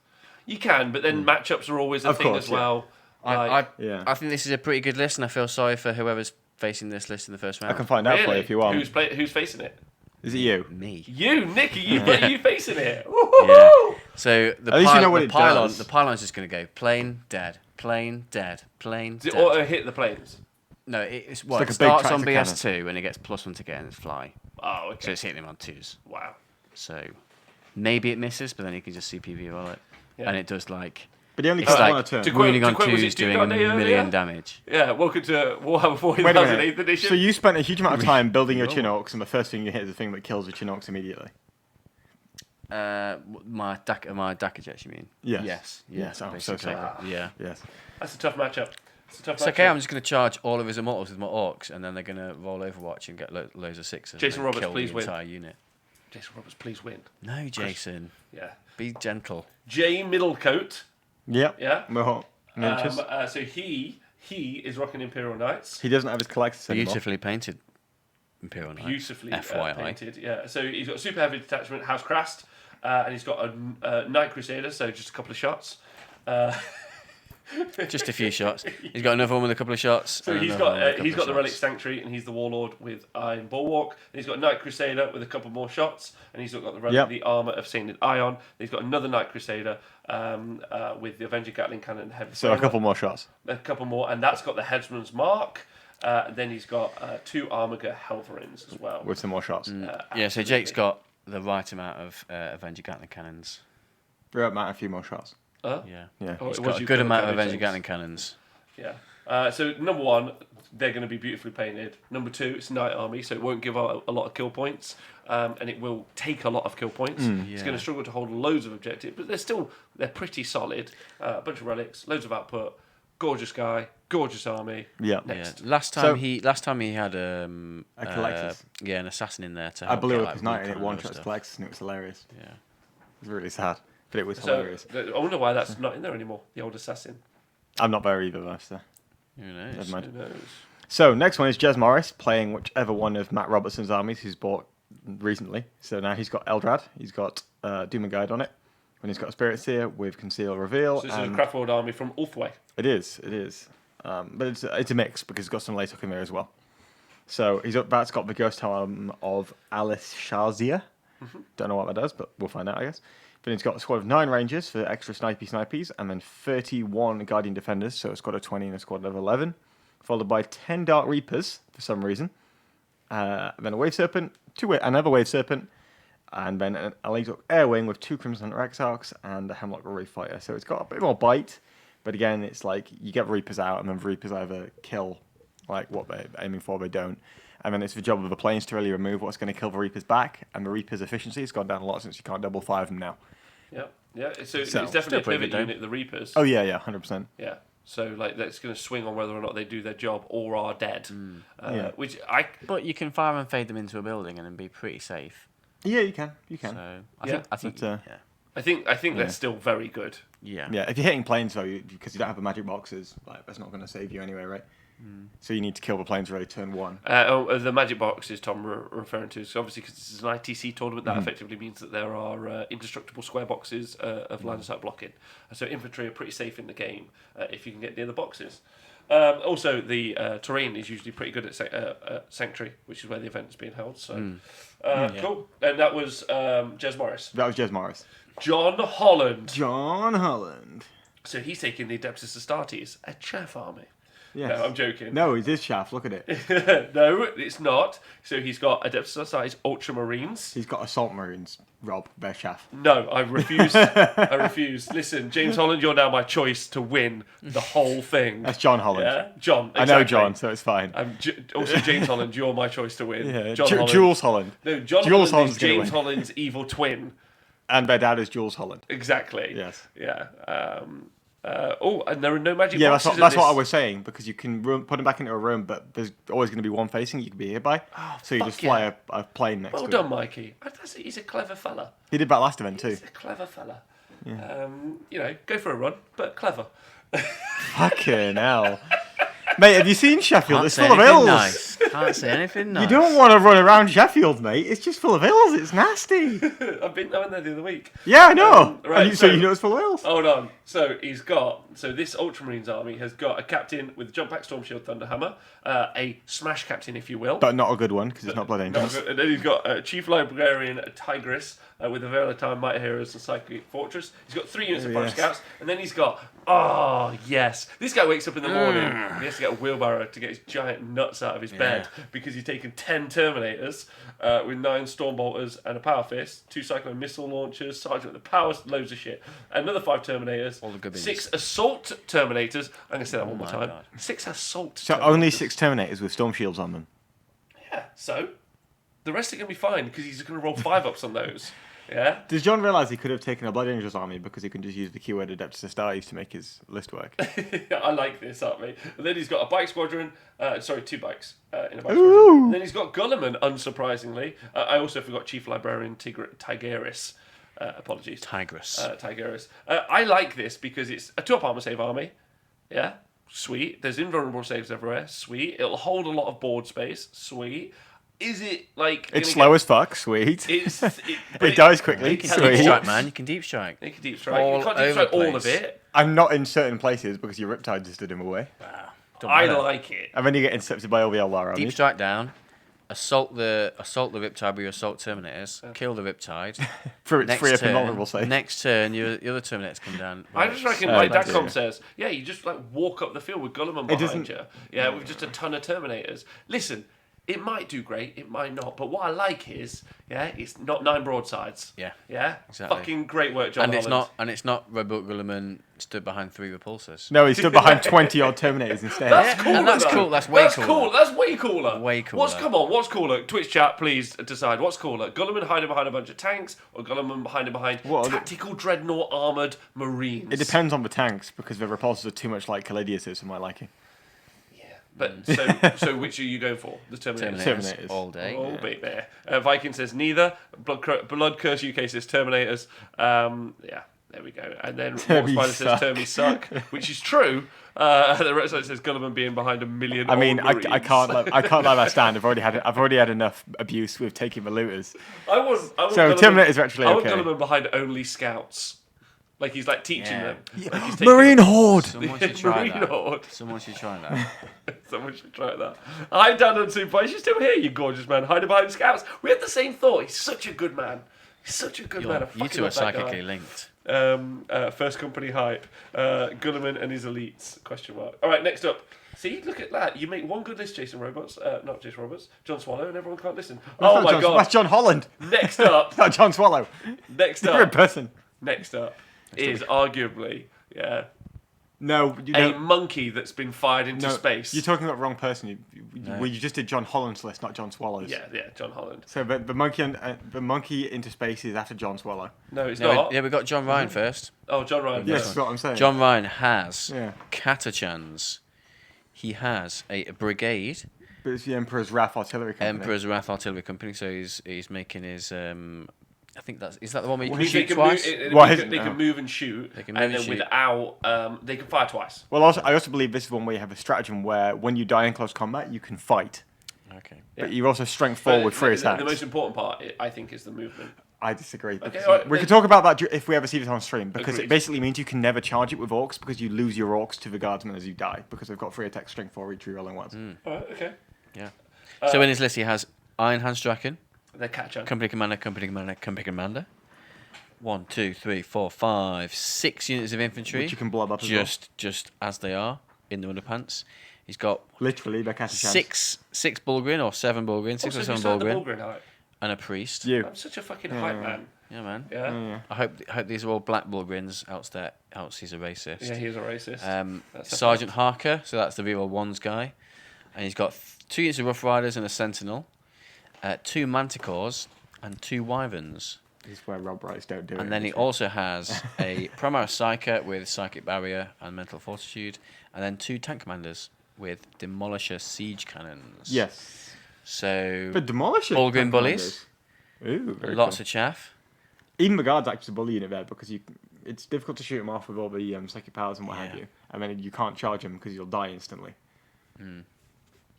You can, but then matchups are always a Of thing course, as yeah. well. I Yeah. think this is a pretty good list, and I feel sorry for whoever's facing this list in the first round. I can find out for Really? you if you want. Who's facing it? Is it you? Me. You, Nick. Are you facing it? Yeah. Woo-hoo-hoo! So the At least you know what it pylon, does. the pylon's just going to go plain dead, plain dead, plain Does it dead. auto hit the planes? No, it's like it a big starts on tractor BS2 and it gets +1 to get and fly. Oh, So okay. it's hitting him on 2s. Wow. So maybe it misses, but then you can just CPV roll it, Yeah. and it does like But he only it's gets like one a turn. to quote- wounding on was it 2s doing a Doom Day earlier? million damage. Yeah. Welcome to Warhammer Wait a 40,000 minute. 8th edition. So you spent a huge amount of time building your No. Chinooks, and the first thing you hit is the thing that kills the Chinooks immediately. My DACA jets, you mean? Yes. Yes. I'm so basically. sorry. Yeah. Yes. That's a tough matchup. It's okay. I'm just going to charge all of his immortals with my orcs, and then they're going to roll Overwatch and get loads of 6s. Jason and Roberts, kill please the win. entire unit. Jason Roberts, please win. No, Jason. Yeah. Be gentle. Jay Middlecoat. Yep. Yeah. Well, miniatures. So he is rocking Imperial Knights. He doesn't have his collectors anymore. Beautifully painted Imperial Knights. Beautifully FYI. painted. Yeah. So he's got super heavy detachment, House Crast, and he's got a Night Crusader, so just a couple of shots. Just a few shots. He's got another one with a couple of shots. So and he's another one with a got couple he's of got the Relic shots. Sanctuary, and he's the Warlord with Iron Bulwark. And he's got Night Crusader with a couple more shots, and he's got the Relic, Yep. the armor of Sainted Ion. He's got another Night Crusader with the Avenger Gatling Cannon and Heavy So a Framer. couple more shots. A couple more, and that's got the Headsman's Mark. Then he's got 2 Armiger Helverins as well. With some more shots. Yeah, so Jake's got the right amount of Avenger Gatling cannons. Right, Matt, a few more shots. Huh? Yeah. Yeah. Oh, He's it was got a you good for the amount of colour Avenger change. Gatling cannons. Yeah. So number 1, they're going to be beautifully painted. Number 2, it's Night Army, so it won't give out a lot of kill points, and it will take a lot of kill points. It's Yeah. going to struggle to hold loads of objectives, but they're pretty solid. A bunch of relics, loads of output, gorgeous guy, gorgeous army. Yeah. Next. Yeah. Last time he had A Collectus. an assassin in there to I help blew get, up like, his knight and recon it and one other shots stuff. collectors and it was hilarious. Yeah. It was really sad. but it was So hilarious. I wonder why that's not in there anymore. The old assassin. I'm not there either, though. So. Who knows? Never mind. Who knows? So next one is Jez Morris playing whichever one of Matt Robertson's armies he's bought recently. So now he's got Eldrad, he's got Doom and Guide on it, and he's got Spirit Seer with Conceal Reveal. So this is a Craft World army from Ulthway. It is. But it's a mix because it's got some Laytok in there as well. So that's got the Ghost Helm of Alice Shazia. Don't know what that does, but we'll find out, I guess. Then it's got a squad of 9 Rangers for extra snipies, and then 31 Guardian Defenders, so a squad of 20 and a squad of 11. Followed by 10 Dark Reapers, for some reason. Then a Wave Serpent, another Wave Serpent, and then a Laytok Air Wing with 2 Crimson Hunter Exarchs and a Hemlock Reef Fighter. So it's got a bit more bite, but again, it's like you get Reapers out, and then the Reapers either kill like what they're aiming for, they don't. And then it's the job of the planes to really remove what's going to kill the Reapers back, and the Reapers' efficiency has gone down a lot since you can't double fire them now. Yeah. So it's definitely a pivot unit, the Reapers. Oh, yeah, 100%. Yeah. So like that's going to swing on whether or not they do their job or are dead. Yeah. Which But you can fire and fade them into a building and then be pretty safe. Yeah, you can. So Yeah. I think But, I think they're still very good. yeah. Yeah, if you're hitting planes, though, because you don't have the magic boxes, like that's not going to save you anyway, right? So you need to kill the planes really turn 1. The magic boxes Tom referring to is obviously because this is an ITC tournament. That effectively means that there are indestructible square boxes of line of sight blocking. So infantry are pretty safe in the game if you can get near the boxes. Also, the terrain is usually pretty good at Sanctuary, which is where the event is being held. So cool. And that was Jez Morris. That was Jez Morris. John Holland. John Holland. So he's taking the Adeptus Astartes, a chaff army. Yes. No, I'm joking. No, it is Shaft. Look at it. No, it's not. So he's got Adeptus Astartes Ultramarines. He's got Assault Marines, Rob. They're Shaft. No, I refuse. I refuse. Listen, James Holland, you're now my choice to win the whole thing. That's John Holland. Yeah, John. Exactly. I know John, so it's fine. Also, James Holland, you're my choice to win. Yeah, John Holland. Jules Holland. No, John Jules Holland Holland's is gonna James win. Holland's evil twin. And their dad is Jules Holland. Exactly. Yes. Yeah. And there are no magic Yeah, boxes. that's what I was saying, because you can put him back into a room, but there's always going to be one facing you can be hit by. So you fuck just fly a plane next Well to done, him. Mikey. He's a clever fella. He did that last event too. He's a clever fella. Go for a run, but clever. Fucking hell. Mate, have you seen Sheffield? Can't It's say full of anything hills. nice. Can't say anything nice. You don't want to run around Sheffield, mate. It's just full of hills. It's nasty. I went there the other week. Yeah, I know. Right, so you know it's full of hills. Hold on. So this Ultramarines army has got a captain with Jump Pack Storm Shield Thunderhammer, a smash captain, if you will. But not a good one, because it's not Blood Angels. And then he's got a Chief Librarian, a Tigris, with a Veritime Mighty Heroes and Psychic Fortress. He's got 3 units of Forest Scouts, and then he's got, this guy wakes up in the morning, and he has to get a wheelbarrow to get his giant nuts out of his bed, because he's taken 10 Terminators, with 9 Stormbolters and a Power Fist, 2 Cyclone Missile Launchers, Sergeant with the Powers, loads of shit, another 5 Terminators, All the good 6 Assault Terminators, I'm going to say that one more my time, God. 6 Assault So Terminators. only 6 Terminators with Storm Shields on them. Yeah, so the rest are going to be fine because he's going to roll 5-ups on those. Yeah. Does John realise he could have taken a Blood Angels army because he can just use the keyword Adeptus Astartes to make his list work? I like this, army. And then he's got a bike squadron. 2 bikes in a bike squadron. And then he's got Gulliman, unsurprisingly. I also forgot Chief Librarian Tigris. Apologies. Tigris. Tigris. I like this because it's a 2-up armor save army. Yeah. Sweet. There's invulnerable saves everywhere. Sweet. It'll hold a lot of board space. Sweet. Is it like... It's slow as fuck. Sweet. It dies quickly. You can Sweet. deep strike, man. You can deep strike. You can deep strike. All You can't deep over strike the all of place. it. I'm not in certain places because your Riptide just stood him away. Don't I matter. like it. And then you get intercepted by all the Eldar Deep armies. strike down. Assault the Riptide with your Assault Terminators. Kill the Riptide. For its free up invulnerable save. Next turn, your other Terminators come down. I just reckon, Oh, like that's Dacom it. says, you just like walk up the field with Gulliman It behind doesn't- you. Yeah, with just a ton of Terminators. Listen, it might do great, it might not, but what I like is, it's not 9 broadsides. Yeah. Yeah? Exactly. Fucking great work, John And it's Holland. not Red Book Gulliman stood behind 3 repulsors. No, he stood behind 20 odd Terminators instead. That's cooler, and that's though. cool, that's way That's cooler. cool. That's way cooler. Way cooler. What's cooler? Twitch chat, please decide. What's cooler? Gulliman hiding behind a bunch of tanks, or Gulliman hiding behind What are the- tactical dreadnought armored marines? It depends on the tanks because the repulsors are too much like Callidius for my liking. But so which are you going for? The Terminators. Terminators. all day. Oh, baby. Viking says neither. Blood Curse UK says Terminators. There we go. And then Termy Spider says suck. Termy suck, which is true. The red side says Gulliman being behind 1 million. I mean, old I can't let that stand. I've already had enough abuse with taking the looters. I want So Gulliman, Terminator's actually I want okay. Gulliman behind only scouts. Like he's like teaching Yeah. them. Like he's taking Marine Horde. Someone should try Marine that. Horde. Someone should try that. Someone should try that. Hi, Dan and Super. You're still here, you gorgeous man. Hiding behind scouts. We had the same thought. He's such a good man. He's such a good man. I You fucking two are love that guy. psychically linked. First company hype. Gulliman and his elites? Question mark. All right, next up. See, look at that. You make one good list, Jason Roberts. Not Jason Roberts. John Swallow, and everyone can't listen. Oh my god. That's John Holland. Next up. Not John Swallow. Next Different up. person. Next up is arguably No, you a don't. monkey that's been fired into No, space. you're talking about the wrong person. No. Well, you just did John Holland's list, not John Swallow's. Yeah, John Holland. So the monkey into space is after John Swallow. No, it's No, not. we got John Ryan first. Oh, John Ryan. Yes, first. that's what I'm saying. John Ryan has Yeah. Catachans. He has a brigade, But it's the Emperor's Wrath Artillery Company. Emperor's Wrath Artillery Company. So he's making his. I think is that the one where you Well, can they shoot can twice? they can move and shoot, They can and move then and shoot. without they can fire twice. Well, I also believe this is one where you have a stratagem where when you die in close combat, you can fight. Okay. But you also strength forward But through the attacks. most important part, I think, is the movement. I disagree. because alright, we then- could talk about that if we ever see this on stream, because Agreed. it basically means you can never charge it with orcs because you lose your orcs to the guardsmen as you die because they've got 3 attack strength for each rolling once. All right, okay. Yeah. So in his list, he has Iron Hans Draken, They catch up. Company Commander, Company Commander, Company Commander. 1, 2, 3, 4, 5, 6 units of infantry. Which you can blob up as well. just as they are in the underpants. He's got Literally, they're cast a chance. six Bulgrin or 7 Bulgrin, 6 or Also, 7 who started the Bulgrin, Bulgrin hype? and a priest. You. I'm such a fucking hype man. Yeah, man. Yeah. I hope these are all black Bulgrins. Else he's a racist. Yeah, he's a racist. That's a Sergeant Harker, so that's the real ones guy, and he's got 2 units of Rough Riders and a Sentinel, 2 Manticores and 2 Wyverns. This is where Rob Rice don't do it. And then he also has a Primaris Psyker with Psychic Barrier and Mental Fortitude, and then 2 Tank Commanders with Demolisher Siege Cannons. Yes. So, But Demolisher. Bulgrin bullies. Ooh, very lots cool. of chaff. Even the guards actually a bully unit there because it's difficult to shoot them off with all the psychic powers and what have Yeah. you. And then you can't charge them because you'll die instantly.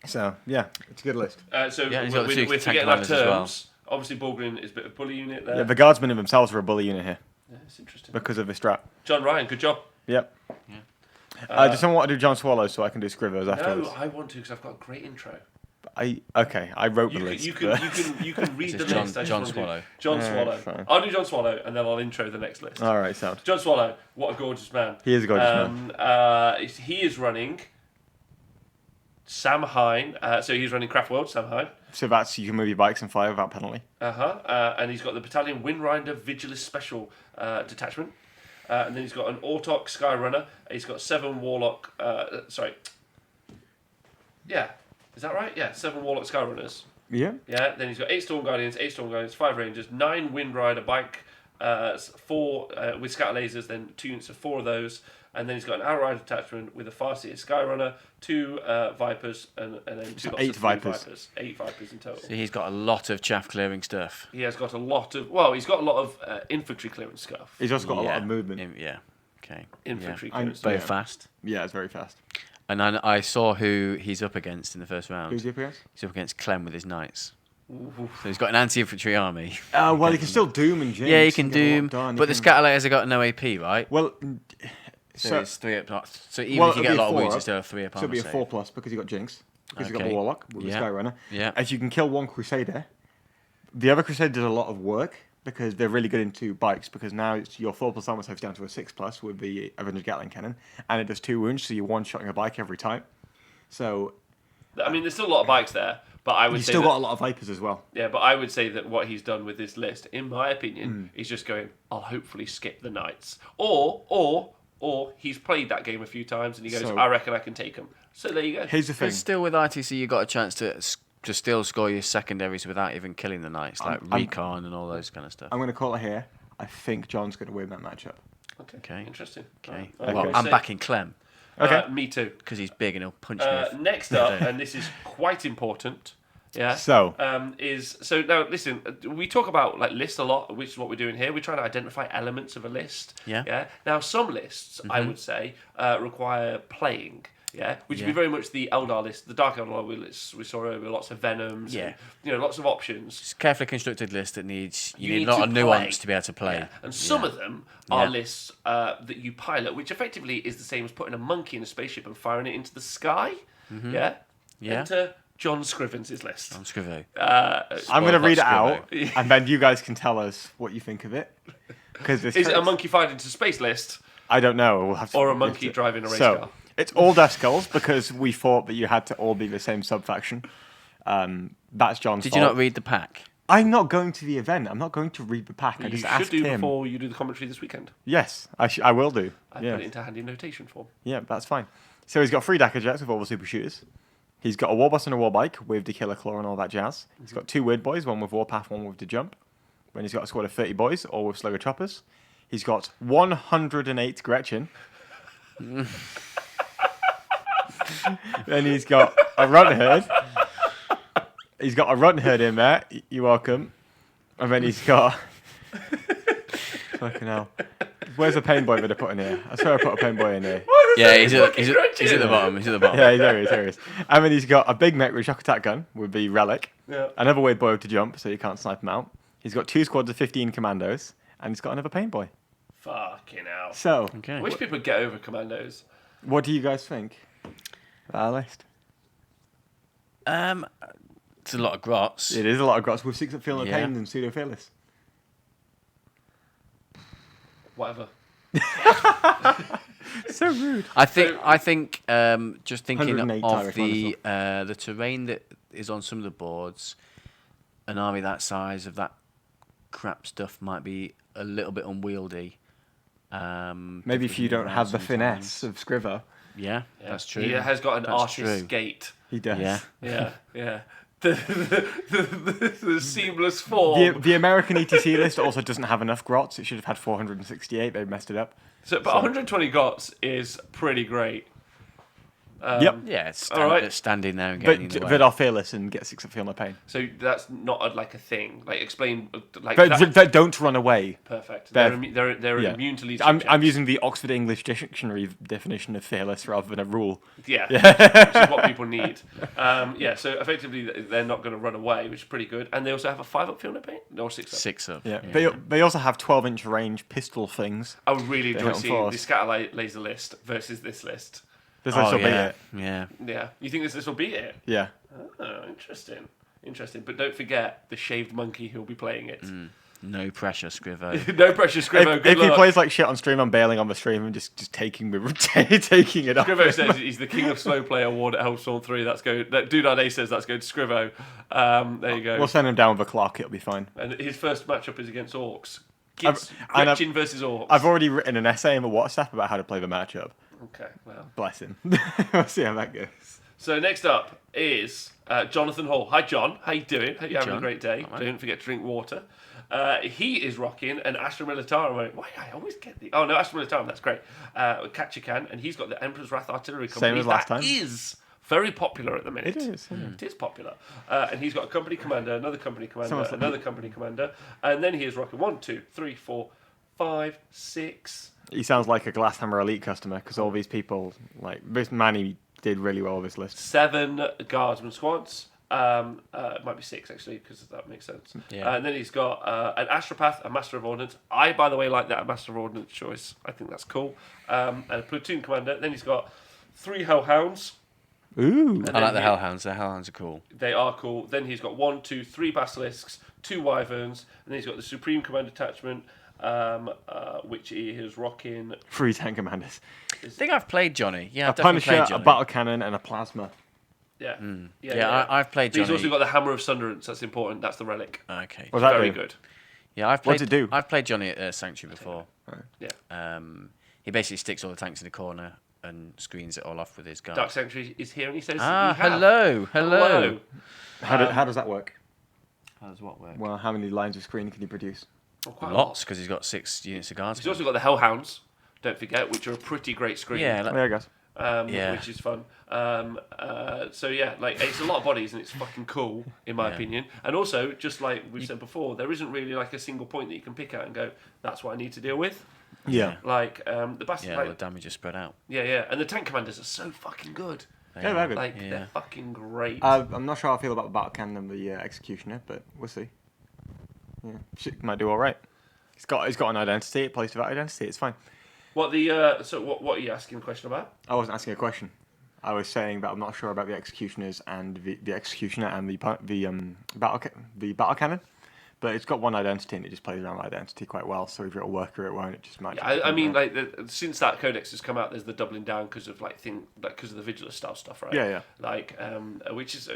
So, yeah, it's a good list. So Yeah, he's got the 2 we're tank forgetting our commanders as well. terms. Obviously, Bulgrin is a bit of a bully unit there. Yeah, the guardsmen in themselves are a bully unit here Yeah, it's interesting. because of the strat. John Ryan, good job. Yep. Does someone want to do John Swallow so I can do Scrivos afterwards? No, I want to because I've got a great intro. I wrote the list. You but- can read the It's John- list. I just John wanna do Swallow. John Yeah, Swallow. fine. I'll do John Swallow and then I'll intro the next list. All right, sound. John Swallow, what a gorgeous man. He is a gorgeous man. He is running Sam Hine. So he's running Craft World, Sam Hine. So that's you can move your bikes and fire without penalty. And he's got the Battalion Windrider Vigilist Special Detachment. And then he's got an Autok Skyrunner. He's got 7 Warlock. Yeah. Is that right? Yeah, 7 Warlock Skyrunners. Yeah. Yeah, then he's got 8 Storm Guardians, 5 Rangers, 9 Windrider bike, 4 with Scatter Lasers, then 2 units of 4 of those. And then he's got an Outrider attachment with a Farseer Skyrunner, 2 Vipers, and then 2 lots 8 of 3 Vipers. 8 Vipers in total. So he's got a lot of chaff clearing stuff. He has got a lot of... Well, he's got a lot of infantry clearance stuff. He's also got a lot of movement. Yeah. Okay. Infantry Yeah. clearance Very stuff. fast. Yeah, it's very fast. And then I saw who he's up against in the first round. Who's he up against? He's up against Clem with his knights. So he's got an anti-infantry army. Well, he can still doom and jinx. Yeah, he can and get a lot doom, done. but the scatterlators have got no AP, right? Well, So it's 3 up. So even well, if you it'll get be a lot of 4 wounds, up. it's still a 3 up so it'll be a armor 4+ because he got jinx. Because he got the Okay. Warlock with Yeah. the Skyrunner. Yeah. If you can kill 1 Crusader, the other Crusader does a lot of work because they're really good into bikes. Because now it's your 4+ armor saves down to a 6+ with the Avengers Gatling Cannon, and it does 2 wounds, so you're one-shotting a bike every time. So I mean, there's still a lot of bikes there, but I would you've say still that, got a lot of Vipers as well. Yeah, but I would say that what he's done with this list, in my opinion, is just going, I'll hopefully skip the Knights. Or he's played that game a few times and he goes, So- I reckon I can take them. So there you go. Here's the thing. But still, with ITC, you got a chance to still score your secondaries without even killing the knights, like recon and all those kind of stuff. I'm going to call it here. I think John's going to win that matchup. Okay. Interesting. Okay. Right. Well, Okay. I'm backing Clem Okay. Me too. because he's big and he'll punch me. Next up, and this is quite important, Yeah. So So now listen. We talk about like lists a lot, which is what we're doing here. We're trying to identify elements of a list. Yeah. Yeah. Now some lists, I would say, require playing. Yeah, which would be Yeah. very much the Eldar list, the Dark Eldar list we saw over, lots of Venoms, Yeah. and, lots of options. It's a carefully constructed list that needs you You need need a lot to of play. nuance to be able to play. Yeah. And some of them are Yeah. lists that you pilot, which effectively is the same as putting a monkey in a spaceship and firing it into the sky. Yeah. Yeah. Enter John Scrivens' list. On Scrivo. I'm going to read it Scrivo. out, and then you guys can tell us what you think of it. Because Is it a monkey fired into space list I don't know. We'll have to or a monkey driving a race so, car? it's all Death Skulls because we thought that you had to all be the same sub-faction. That's John's Did fault. you not read the pack? I'm not going to the event. I'm not going to read the pack. I You just should asked do him. before you do the commentary this weekend. Yes, I will do. I yeah. put it into handy notation form. Yeah, that's fine. So he's got 3 Dakar jets with all the super shooters. He's got a Warboss and a Warbike with the Killer Claw and all that jazz. He's got 2 Weird Boys, one with Warpath, one with the Jump. Then he's got a squad of 30 boys, all with Slugger Choppers. He's got 108 Gretchen. Then he's got a Runt Herd. He's got a Runt Herd in there. You're welcome. And then he's got... Fucking hell. Where's the Pain Boy that I put in here? I swear I put a Pain Boy in here. Yeah, he's at the bottom. He's at the bottom. Yeah, there he is. And then he's got a big mech with a shock attack gun with the Relic. Yeah. Another Weird Boy to jump, so you can't snipe him out. He's got 2 squads of 15 commandos. And he's got another Pain Boy. Fucking hell. So, Okay. I wish people would get over Commandos. what do you guys think of our list? It's a lot of grots. It is a lot of grots with 6 up Feeling Yeah. Pain and Pseudo Fearless. Whatever. So rude. I think just thinking 108 of Irish the terrain that is on some of the boards, an army that size of that crap stuff might be a little bit unwieldy. Maybe if you don't have the sometimes. finesse of Scriver. Yeah, that's true. He has got an That's artist's true. gait. He does. Yeah. Yeah. The seamless form. The American ETC list also doesn't have enough grots. It should have had 468. They messed it up. But 120 GOTS is pretty great. Yep. Yeah, it's All right. it's standing there and getting But in the way. Vid are fearless and get 6 up Feel No Pain. So that's not like a thing. Like explain like But that. they don't run away. Perfect. they're- They're Yeah. immune to lead. I'm using the Oxford English Dictionary definition of fearless rather than a rule. Yeah, which is what people need. So effectively they're not going to run away, which is pretty good. And they also have a 5 up Field of Pain? No, 6 up. 6 up. Yeah. They also have 12-inch range pistol things. I would really enjoy hit on seeing force. the scatter laser list versus this list. This list will be yeah. it. Yeah. Yeah. You think this will be it? Yeah. Oh, interesting. But don't forget the shaved monkey who'll be playing it. No pressure, Scrivo. No pressure, Scrivo. If he luck. plays like shit on stream, I'm bailing on the stream and just taking taking it off. Scrivo says he's the king of slow play award at Hellstorm 3. That's go. Dude says that's going to Scrivo. There you go. We'll send him down with a clock. It'll be fine. And his first matchup is against Orcs. and Gretchen versus Orcs. I've already written an essay in the WhatsApp about how to play the matchup. Okay, well. Bless him. We'll see how that goes. So next up is Jonathan Hall. Hi, John. How you doing? Hope you're having a John. great day. All right. Don't forget to drink water. He is rocking an Astra Militarum. Why I always get the... Oh, no, Astra Militarum. That's great. Ketchikan, and he's got the Emperor's Wrath Artillery Company. Same as last That time. is very popular at the minute. It is. Yeah. It is popular. And he's got a company commander, another company commander, Someone's like- another company commander. And then he is rocking 1, 2, 3, 4, 5, 6... He sounds like a Glasshammer Elite customer because all these people, like this Manny, did really well with this list. 7 guardsman squads. It might be 6 actually, because that makes sense. Yeah. And then he's got an Astropath, a Master of Ordnance. I, by the way, like that Master of Ordnance choice. I think that's cool. And a platoon commander. Then he's got 3 Hellhounds. Ooh. I like the Hellhounds. The Hellhounds are cool. They are cool. Then he's got 1, 2, 3 Basilisks, 2 Wyverns, and then he's got the Supreme Command Attachment, which he is rocking. 3 tank commanders. I think I've played Johnny. Yeah, A I've definitely Punisher, played a Johnny. battle cannon, and a plasma. Yeah. Yeah, I've played But he's Johnny. also got the Hammer of Sunderance. That's important. That's the relic. Okay. What's that Very do? good. Yeah, I've played. What's it do? I've played Johnny at Sanctuary before. Yeah. He basically sticks all the tanks in the corner and screens it all off with his guard. Dark Sanctuary is here, and he says, Ah, we have. hello. How does that work? How does what work? Well, how many lines of screen can you produce? Oh, quite a lot. Lots, because he's got 6 units of guards. He's also got the Hellhounds, don't forget, which are a pretty great screen. Yeah, Oh, yeah, guys. which is fun. So yeah, like it's a lot of bodies and it's fucking cool in my opinion. And also, just like we've said before, there isn't really like a single point that you can pick out and go, that's what I need to deal with. Yeah. Like the bastard, Yeah, like, the damage is spread out. yeah, and the tank commanders are so fucking good. Yeah, they're good. Like they're fucking great. I'm not sure how I feel about the battle cannon and the executioner, but we'll see. Yeah, shit might do all right. It's got an identity. It plays to that identity. It's fine. What are you asking a question about? I wasn't asking a question. I was saying that I'm not sure about the executioners and the executioner and the battle cannon, but it's got one identity and it just plays around that identity quite well. So if it'll work or it won't, it just might. Yeah, I mean, like since that codex has come out, there's the doubling down because of because of the Vigilus style stuff, right? Yeah. Like, which is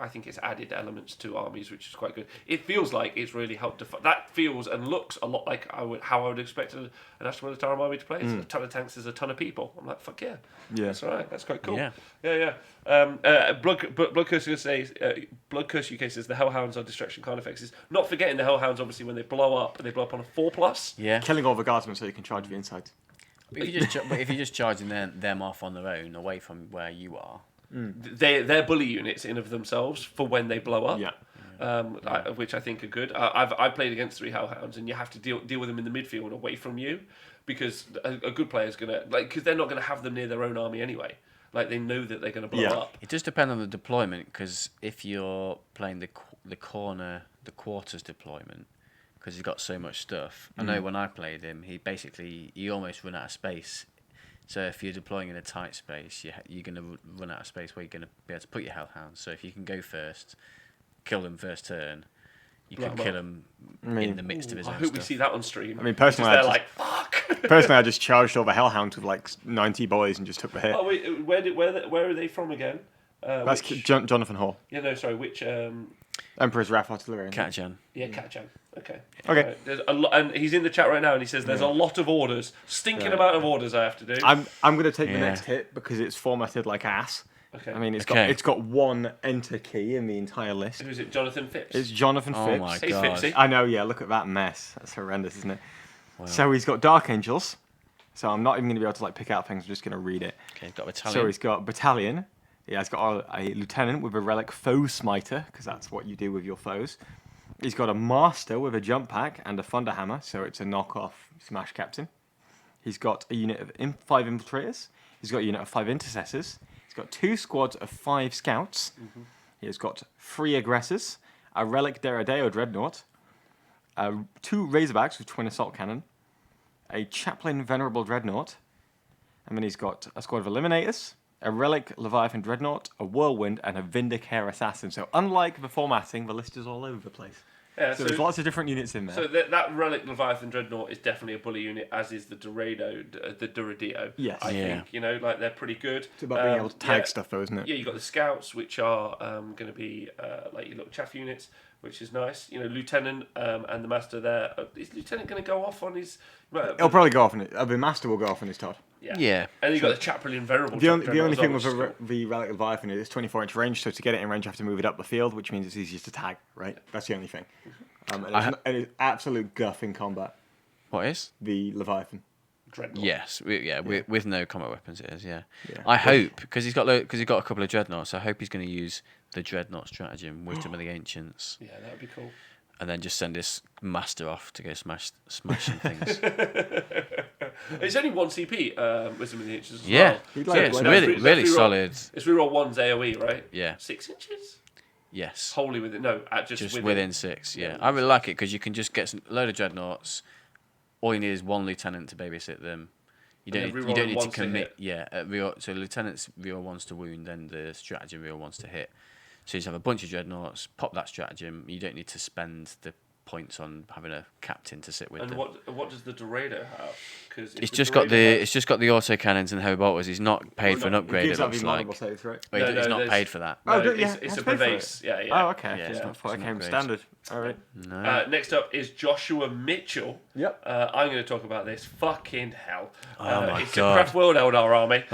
I think it's added elements to armies, which is quite good. It feels like it's really helped. That feels and looks a lot like how I would expect an Astra Militarum army to play. It's a ton of tanks, there's a ton of people. I'm like, fuck yeah, that's all right. That's quite cool. Yeah. Blood Curse UK says the Hellhounds are distraction carnifexes. Not forgetting the Hellhounds, obviously, when they blow up on a 4+. Yeah. Killing all the guardsmen so you can charge the insides. But if you're just charging them off on their own, away from where you are, they're bully units in of themselves for when they blow up. Yeah. Which I think are good. I've played against 3 Hellhounds, and you have to deal with them in the midfield away from you, because a good player is gonna because they're not gonna have them near their own army anyway. Like they know that they're gonna blow up. it does depend on the deployment, because if you're playing the quarters deployment, because he's got so much stuff. I know when I played him, he almost run out of space. So if you're deploying in a tight space, you're going to run out of space where you're going to be able to put your Hellhounds. So if you can go first, kill them first turn, you can kill him in the midst of his own I hope stuff. we see that on stream. I mean, personally, they're like, fuck. Personally, I just charged all the Hellhounds with like 90 boys and just took the hit. Oh wait, where are they from again? That's Jonathan Hall. Yeah, no, sorry. Which Emperor's Wrath Artillery. Catjan. Yeah, Catjan. Okay. Okay. There's a lot, and he's in the chat right now, and he says there's a lot of orders, stinking amount of orders I have to do. I'm going to take the next hit because it's formatted like ass. Okay. I mean, it's got one enter key in the entire list. Who is it? Jonathan Phipps. It's Jonathan Phipps. Oh my Hey, god. Phipsy. I know, yeah. Look at that mess. That's horrendous, isn't it? Wow. So he's got Dark Angels. So I'm not even going to be able to like pick out things. I'm just going to read it. Okay, he's got battalion. So he's got battalion. Yeah, he's got a lieutenant with a relic foe smiter, because that's what you do with your foes. He's got a master with a jump pack and a thunder hammer, so it's a knockoff smash captain. He's got a unit of 5 infiltrators. He's got a unit of 5 intercessors. He's got 2 squads of 5 scouts. Mm-hmm. He has got 3 aggressors, a relic Deradeo dreadnought, 2 razorbacks with twin assault cannon, a chaplain venerable dreadnought, and then he's got a squad of eliminators, a relic Leviathan dreadnought, a whirlwind, and a Vindicare assassin. So unlike the formatting, the list is all over the place. Yeah, so there's lots of different units in there. So that relic Leviathan dreadnought is definitely a bully unit, as is the Duradeo. Yes. I think like they're pretty good. It's about being able to tag stuff, though, isn't it? Yeah, you got the scouts, which are going to be like your little chaff units, which is nice. Lieutenant and the master there. Is Lieutenant going to go off on his? He'll probably go off on it. The master will go off on his Todd. Yeah. And you got the chaplain venerable. The only thing with the relic Leviathan is it's 24-inch range, so to get it in range, you have to move it up the field, which means it's easiest to tag. Right, that's the only thing. And it's absolute guff in combat. What is? The Leviathan. Dreadnought. Yes, with no combat weapons, it is. Yeah. I hope because he's got a couple of dreadnoughts. I hope he's going to use the dreadnought stratagem, Wisdom of the Ancients. Yeah, that would be cool. And then just send his master off to go smashing things. It's only 1 CP, Wisdom of the Ancients as well. It's really solid. It's reroll 1's AoE, right? Yeah. 6 inches? Yes. Wholly within, no, just within 6, yeah. I really like it because you can just get a load of dreadnoughts. All you need is 1 lieutenant to babysit them. You don't need to commit. So lieutenant's reroll 1s to wound, then the stratagem reroll 1s to hit. So you just have a bunch of dreadnoughts, pop that stratagem. You don't need to spend the points on having a captain to sit with. And them. what does the Dorado have? Because it's just got the auto cannons and heavy bolters. He's not paid for an upgrade. It looks like. Saves, right? He's not paid for that. No, it's a base. Yeah. Oh, okay. Yeah, it's not what came standard. All right. No. Next up is Joshua Mitchell. Yep. I'm going to talk about this. Fucking hell. Oh my it's god. It's a Craft World Eldar army.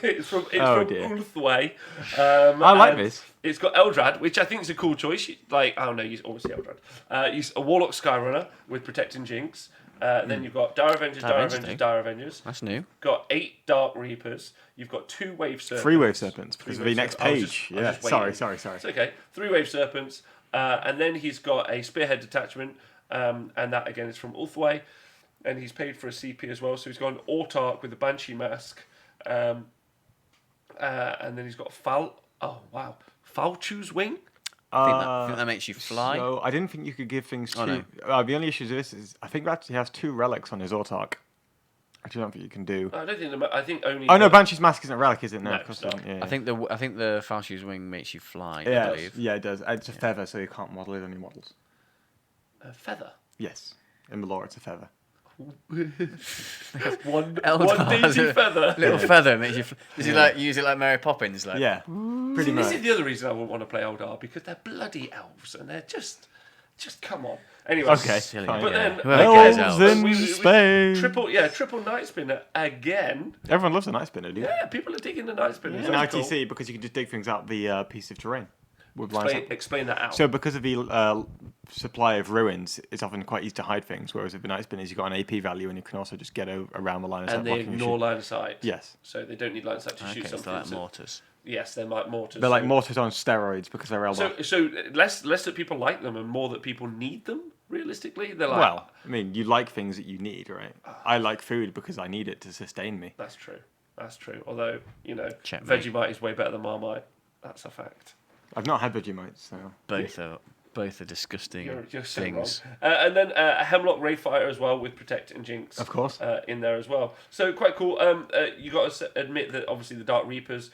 It's from Ulthway. I like this. It's got Eldrad, which I think is a cool choice. Use obviously Eldrad. Use a Warlock Skyrunner with Protecting Jinx. Then you've got Dire Avengers, Dire Dire Avengers Avengers, new. Dire Avengers. That's new. Got 8 Dark Reapers. You've got 2 Wave Serpents. 3 Wave Serpents, Three because of Wave the next Serpents. I was page. just Sorry. waiting. It's okay. 3 Wave Serpents. And then he's got a Spearhead Detachment. And that, again, is from Ulthway. And he's paid for a CP as well. So he's got an Autark with a Banshee Mask. And then he's got Falchu's Wing. I think that makes you fly. So I didn't think you could give things two. no. The only issue with this is I think that he has 2 relics on his Autark. I don't think you can do. I don't think. I think only. Oh no, Banshee's Mask isn't a relic, is it? No, No, of course it's it not. isn't. Yeah, I think the Falchi's Wing makes you fly. I yeah, believe. yeah, it does. It's a feather, so you can't model it on your models. A feather. Yes, in the lore, it's a feather. One Eldar has dainty a feather. Little feather makes you. Does he like use it like Mary Poppins? Like Yeah, pretty This much. is the other reason I wouldn't want to play Eldar, because they're bloody elves and they're just come on. Anyway, Okay, silly. fine. but then Whoever Elves cares, in we- space. triple night spinner again. Everyone loves a night spinner, do you? Yeah, people are digging the night spinner. In That's cool. ITC, because you can just dig things out the piece of terrain with lines. Explain that out. So because of the supply of ruins, it's often quite easy to hide things. Whereas with the night spinners, you've got an AP value, and you can also just get around the line of sight. and they blocking your ignore shoot. line of sight. Yes, So they don't need line of sight to shoot Okay, so something. like So- mortars. yes, they're like mortars. they're like So- mortars on steroids because they're Eldar. So less that people like them and more that people need them. Realistically, they're like. Well, I mean, you like things that you need, right? I like food because I need it to sustain me. That's true. Although Checkmate. Vegemite is way better than Marmite. That's a fact. I've not had Vegemite, so Both are disgusting You're so things. wrong. And then a Hemlock Ray Fighter as well with Protect and Jinx. Of course. In there as well. So quite cool. You got to admit that obviously the Dark Reapers.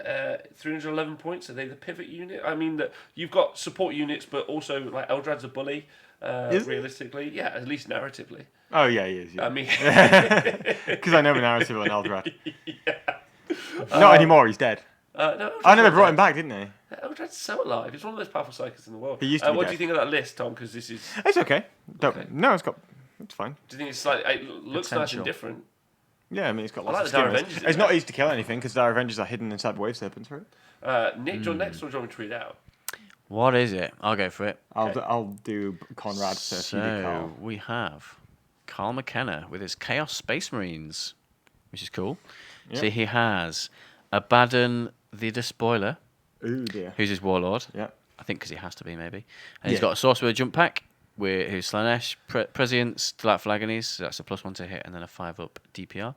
311 points. Are they the pivot unit? I mean, that you've got support units, but also like Eldrad's a bully. Is he? Realistically, yeah, at least narratively. oh yeah, he is. Yeah. I mean, Because I know the narrative on Eldrad. Not anymore. He's dead. no, I know they brought him back, didn't they? Eldrad's so alive. He's one of the most powerful psychics in the world. He used to be What dead. do you think of that list, Tom? Because this is. It's okay. Don't, Okay. No, it's fine. Do you think it's like it looks nice Potential. and different? Yeah, I mean, it's got I lots like of the Dire stimulus. Avengers in It's not there. easy to kill anything because Dire Avengers are hidden inside Wave Serpents, right? Nick, do you want next, or do you want me to read it out? What is it? I'll go for it. I'll do Conrad. So you do Carl. we have Carl McKenna with his Chaos Space Marines, which is cool. Yep. So he has Abaddon the Despoiler, Ooh dear. who's his warlord. Yeah. I think because he has to be, maybe. And he's Yeah. got a Sorcerer Jump Pack, who's Slanesh, Prescience, Delightful Agonies, so that's a +1 to hit, and then a 5-up DPR.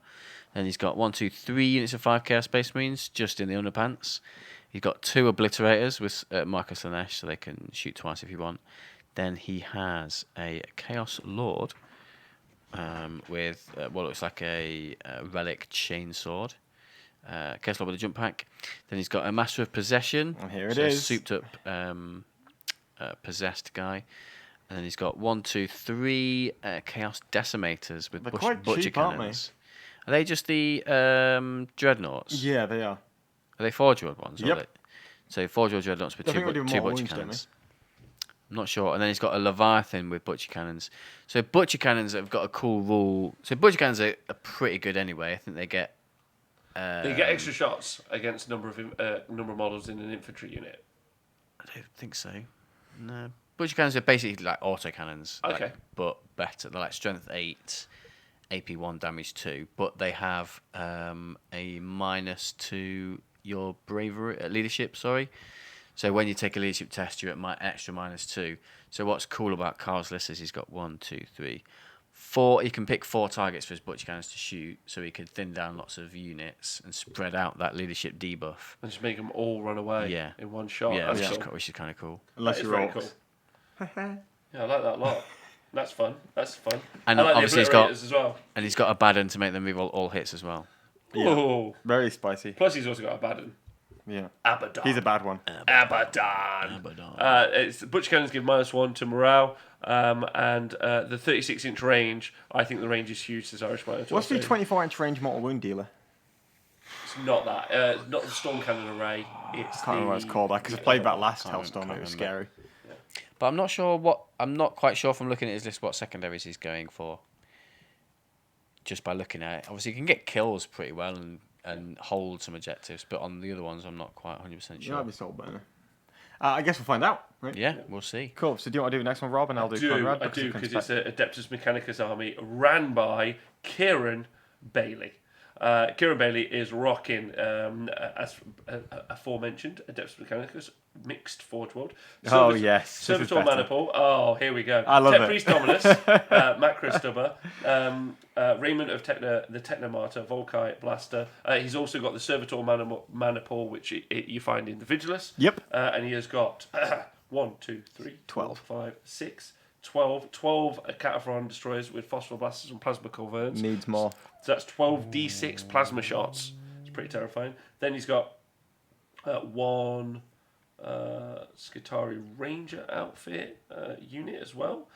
Then he's got 1, 2, 3 units of 5 Chaos Space Marines, just in the underpants. He's got 2 Obliterators with Marcus Slanesh, so they can shoot twice if you want. Then he has a Chaos Lord with what looks like a relic chainsword. Chaos Lord with a jump pack. Then he's got a Master of Possession. And here it so a is. souped up possessed guy. And then he's got 1, 2, 3 Chaos Decimators with They're quite Butcher cheap, aren't they? Cannons. Are they just the Dreadnoughts? Yeah, they are. Are they Forge World ones? or Yep. are they- So Forge World Dreadnoughts with I two, think we do two more Butcher wounds, don't Cannons. I'm not sure. And then he's got a Leviathan with Butcher Cannons. So Butcher Cannons have got a cool rule. So Butcher Cannons are pretty good anyway. I think they get... They get extra shots against number of models in an infantry unit. I don't think so. No. Butcher Cannons are basically like auto cannons. like, Okay. but better. They're like strength 8, AP 1, damage 2. But they have a -to your bravery, leadership, sorry. So when you take a leadership test, you're at extra -2. So what's cool about Carl's list is he's got 1, 2, 3, 4. He can pick 4 targets for his Butcher Cannons to shoot, so he could thin down lots of units and spread out that leadership debuff. And just make them all run away Yeah. in one shot. yeah, That's which, cool. which is kind of cool. Unless That is you're very orcs. cool. Yeah, I like that a lot. That's fun. And I like obviously the he's got- Obliterators as well. And he's got Abaddon to make them reroll all hits as well. Yeah. Ooh. Very spicy. Plus, he's also got Abaddon. Yeah. Abaddon. He's a bad one. Abaddon. Abaddon. It's Butcher Cannons give -1 to morale, and the 36-inch range. I think the range is huge. Says Irish Miner. What's the 24-inch range mortal wound dealer? It's not that. It's not the Storm Cannon Array. It's Can't remember what it's called. Because I played that last Hellstorm. It was scary. But I'm not quite sure from looking at his list what secondaries he's going for. Just by looking at it. Obviously, you can get kills pretty well and hold some objectives, but on the other ones, I'm not quite 100% You sure. might be sold burner. I guess we'll find out. Right? Yeah, we'll see. Cool. So do you want to do the next one, Rob, and I'll do Conrad? I do, because it's an Adeptus Mechanicus army ran by Kieran Bailey. Kieran Bailey is rocking, as aforementioned, Adeptus Mechanicus, mixed Forge World. Yes. Servitor Maniple. Oh, here we go. I love it. Priest Dominus, Macro Stubber, Raymond of the Technomartyr, Volkite Blaster. He's also got the Servitor Maniple, which you find in the Vigilus. Yep. And he has got 1, 2, 3, 12. 4, 5, 6, 12 Cataphoron destroyers with Phosphor Blasters and Plasma Culverns. Needs more. So that's 12 D6 plasma shots. It's pretty terrifying. Then he's got one Skitari Ranger outfit unit as well.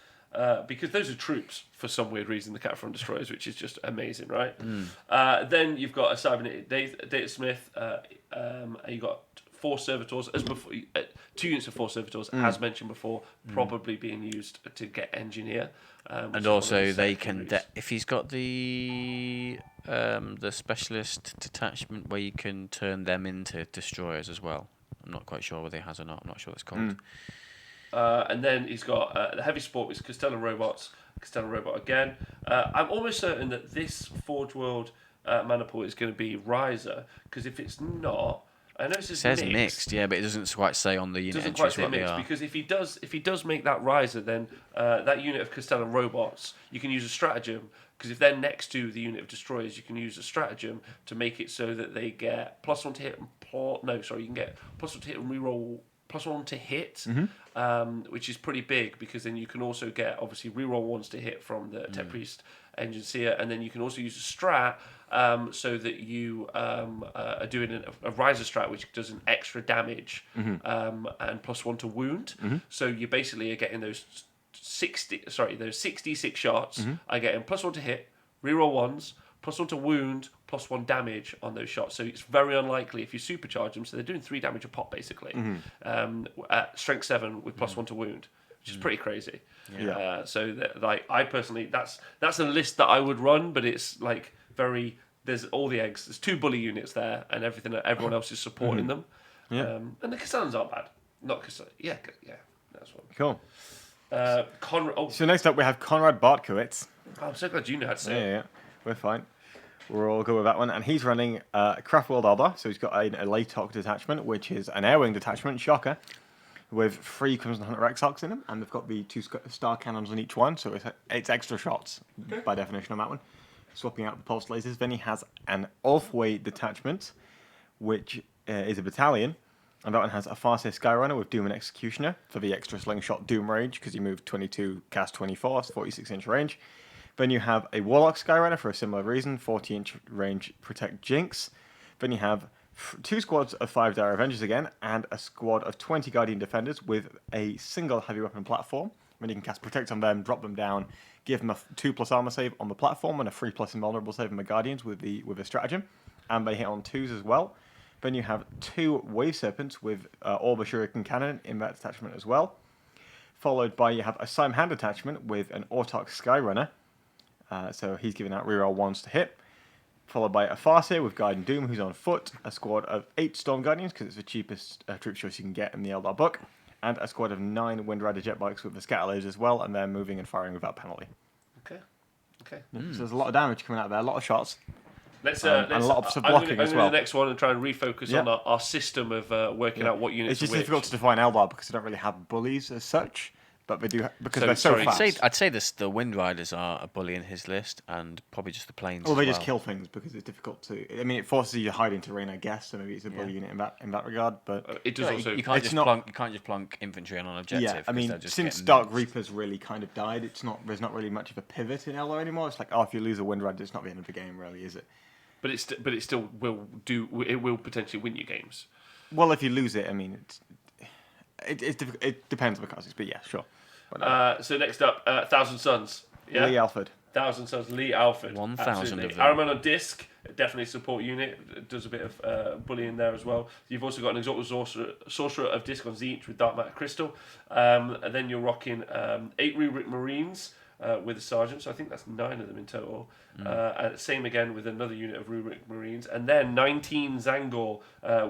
Because those are troops for some weird reason, the Cataphoron destroyers, which is just amazing, right? Then you've got a Cybernetic Data Smith. You've got 4 Servitors, as before, 2 units of 4 Servitors, as mentioned before, probably being used to get Engineer. And also they can, if he's got the specialist detachment where you can turn them into destroyers as well. I'm not quite sure whether he has or not. I'm not sure what it's called. And then he's got the heavy support with Castellan Robots. Castellan Robot again. I'm almost certain that this Forge World Maniple is going to be Riser, because if it's not, I know it says mixed, yeah, but it doesn't quite say on the unit doesn't entries quite say what mixed, they are. because if he does make that Riser, then that unit of Castellan Robots, you can use a stratagem, because if they're next to the unit of destroyers, you can use a stratagem to make it so that they get +1 to hit and you can get +1 to hit and reroll +1 to hit, which is pretty big, because then you can also get obviously reroll 1s to hit from the Tech Priest Engine Seer, and then you can also use a strat so that you are doing a Riser strat which does an extra damage and +1 to wound. So you basically are getting those 66 shots. I get in +1 to hit, reroll 1s, +1 to wound, +1 damage on those shots. So it's very unlikely if you supercharge them. So they're doing 3 damage a pop basically. At strength 7 with +1 to wound, which is pretty crazy. I personally, that's a list that I would run, but it's like there's all the eggs. There's 2 bully units there, and everyone else is supporting them. And the Castellans aren't bad. Not Castellan. Yeah, that's one. Cool. Conrad. So next up we have Conrad Bartkowitz. I'm so glad you know how to say it. Yeah. We're fine. We're all good with that one. And he's running Craft World Eldar. So he's got a Latok detachment, which is an air wing detachment, shocker, with 3 Crimson Hunter Exarchs in them. And they've got the 2 star cannons on each one. So it's extra shots by definition on that one. Swapping out the pulse lasers. Then he has an Ulfway detachment, which is a battalion. And that one has a Farseer Skyrunner with Doom and Executioner for the extra slingshot Doom range, because he moved 22, cast 24, so 46-inch range. Then you have a Warlock Skyrunner for a similar reason, 40-inch range Protect Jinx. Then you have 2 squads of 5 Dire Avengers again, and a squad of 20 Guardian Defenders with a single heavy weapon platform. Then you can cast Protect on them, drop them down, give them a 2+ armor save on the platform and a 3+ invulnerable save on the Guardians with a stratagem. And they hit on 2s as well. Then you have 2 Wave Serpents with Orb Shuriken Cannon in that detachment as well. Followed by you have a Sime Hand detachment with an Autarch Skyrunner. So he's giving out reroll 1s to hit. Followed by a Farseer with Guide and Doom, who's on foot. A squad of 8 Storm Guardians, because it's the cheapest troop choice you can get in the Eldar book. And a squad of 9 Wind Rider jet bikes with the scatter lasers as well, and they're moving and firing without penalty. Okay. So there's a lot of damage coming out there, a lot of shots. Let's and a lot of blocking as well. I'm going to do the next one and try and refocus on our system of working out what units. It's just difficult to define Eldar because they don't really have bullies as such, but they do because they're so fast. I'd say the Wind Riders are a bully in his list, and probably just the planes. Well, they just kill things because it's difficult to. I mean, it forces you to hide in terrain, I guess. So maybe it's a bully unit in that regard. But it does also. You can't just plonk infantry on an objective. Yeah, I mean, since Dark Reapers really kind of died, there's not really much of a pivot in Eldar anymore. It's like, if you lose a Wind Rider, it's not the end of the game, really, is it? But it still will do. It will potentially win you games. Well, if you lose it, I mean, it depends on the classes, but yeah, sure. So next up, 1,000 Suns. Yeah? Lee Alfred. 1,000 Suns, Lee Alfred. 1,000 of them. Araman on disc, definitely support unit. It does a bit of bullying there as well. You've also got an Exalted Sorcerer of disc on Zenith with Dark Matter Crystal. And then you're rocking 8 Rubric Marines with a sergeant, so I think that's 9 of them in total. And same again with another unit of Rubric Marines, and then 19 Zangor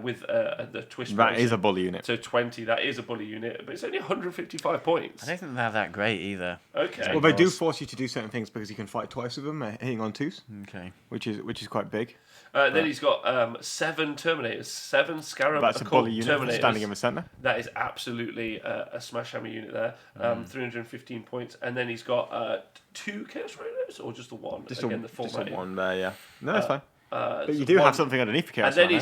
with the twist. That is a bully unit. So 20. That is a bully unit, but it's only 155 points. I don't think they're that great either. Okay. Well, they do force you to do certain things because you can fight twice with them, hitting on 2s, Okay. which is quite big. Then he's got 7 Terminators, 7 Scarab That's a Occult bully unit Terminators. standing in the centre. That is absolutely a smash hammer unit there. 315 points, and then he's got 2 Chaos Raiders, or just the one. Just Again, a, the just formatting. a one there, yeah. No, that's fine. But so you do one- have something underneath the chaos. And then right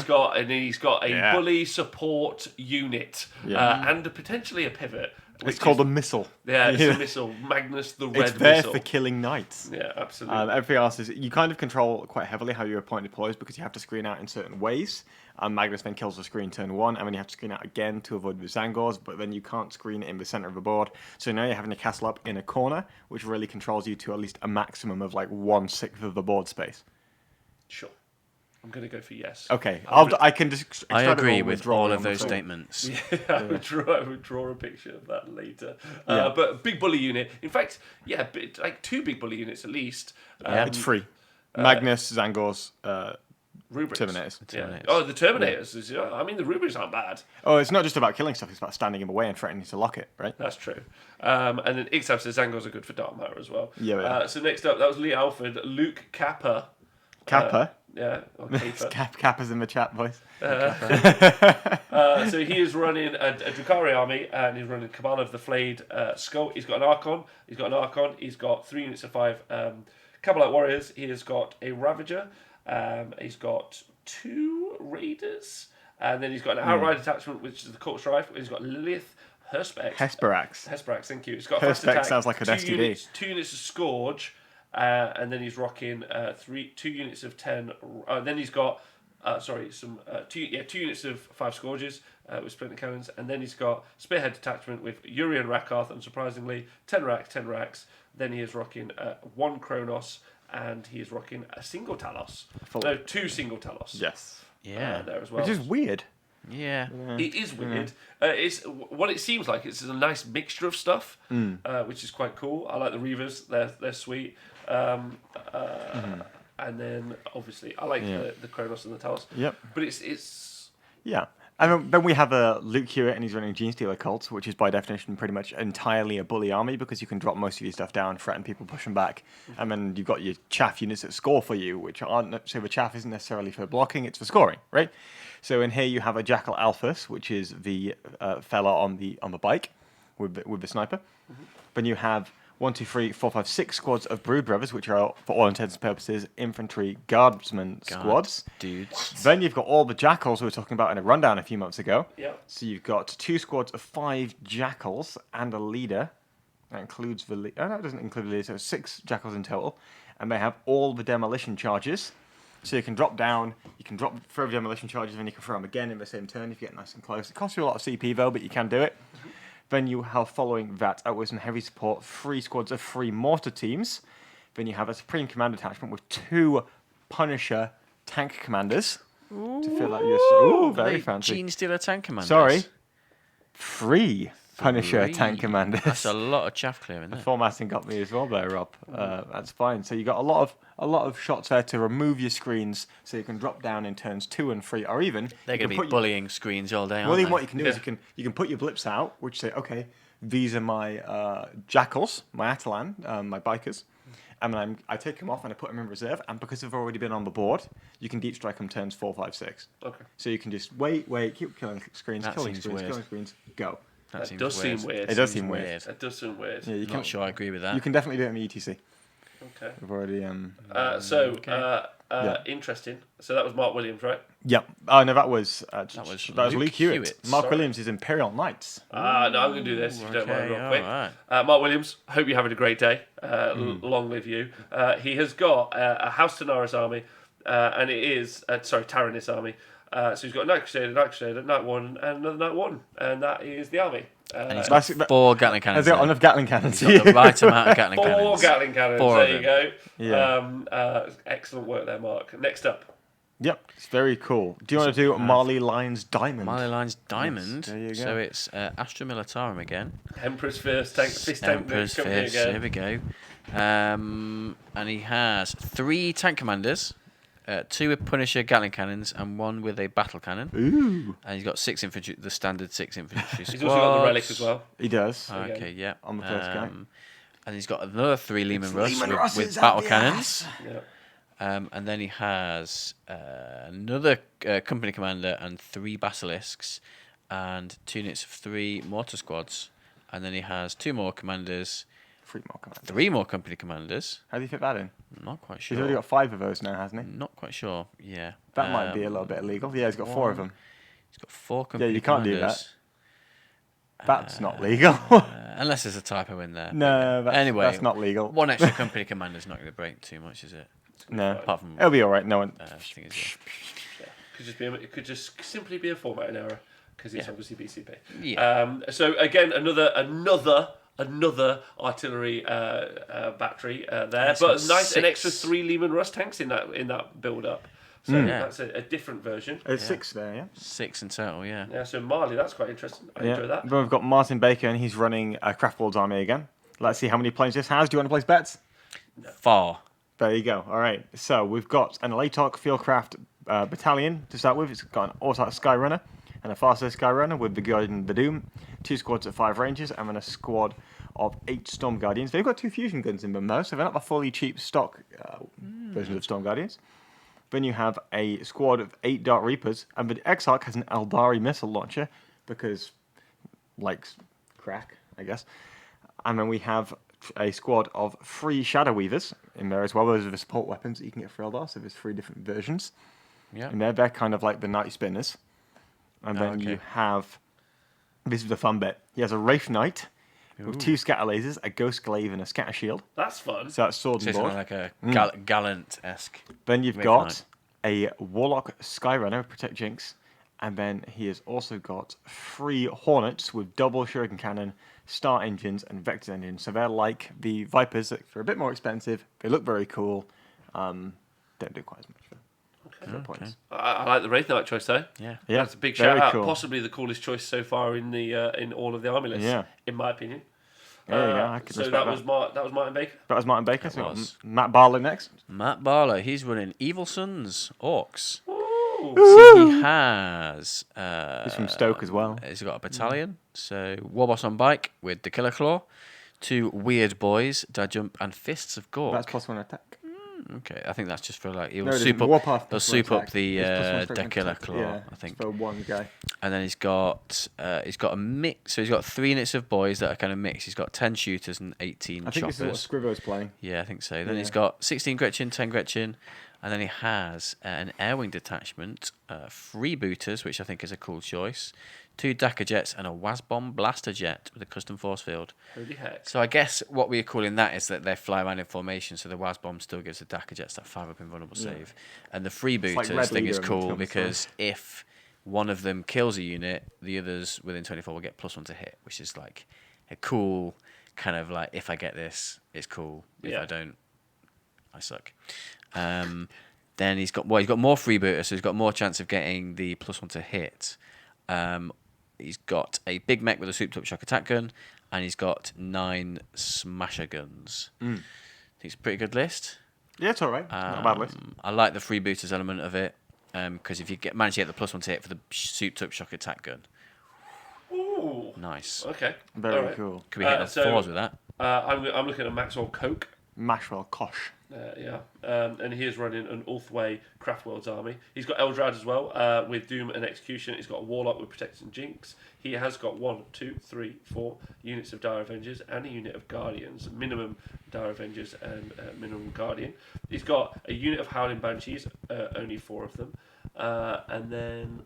he's got a Yeah. bully support unit, Yeah. and potentially a pivot. It's called a missile. Yeah, it's a missile, Magnus the Red It's there Missile. for killing knights. Yeah, absolutely. Everything else is you kind of control quite heavily how your opponent deploys because you have to screen out in certain ways. Magnus then kills the screen turn 1, and then you have to screen out again to avoid the Zangors, but then you can't screen in the center of the board. So now you're having a castle up in a corner, which really controls you to at least a maximum of like 1/6 of the board space. Sure. I'm going to go for yes. Okay, I'm I can just. I extract it agree all with withdrawal all on of the those phone. statements. I would draw a picture of that later. Yeah. But big bully unit. In fact, yeah, like 2 big bully units at least. Yeah. It's free. Magnus, Zangors, Rubrics. Terminators. Yeah. Terminators. Oh, the Terminators. I mean, the Rubrics aren't bad. Oh, it's not just about killing stuff; it's about standing in the way and threatening to lock it, right? That's true. And then Ixab says Zangors are good for Dark Matter as well. Yeah. So next up, that was Lee Alford, Luke Kappa. Kappa. Yeah, or Kappa. Kappa's in the chat, boys. So he is running a Drukhari army, and he's running Cabal of the Flayed Skull. He's got an Archon. He's got 3 units of 5 Cabalite Warriors. He has got a Ravager. He's got 2 Raiders. And then he's got an outright attachment, which is the Cult Strife. He's got Lilith Hesperax. Hesperax. Thank you. He's got fast Perspex attack. sounds like an 2 STD. Units, 2 units of Scourge. And then he's rocking 2 units of 10. Then he's got 2 units of 5 Scourges with Splinter Cannons, and then he's got Spearhead Detachment with Urian Rakarth, unsurprisingly, 10 racks. Then he is rocking 1 Kronos, and he is rocking a single Talos. No, 2 single Talos. Yes. Yeah. There as well. Which is weird. Yeah. It is weird. It's what it seems like. It's a nice mixture of stuff, which is quite cool. I like the Reavers; they're sweet. And then obviously I like the Kronos and the Talos. Yep. But it's Yeah. And then we have Luke Hewitt, and he's running Genestealer Cult, which is by definition pretty much entirely a bully army because you can drop most of your stuff down, threaten people, push them back, and then you've got your chaff units that score for you, which aren't so the chaff isn't necessarily for blocking; it's for scoring, right? So in here you have a Jackal Alphas, which is the fella on the bike with the sniper. Then you have 1, 2, 3, 4, 5, 6 squads of Brood Brothers, which are, for all intents and purposes, infantry guardsmen squads. Dudes. Then you've got all the Jackals we were talking about in a rundown a few months ago. Yeah. So you've got 2 squads of 5 Jackals and a leader. That includes the leader. Oh, no, it doesn't include the leader. So 6 Jackals in total. And they have all the demolition charges. So you can drop down, throw demolition charges, and you can throw them again in the same turn if you get nice and close. It costs you a lot of CP though, but you can do it. Then you have, following that, outwards and heavy support, 3 squads of 3 mortar teams. Then you have a Supreme Command attachment with 2 Punisher tank commanders. To fill out your... Ooh, very fancy. Genestealer tank commanders. Sorry. 3 Punisher tank commanders. That's a lot of chaff clearing there. Formatting got me as well there, Rob. That's fine. So you got a lot of shots there to remove your screens, so you can drop down in turns 2 and 3, or even They're going to be bullying screens all day, aren't well, they? even what you can do is you can put your blips out, which say, okay, these are my Jackals, my Atalan, my bikers, and then I take them off and I put them in reserve, and because they've already been on the board, you can deep strike them turns 4, 5, 6. okay. So you can just wait, keep killing screens, killing screens, go. That does seem weird. It does seem weird. That does seem weird. Yeah, you I'm not sure I agree with that. You can definitely do it in the ETC. Okay. We've already Interesting. So that was Mark Williams, right? Yep. Oh no, that was Luke Luke Hewitt. Hewitt. Mark Sorry. Williams is Imperial Knights. No, I'm going to do this if you don't mind, Okay, real quick. alright. Mark Williams, hope you're having a great day. Long live you. He has got a House Tanaris army, and it is Taranis army. So he's got a Night Crusader, Night 1, and another Night 1, and that is the army. And he's That's- got 4 Gatling cannons. Has it got there. enough Gatling cannons? He's got the right amount of Gatling 4 cannons. Gatling cannons. 4 There of you go. Excellent work there, Mark. Next up. Yep, it's very cool. Do you want to do Marley Lion's Diamond? Marley Line's Diamond. there you go. So it's Astra Militarum again. Emperor's Fist tank. Emperor's Company Fist. again. Here we go. And he has 3 tank commanders, 2 with Punisher Gatling cannons, and 1 with a battle cannon. Ooh. And he's got 6 infantry, the standard 6 infantry. He's also got the relic as well. He does. Okay, yeah. On the first guy. And he's got another 3 Lehman Russ Lehman with Russes battle up the cannons. Yeah. And then he has another company commander and 3 basilisks and 2 units of 3 mortar squads. And then he has 2 more commanders, 3 more commanders. 3 more company commanders. How do you fit that in? Not quite He's already sure. got 5 of those now, hasn't he? Not quite sure. Yeah. That might be a little bit illegal. Yeah, he's got 4 of them. He's got 4 company you can't do commanders. That's not legal. Unless there's a typo in there. No, Anyway, that's not legal. 1 extra company commander's not going to break too much, is it? No, Apart from it'll be all right. No one. thing is, It could just simply be a formatting error because it's Yeah. obviously BCP. Yeah. So again, another artillery battery there, It's but got nice an extra 6. 3 Lehman Russ tanks in that build up. So Yeah. that's a different version. It's 6 there, yeah. 6 in total, yeah. Yeah, so Marley, that's quite interesting. I enjoy that. Then we've got Martin Baker, and he's running a Craftworld's army again. Let's see how many planes this has. Do you want to place bets? Far. There you go. All right. So we've got an Alatok Fieldcraft battalion to start with. It's got an Autarch Skyrunner and a Faster Skyrunner with the Guardian the Doom. 2 squads of 5 Rangers, and then a squad of 8 Storm Guardians. They've got 2 fusion guns in them though, so they're not the fully cheap stock version of Storm Guardians. Then you have a squad of 8 Dark Reapers, and the Exarch has an Eldari missile launcher because, likes crack, I guess. And then we have a squad of 3 Shadow Weavers in there as well. Those are the support weapons that you can get for Eldar, so there's 3 different versions. Yeah. And they're kind of like the Night Spinners. And then you have, this is the fun bit, he has a Wraith Knight with 2 Scatter Lasers, a Ghost Glaive, and a Scatter Shield. That's fun. So that's sword So and it's board. kind of like a gallant-esque. Then you've Wraith got Knight. a Warlock Skyrunner with Protect Jinx. And then he has also got 3 Hornets with double Shuriken Cannon, Star Engines, and Vector Engines. So they're like the Vipers. They're a bit more expensive. They look very cool. Don't do quite as much for points. I like the Wraith Knight choice though. Yeah. Yeah, That's a big very shout out. cool. Possibly the coolest choice so far in the in all of the army lists. Yeah. In my opinion. There you go. I could So respect that was Martin Baker. That was Martin Baker. So That we've got was. Matt Barlow next. Matt Barlow, he's running Evil Sons Orcs. Ooh. So he has. He's from Stoke as well. He's got a battalion. So Warboss on bike with the Killer Claw, 2 Weird Boys, Dajump, and Fists of Gork. That's +1 attack. Okay, I think that's just for like he'll No, it soup isn't. up. Warpath They'll +1 soup up attack. the It's +1 strength the and Killer attack. Claw. Yeah, I think. it's for 1 guy. And then he's got a mix. So he's got 3 units of boys that are kind of mixed. He's got 10 shooters and 18 I think this is what choppers. Scrivo's playing. Yeah, I think so. Then Yeah. he's got 16 Gretchen, 10 Gretchen, and then he has an Airwing detachment, 3 booters, which I think is a cool choice, 2 Dakar jets, and a Wasbomb blaster jet with a custom force field. Holy heck. So I guess what we're calling that is that they fly around in formation, so the Wasbomb still gives the Dakar jets that 5-up invulnerable save. And the free like booters Red thing is Leader in cool Film because if one of them kills a unit, the others within 24 will get +1 to hit, which is like a cool kind of like, if I get this, it's cool. If Yeah. I don't, I suck. Then he's got more freebooters, so he's got more chance of getting the +1 to hit. He's got a big mech with a souped up shock attack gun, and he's got 9 smasher guns. I think it's a pretty good list. Yeah, it's all right. Not a bad list. I like the freebooters element of it, because if you manage to get the +1 to hit for the souped up shock attack gun, Ooh. nice. Okay. Very All right. cool. Could be hitting so- 4s with that. I'm looking at Maxwell Coke. Mashwell Kosh. Yeah, and he is running an Ulthway Craftworld's army. He's got Eldrad as well, with Doom and Execution. He's got a Warlock with Protect and Jinx. He has got 1, 2, 3, 4 units of Dire Avengers and a unit of Guardians. Minimum Dire Avengers and minimum Guardian. He's got a unit of Howling Banshees, only 4 of them. And then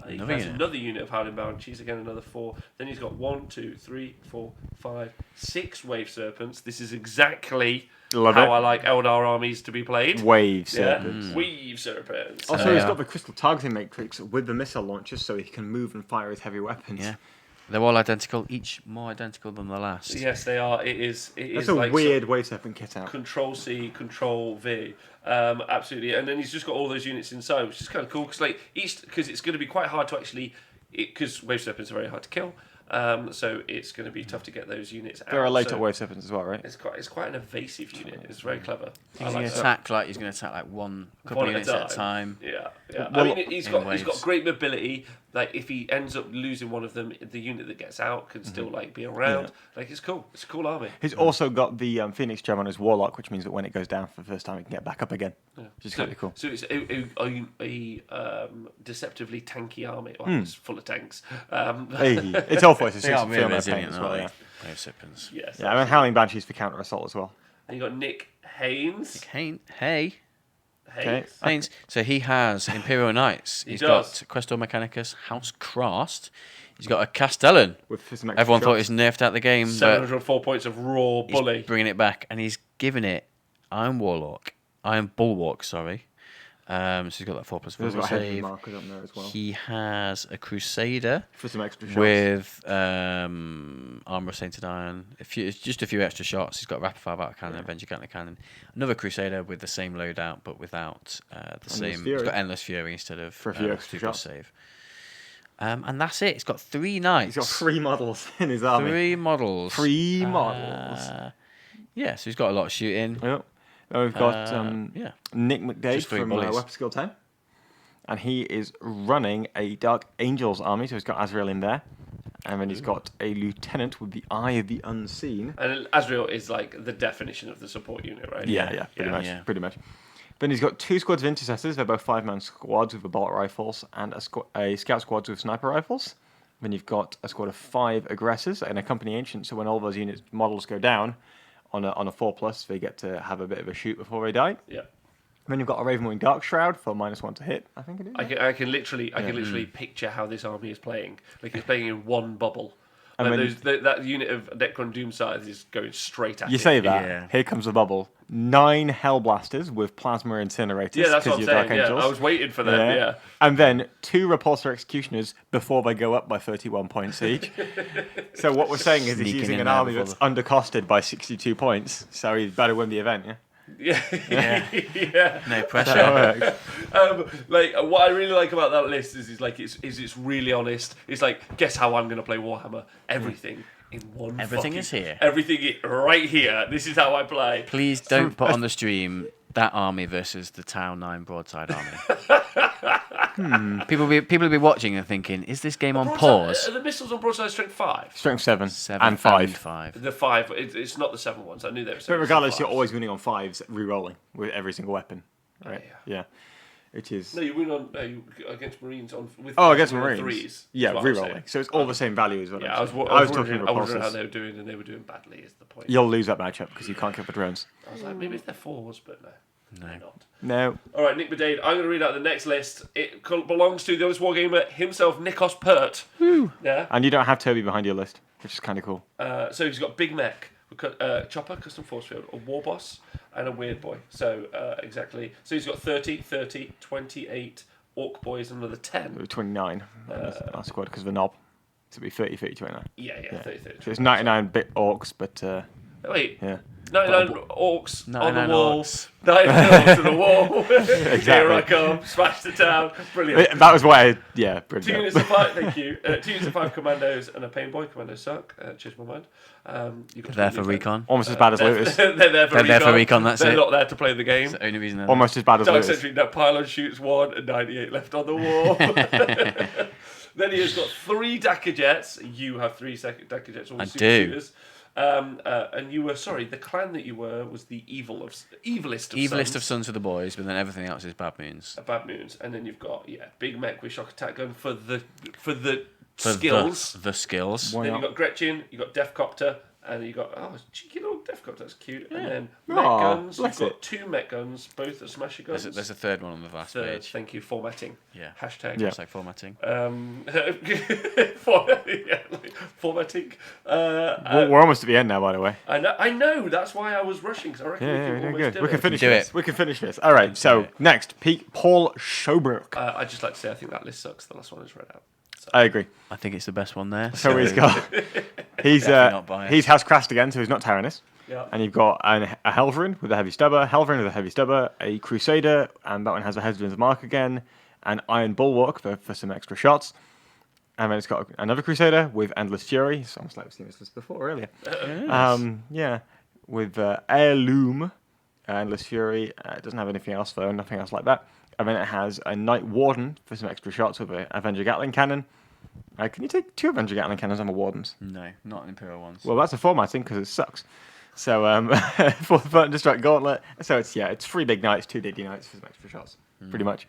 he Another has unit. another unit of Howling Banshees, again another 4. Then he's got 1, 2, 3, 4, 5, 6 Wave Serpents. This is exactly Love how it. I like Eldar armies to be played. Wave Yeah, Serpents. Weave Serpents. Also, Oh, he's yeah. got the crystal targeting matrix with the missile launchers, so he can move and fire his heavy weapons. Yeah. They're all identical, each more identical than the last. Yes, they are. It is That's a like weird way to open kit out. Control C, Control V. Absolutely, and then he's just got all those units inside, which is kind of cool because because it's going to be quite hard to actually, because wave serpents are very hard to kill. So it's going to be tough to get those units out. There are later so wave serpents as well, right? It's quite an evasive unit. It's very clever. He's going to attack like one couple of units at a time. Yeah, yeah. Well, I mean, he's got great mobility. Like if he ends up losing one of them, the unit that gets out can still be around. Yeah. Like it's cool. It's a cool army. He's also got the Phoenix Gem on his Warlock, which means that when it goes down for the first time, it can get back up again. Yeah. Which is kind of cool. So it's a deceptively tanky army. Well, it's full of tanks. Hey, it's all for it's They are really as resilient, well. aren't Yeah, they? Wave serpents. Yes. yeah. I mean, Howling Banshees for counter assault as well. And you got Nick Haynes. Haynes. So he has Imperial Knights. He's got Questor Mechanicus, House Crast. He's got a Castellan. With some extra Everyone thought he shots. was nerfed out the game, but 704 points of raw bully. he's bringing it back, and he's giving it Iron Bulwark. Sorry. So he's got that 4+4 There's got heavy save. markers on there as well. He has a Crusader For some extra shots. with Armor of Sainted Iron. Just a few extra shots. He's got Rapid Fire Battle Cannon, Avenger Gatling Cannon. Another Crusader with the same loadout, but without the same. Fury. He's got Endless Fury instead of For a few extra 2+ shots. save. And that's it. He's got 3 knights. He's got 3 models in his army. 3 models. 3 models. Yeah, so he's got a lot of shooting. Yep. Now we've got Yeah. Nick McDade Just 3 from bullies. Weapon Skill 10. And he is running a Dark Angels army, so he's got Azrael in there. And then he's got a lieutenant with the Eye of the Unseen. And Azrael is like the definition of the support unit, right? Yeah, pretty much. Then he's got 2 squads of intercessors. They're both 5-man squads with assault rifles and a scout squad with sniper rifles. Then you've got a squad of 5 aggressors and a company ancient. So when all those units models go down on a 4+, they get to have a bit of a shoot before they die. Yeah. Then you've got a Ravenwing Dark Shroud for -1 to hit. I think it is. I can literally picture how this army is playing. Like it's playing in one bubble. And that unit of Necron Doomscythe is going straight at it. You say that. Yeah. Here comes the bubble. 9 Hellblasters with Plasma Incinerators. Yeah, that's what I'm you're saying. Dark Yeah, Angels. I was waiting for them. Yeah. And then 2 Repulsor Executioners before they go up by 31 points each. So what we're saying is he's Sneaking using in an there army before that's undercosted by 62 points. So he's better win the event, yeah? Yeah. Yeah. No pressure. That works. Like what I really like about that list is it's really honest. It's like, guess how I'm going to play Warhammer? Everything in one. Everything is here. Everything right here. This is how I play. Please don't put on the stream that army versus the Tau 9 broadside army. People will be watching and thinking, is this game on pause? Are the missiles on broadside strength 5? Strength 7 7 and 5. 5. The 5. It's not the 7 ones. I knew they were. But regardless, you're always winning on 5s, re-rolling with every single weapon. Right? Yeah. Which is... No, you win on against Marines on with. against on Marines. 3s. Yeah, is what I was re-rolling. saying. So it's all the same value as well. Yeah, I was talking wondering how repulsors. they were doing, and they were doing badly. Is the point? You'll lose that matchup because you can't kill for drones. I was like, maybe it's their 4s, but no. They're not. No. All right, Nick Bedade. I'm going to read out the next list. It belongs to the honest wargamer himself, Nikos Pert. Yeah. And you don't have Toby behind your list, which is kind of cool. So he's got Big Mech, Chopper, Custom Force Field, a War Boss, and a Weird Boy. So exactly. So he's got 30, 30, 28 Orc Boys, and another 10. 29. That's squad because of the knob. So it'd be 30, 30, 29. Yeah, 30, 30. So it's 99-bit orcs, but Wait. yeah. 99 orcs on 99 the wall. orcs. 99 orcs on the wall. Exactly. Here I come. Smash the town. Brilliant. That was why Two brilliant. units of 5, thank you. 2 units of 5 commandos and a pain boy. Commandos suck. Changed my mind. You got There for recon. Almost as bad as looters. They're there for They're there for recon, that's They're it. not there to play the game. That's the only reason they're Almost as bad as Dark looters. Sentry, no, pylon shoots 1 and 98 left on the wall. Then he has got 3 Dakar jets. You have 3 Dakar jets. All I super do. shooters. And you were, the clan that you were was the evilest of sons for the boys, but then everything else is bad moons. Bad Moons. And then you've got, Big Mech with shock attack gun for the skills. The skills. Why Then not? you've got Gretchen, you've got Death Copter, and you've got, cheeky little Death Copter, that's cute. And then Mech Aw, guns, you've bless got it. 2 Mech guns, both are smasher guns. There's a third one on the last Third, page. thank you, formatting. Yeah. Hashtag. Yeah. It's like formatting. Formatting. We're almost at the end now, by the way. I know, that's why I was rushing, because I reckon we Yeah, can we're doing almost good. do We can it. finish Do this. it. We can finish this. All right. So it. next, Paul Showbrook. I'd just like to say I think that list sucks. The last one is read out. I agree. I think it's the best one there. So he's got he's Definitely not biased. he's House Crast again, so he's not Tyrannus. Yeah. And you've got a Helverin with a heavy stubber, Helverin with a heavy stubber, a Crusader, and that one has a Husband's Mark again, an Iron Bulwark for some extra shots. And then it's got another Crusader with Endless Fury. It's almost like we've seen this list before earlier. Yeah, with Heirloom, Endless Fury. It doesn't have anything else though, nothing else like that. And then it has a Night Warden for some extra shots with an Avenger Gatling Cannon. Can you take 2 Avenger Gatling Cannons on the Wardens? No, not Imperial ones. Well, that's a formatting because it sucks. So for the Thunderstruck Gauntlet, so it's 3 big knights, 2 Diggy Knights for some extra shots, pretty much.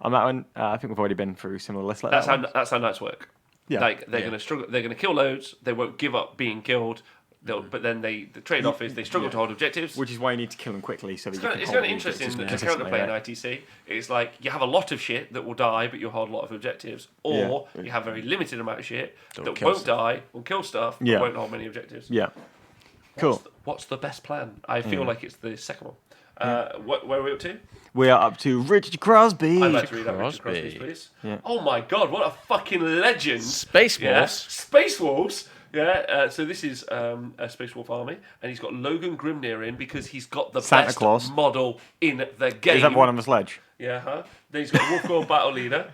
On that one, I think we've already been through similar lists like That's that. how knights work. Yeah. Like they're going to struggle. They're going to kill loads. They won't give up being killed. But then the trade-off is they struggle to hold objectives. Which is why you need to kill them quickly. So that you can It's hold kind of the interesting objectives the consistently, counterplay in right? ITC. It's like you have a lot of shit that will die, but you'll hold a lot of objectives, or you have a very limited amount of shit that kill won't stuff. die, will kill stuff, but Yeah. won't hold many objectives. Yeah. Cool. What's the best plan? I feel like it's the second one. Where are we up to? We are up to Richard Crosby. I'd like to read out Richard Crosby. Crosby's, please. Yeah. Oh my god, what a fucking legend! Space Yeah. Wolves. Space Wolves. Yeah, so this is a Space Wolf army, and he's got Logan Grimnir in because he's got the Santa best Claus. model in the game. Is that one on the sledge? Yeah, huh? Then he's got a Wolfgore Battle Leader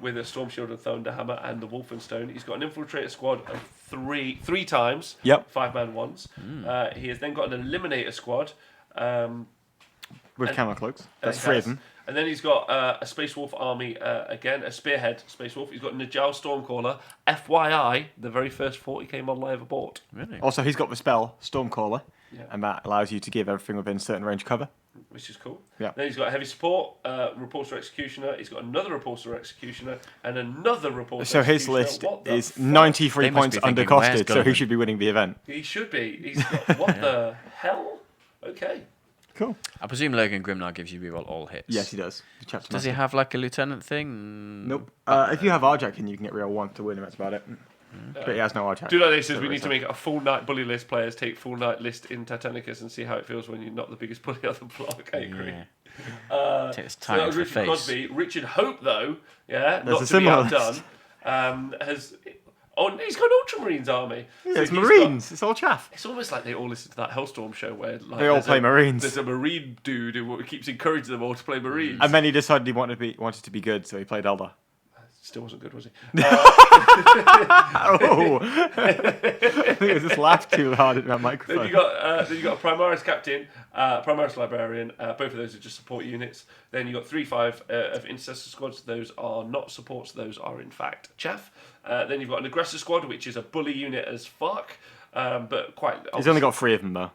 with a Storm Shield and Thunderhammer and the Wolfenstone. He's got an Infiltrator squad of three times. Yep. 5-man ones. He has then got an Eliminator squad. With camo cloaks. That's 3 of them. And then he's got a Space Wolf army again, a Spearhead Space Wolf. He's got Najal Stormcaller. FYI, the very first 40k model I ever bought. Really? Also, he's got the spell Stormcaller, Yeah. and that allows you to give everything within certain range cover. Which is cool. Yeah. Then he's got a heavy support, Repulsor Executioner. He's got another Repulsor Executioner and another Repulsor So his Executioner. list What the is fuck? 93 They must points be thinking, "Where's undercosted, so he Gulliman?" should be winning the event. He should be. He's got, what the hell? Okay. Cool. I presume Logan Grimnar gives you reroll all hits. Yes, he does. The chapter Does he master. have like a lieutenant thing? Nope. If you have Arjack in, you can get real 1 to win him. That's about it. But he has no Arjack. Do like this: is So we there need is to that. make a full night bully list. Players take full night list in Titanicus and see how it feels when you're not the biggest bully on the block. I agree. Yeah. Take this So time that was to the Richard face. Crosby. Richard Hope, though, not a to be similar outdone, has. Oh, he's got an Ultramarines army. Yeah, So it's he's Marines. It's all chaff. It's almost like they all listen to that Hellstorm show where like, They all there's play Marines. There's a Marine dude who keeps encouraging them all to play Marines. And then he decided he wanted to be good, so he played Eldar. Still wasn't good, was he? Oh! I think I just laughed too hard at that Then microphone. you got a Primaris Captain, Primaris Librarian. Both of those are just support units. Then you got 3-5 of Intercessor squads. Those are not supports. Those are in fact chaff. Then you've got an Aggressor squad, which is a bully unit as fuck, but quite. He's only got 3 of them, though.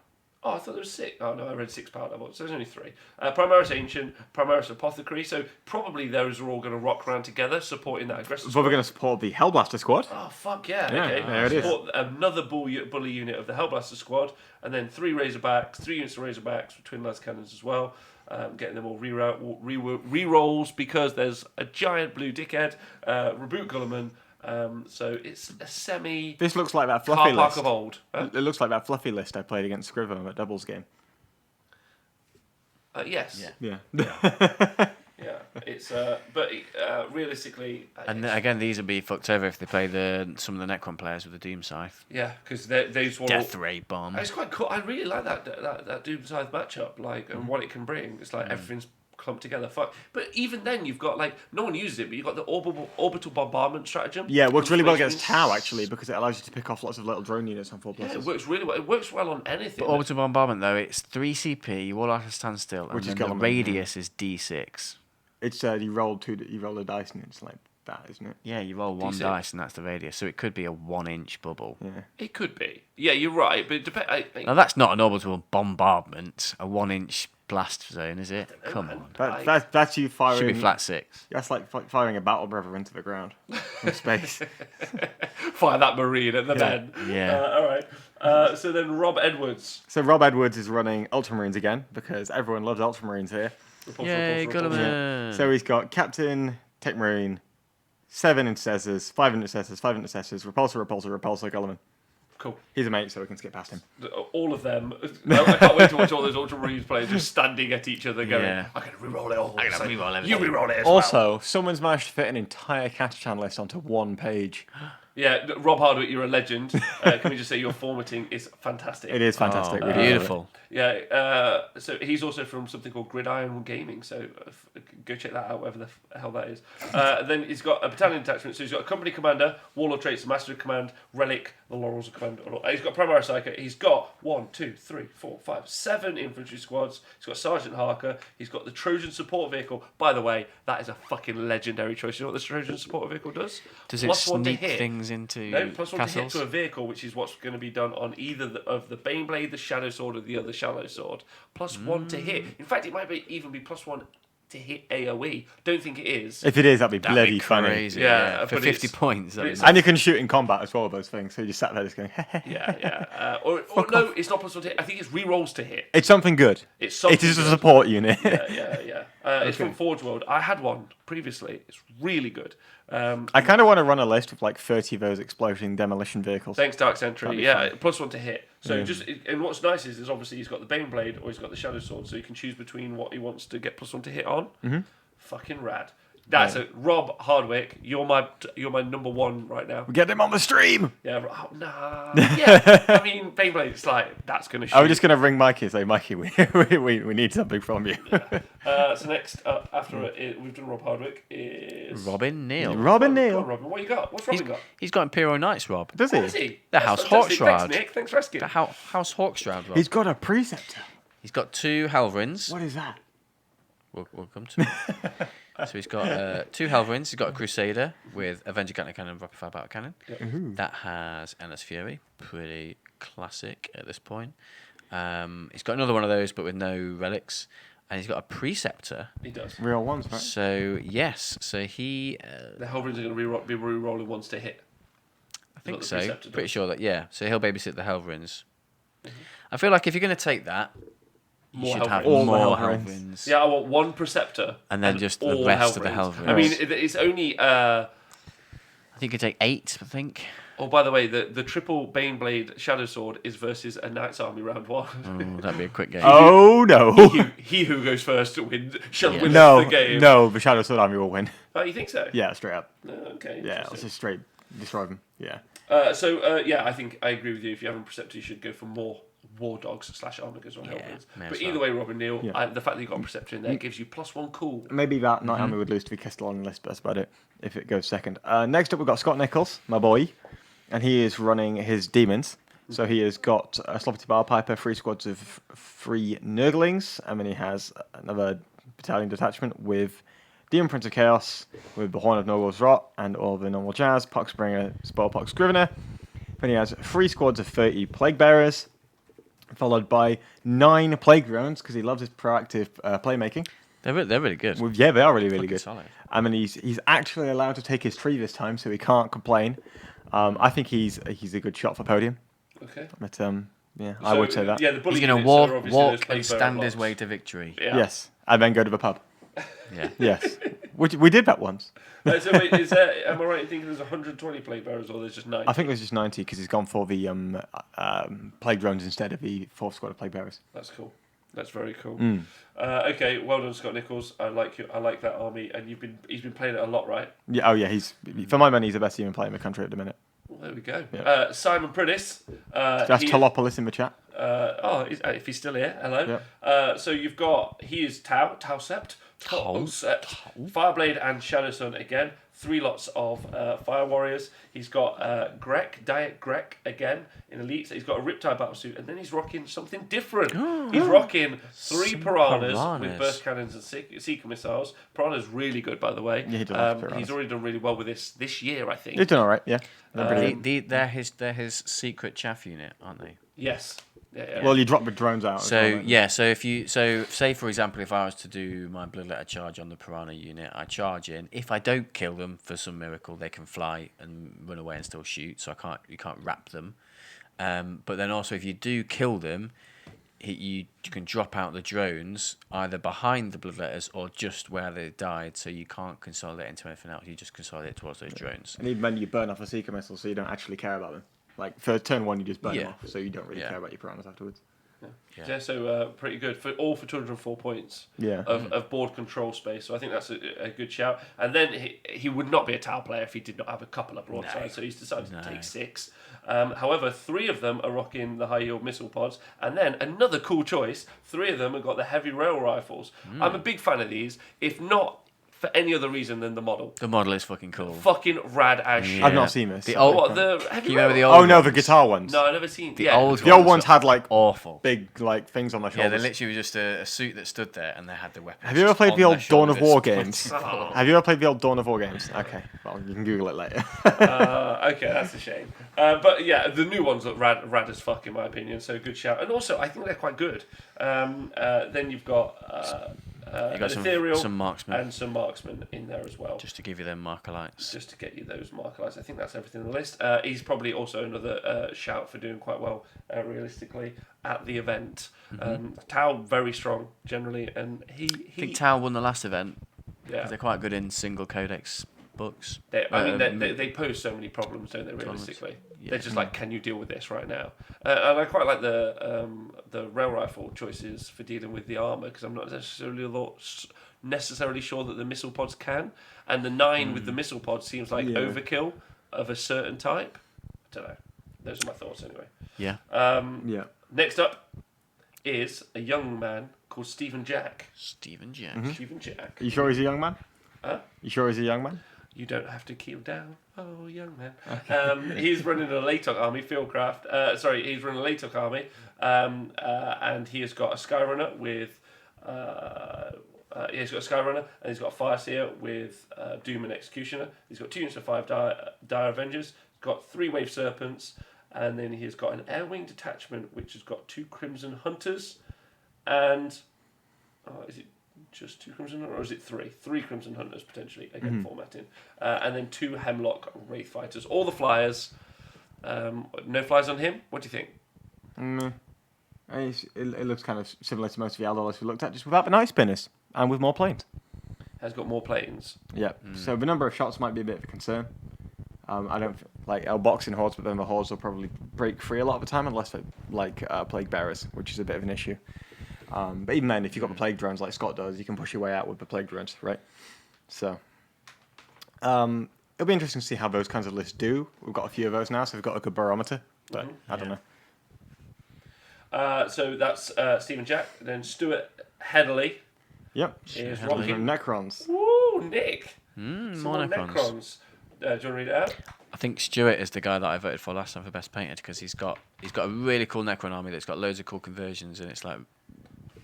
Oh, I thought there was 6. Oh no, I read 6 power level. So there's only 3. Primaris Ancient, Primaris Apothecary. So probably those are all going to rock around together, supporting that Aggressor But squad. we're going to support the Hellblaster squad. Oh fuck yeah! Yeah, Okay, there it is. support another bully unit of the Hellblaster squad, and then 3 Razorbacks, 3 units of Razorbacks with twin las cannons as well. Getting them all re-rolls because there's a giant blue dickhead, Reboot Gulliman. So it's a semi This looks like that car fluffy park list. of old. It looks like that fluffy list I played against Scrivo in that doubles game. Yes. Yeah. Yeah. Yeah. It's but realistically. And it's- again, these would be fucked over if they play some of the Necron players with the Doom Scythe. yeah, because they just want Death Ray Bomb. It's quite cool. I really like that Doom Scythe matchup, like, and what it can bring. It's like everything's clumped together. Fuck. But even then, you've got like no one uses it, but you've got the orbital bombardment stratagem. Yeah, it works really well which against means- Tau, actually, because it allows you to pick off lots of little drone units on 4 Yeah, pluses. it works really well. It works well on anything. But Orbital Bombardment, though, it's 3 CP, you all have to stand still, and Which is then the Gulliman, radius is D6. It's you roll a dice and it's like that, isn't it? Yeah, you roll 1 D6. dice and that's the radius, so it could be a 1-inch bubble. Yeah. It could be. Yeah, you're right, but it depends. Now, that's not an orbital bombardment, a 1-inch blast zone, is it? Come on. That's you Should firing. be flat 6. That's like firing a battle brother into the ground from space. Fire that marine at the men. Yeah. All right. So then Rob Edwards. So Rob Edwards is running Ultramarines again because everyone loves Ultramarines here. Yay, Gulliman. So he's got Captain, Tech Marine, 7 Intercessors, 5 Intercessors, 5 Intercessors, Repulsor, Gulliman. Cool. He's a mate, so we can skip past him. All of them. I can't wait to watch all those Ultramarines players just standing at each other going, Yeah. I'm going to re-roll it all. I'm gonna re-roll You everything. re-roll it as well. Also, someone's managed to fit an entire Catachan list onto one page. Yeah, Rob Hardwick, you're a legend. Can we just say your formatting is fantastic? It is fantastic. Oh, really love it. beautiful. Yeah, so he's also from something called Gridiron Gaming, so go check that out, whatever the hell that is. Then he's got a battalion detachment, so he's got a company commander, warlord traits, master of command, relic, the laurels of command. He's got primary psyker. He's got 7 infantry squads. He's got Sergeant Harker. He's got the Trojan support vehicle. By the way, that is a fucking legendary choice. You know what the Trojan support vehicle does? Does it Plus 1 to sneak hit. things into No, plus 1 to hit castles? to a vehicle, which is what's going to be done on either of the Baneblade, the Shadow Sword, or the other Shadow Sword. Plus 1 to hit. In fact, it might even be plus 1 to hit AoE. Don't think it is. If it is, that'd be That'd bloody be funny. crazy. Yeah, For but 50 it's- points. but that'd it's be And you can shoot in combat as well with those things. So you just sat there just going, Yeah. Or no, it's not plus 1 to hit. I think it's re-rolls to hit. It's something good. It's something It is a good. support unit. Yeah. It's from Forge World. I had one previously. It's really good. I kind of want to run a list with like 30 of those explosion demolition vehicles. Thanks, Dark Sentry. That'd be Yeah, fun. plus 1 to hit. So and what's nice is obviously he's got the Baneblade or he's got the Shadow Sword, so you can choose between what he wants to get plus 1 to hit on. Mm-hmm. Fucking rad. That's it. Rob Hardwick, you're my number one right now. Get him on the stream! Yeah, oh, nah. Yeah, I mean, Beyblade, it's like, that's going to shoot. I was just going to ring Mikey and say, Mikey, we need something from you. So next up, after we've done Rob Hardwick, is... Robin Neal. Robin Go on, Neal. Robin, what you got? What's Robin got? He's got Imperial Knights, Rob. Does What is he? he? The That's House fantastic. Hawkshroud. Thanks, Nick. Thanks for asking. The House Hawkshroud, Rob. He's got a preceptor. He's got 2 Helverins. What is that? We'll come to it. So he's got 2 Helverins. He's got a Crusader with Avenger Gatling Cannon and Rapid Fire Battle Cannon. That has Endless Fury. Pretty classic at this point. He's got another one of those, but with no relics. And he's got a Preceptor. He does. Real ones, right? So, yes. So he... The Hellrings are going to be re-rolling once to hit. I think what the so. Preceptor Pretty does. sure that, yeah. So he'll babysit the Helverins. I feel like if you're going to take that, you More should have Helverins. All the more Helverins. Helverins. Yeah, I want 1 Preceptor. And then just the all rest of the Hellrings. Hellrins. I mean, it's only... I think you could take 8, I think. Oh, by the way, the triple Baneblade Shadow Sword is versus a Knight's Army round 1. Oh, that'd be a quick game. Oh, no. he who goes first shall win No, the game. no, the Shadow Sword Army will win. Oh, you think so? Yeah, straight up. Oh, okay. Yeah, interesting. let's just straight destroy them. Yeah. Yeah, I think I agree with you. If you have a Preceptor, you should go for more War Dogs / Armigers or Yeah, Hellrings. may But as either well. way, Robin Neal, Yeah. the fact that you got a Preceptor in there gives you +1 cool. Maybe that Night Army would lose to the Castellan list, but that's about it if it goes second. Next up, we've got Scott Nichols, my boy, and he is running his demons. So he has got a Sloppy Bar Piper, 3 squads of 3 Nurglings, and then he has another battalion detachment with Demon Prince of Chaos, with the Horn of Norgol's Rot, and all the normal jazz, Poxbringer, Spoilpox Scrivener. Then he has 3 squads of 30 Plague Bearers, followed by 9 Plague Drones, because he loves his proactive playmaking. They're really good. Yeah, they are really, really Fucking good. solid. I mean, he's actually allowed to take his tree this time, so he can't complain. I think he's a good shot for podium. Okay. But yeah, I would say that. Yeah, the bully He's going to units are obviously those walk Plague and Bearer stand his blocks. way to victory. Yeah. Yes, and then go to the pub. Yeah. Yes, we did that once. So wait, am I right in thinking there's 120 Plague Bearers or there's just 9? I think there's just 90 because he's gone for the plague drones instead of the 4th squad of plague bearers. That's cool. That's very cool. Mm. Okay, well done, Scott Nichols. I like you. I like that army, and he's been playing it a lot, right? Yeah, oh yeah, he's for my money, he's the best human player in the country at the minute. Well, there we go. Yeah. Simon Prentice. That's he- Talopolis in the chat. if he's still here, hello. So you've got he is Tausept, Fireblade and Shadow Sun again. 3 lots of Fire Warriors. He's got Diet Grek again in Elite. So he's got a Riptide Battlesuit, and then he's rocking something different. He's rocking 3 Some Piranhas Piranhas. with burst cannons and Seeker missiles. Piranha's really good, by the way. Yeah, he does like He's Piranhas. already done really well with this year, I think. He's doing all right. Yeah. They're brilliant. They're his secret chaff unit, aren't they? Yes. Yeah. Well, you drop the drones out. as So well, don't you? yeah, so say for example, if I was to do my Bloodletter charge on the Piranha unit, I charge in. If I don't kill them for some miracle, they can fly and run away and still shoot. So you can't wrap them. But then also, if you do kill them, you can drop out the drones either behind the Bloodletters or just where they died. So you can't consolidate into anything else. You just consolidate towards those drones. And even then, you burn off a seeker missile, so you don't actually care about them. Like for turn 1, you just burn them Yeah. off, so you don't really Yeah. care about your piranhas afterwards. Yeah, so pretty good for 204 points Yeah. of board control space. So I think that's a good shout. And then he would not be a Tau player if he did not have a couple of broadsides. So he's decided to take 6. However, 3 of them are rocking the high yield missile pods, and then another cool choice. 3 of them have got the heavy rail rifles. I'm a big fan of these, if not for any other reason than the model. The model is fucking cool. Fucking rad as shit. I've not seen this. The so old- I What can't- the heavy Can you remember the rail- old Oh no, the ones? guitar ones. No, I've never seen The yeah. old The old ones ones are had like awful. big like things on their Yeah, shoulders. they literally were just a suit that stood there, and they had the weapons. Have you ever just played on the old their Dawn of War shoulders, games? pointing forward. Have you ever played the old Dawn of War games? Okay, well you can Google it later. Okay, that's a shame. But yeah, the new ones look rad as fuck in my opinion. So good shout. And also, I think they're quite good. Then you've got You got ethereal some marksmen, and some marksmen in there as well. just to give you them marker lights. Just to get you those marker lights. I think that's everything on the list. He's probably also another shout for doing quite well realistically at the event. Tau very strong generally, and I think Tau won the last event. yeah. They're quite good in single codex books. I mean, they pose so many problems, don't they? Realistically, Yeah. they're just like, can you deal with this right now? And I quite like the rail rifle choices for dealing with the armor because I'm not necessarily sure that the missile pods can. And the 9 with the missile pods seems like Yeah. overkill of a certain type. I don't know. Those are my thoughts anyway. Yeah. Yeah. Next up is a young man called Stephen Jack. Stephen Jack. Stephen Jack. Are you sure he's a young man? Huh? You sure he's a young man? You don't have to keel down, oh young man. He's running a Latok army, Fieldcraft. He's running a Latok army, and he has got a Skyrunner with. He's got a Skyrunner, and he's got a Fireseer with Doom and Executioner. He's got 2 units of 5 Dire Avengers. He's got 3 Wave Serpents, and then he's got an Air Wing detachment which has got 2 Crimson Hunters, and is it just 2 Crimson Hunters, or is it 3? 3 Crimson Hunters, potentially, again, formatting. And then 2 Hemlock Wraith Fighters. All the flyers. No flyers on him? What do you think? It looks kind of similar to most of the Aldors we looked at, just without the night spinners and with more planes. Has got more planes. Yeah. So the number of shots might be a bit of a concern. I don't like boxing hordes, but then the hordes will probably break free a lot of the time unless they're like plague bearers, which is a bit of an issue. But even then, if you've got the plague drones like Scott does, you can push your way out with the plague drones, right? So it'll be interesting to see how those kinds of lists do. We've got a few of those now, so we've got a good barometer. But I don't know. So that's Stephen Jack. Then Stuart Headley Yep. is Headley. rocking. Necrons. Woo, Nick. More Some Necrons. Necrons. Do you want to read it out? I think Stuart is the guy that I voted for last time for best painted because he's got a really cool Necron army that's got loads of cool conversions, and it's like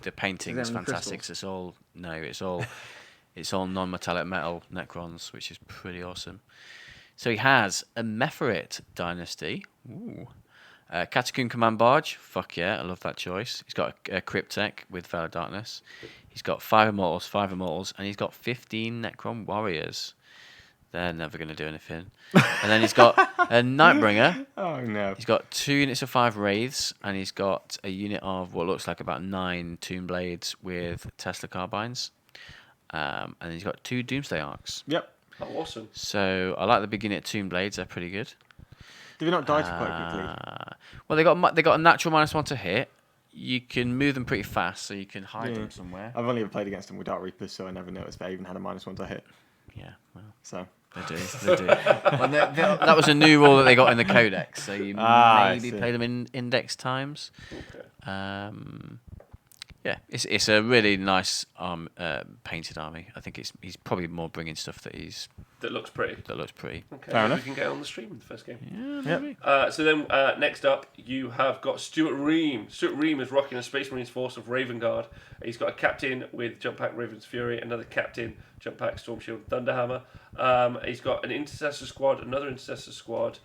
the painting is Is there any fantastic. crystals? So it's all non-metallic metal Necrons, which is pretty awesome. So he has a Mephirit dynasty. Ooh. Catacomb Command Barge. Fuck yeah, I love that choice. He's got a Cryptek with Veil of Darkness. He's got 5 Immortals, and he's got 15 Necron Warriors. They're never going to do anything. And then he's got a Nightbringer. Oh no. He's got 2 units of 5 Wraiths, and he's got a unit of what looks like about 9 Tomb Blades with Tesla Carbines. And he's got 2 Doomsday Arcs. Yep. Oh, awesome. So I like the big unit Tomb Blades. They're pretty good. Do they not die too quite quickly? Well, they got a natural -1 to hit. You can move them pretty fast, so you can hide them somewhere. I've only ever played against them with Dark Reapers, so I never noticed they even had a -1 to hit. Yeah, well, So they do. Well, that was a new rule that they got in the Codex, so you I maybe see. play them in index times. Okay. Yeah, it's a really nice painted army. I think he's probably more bringing stuff that That looks pretty. looks pretty. Okay, Fair maybe enough. we can get on the stream in the first game. Yeah, maybe. So then, next up, you have got Stuart Ream. Stuart Ream is rocking a Space Marines force of Raven Guard. He's got a captain with Jump Pack Raven's Fury, another captain Jump Pack Storm Shield Thunderhammer. He's got an Intercessor squad, another Intercessor squad.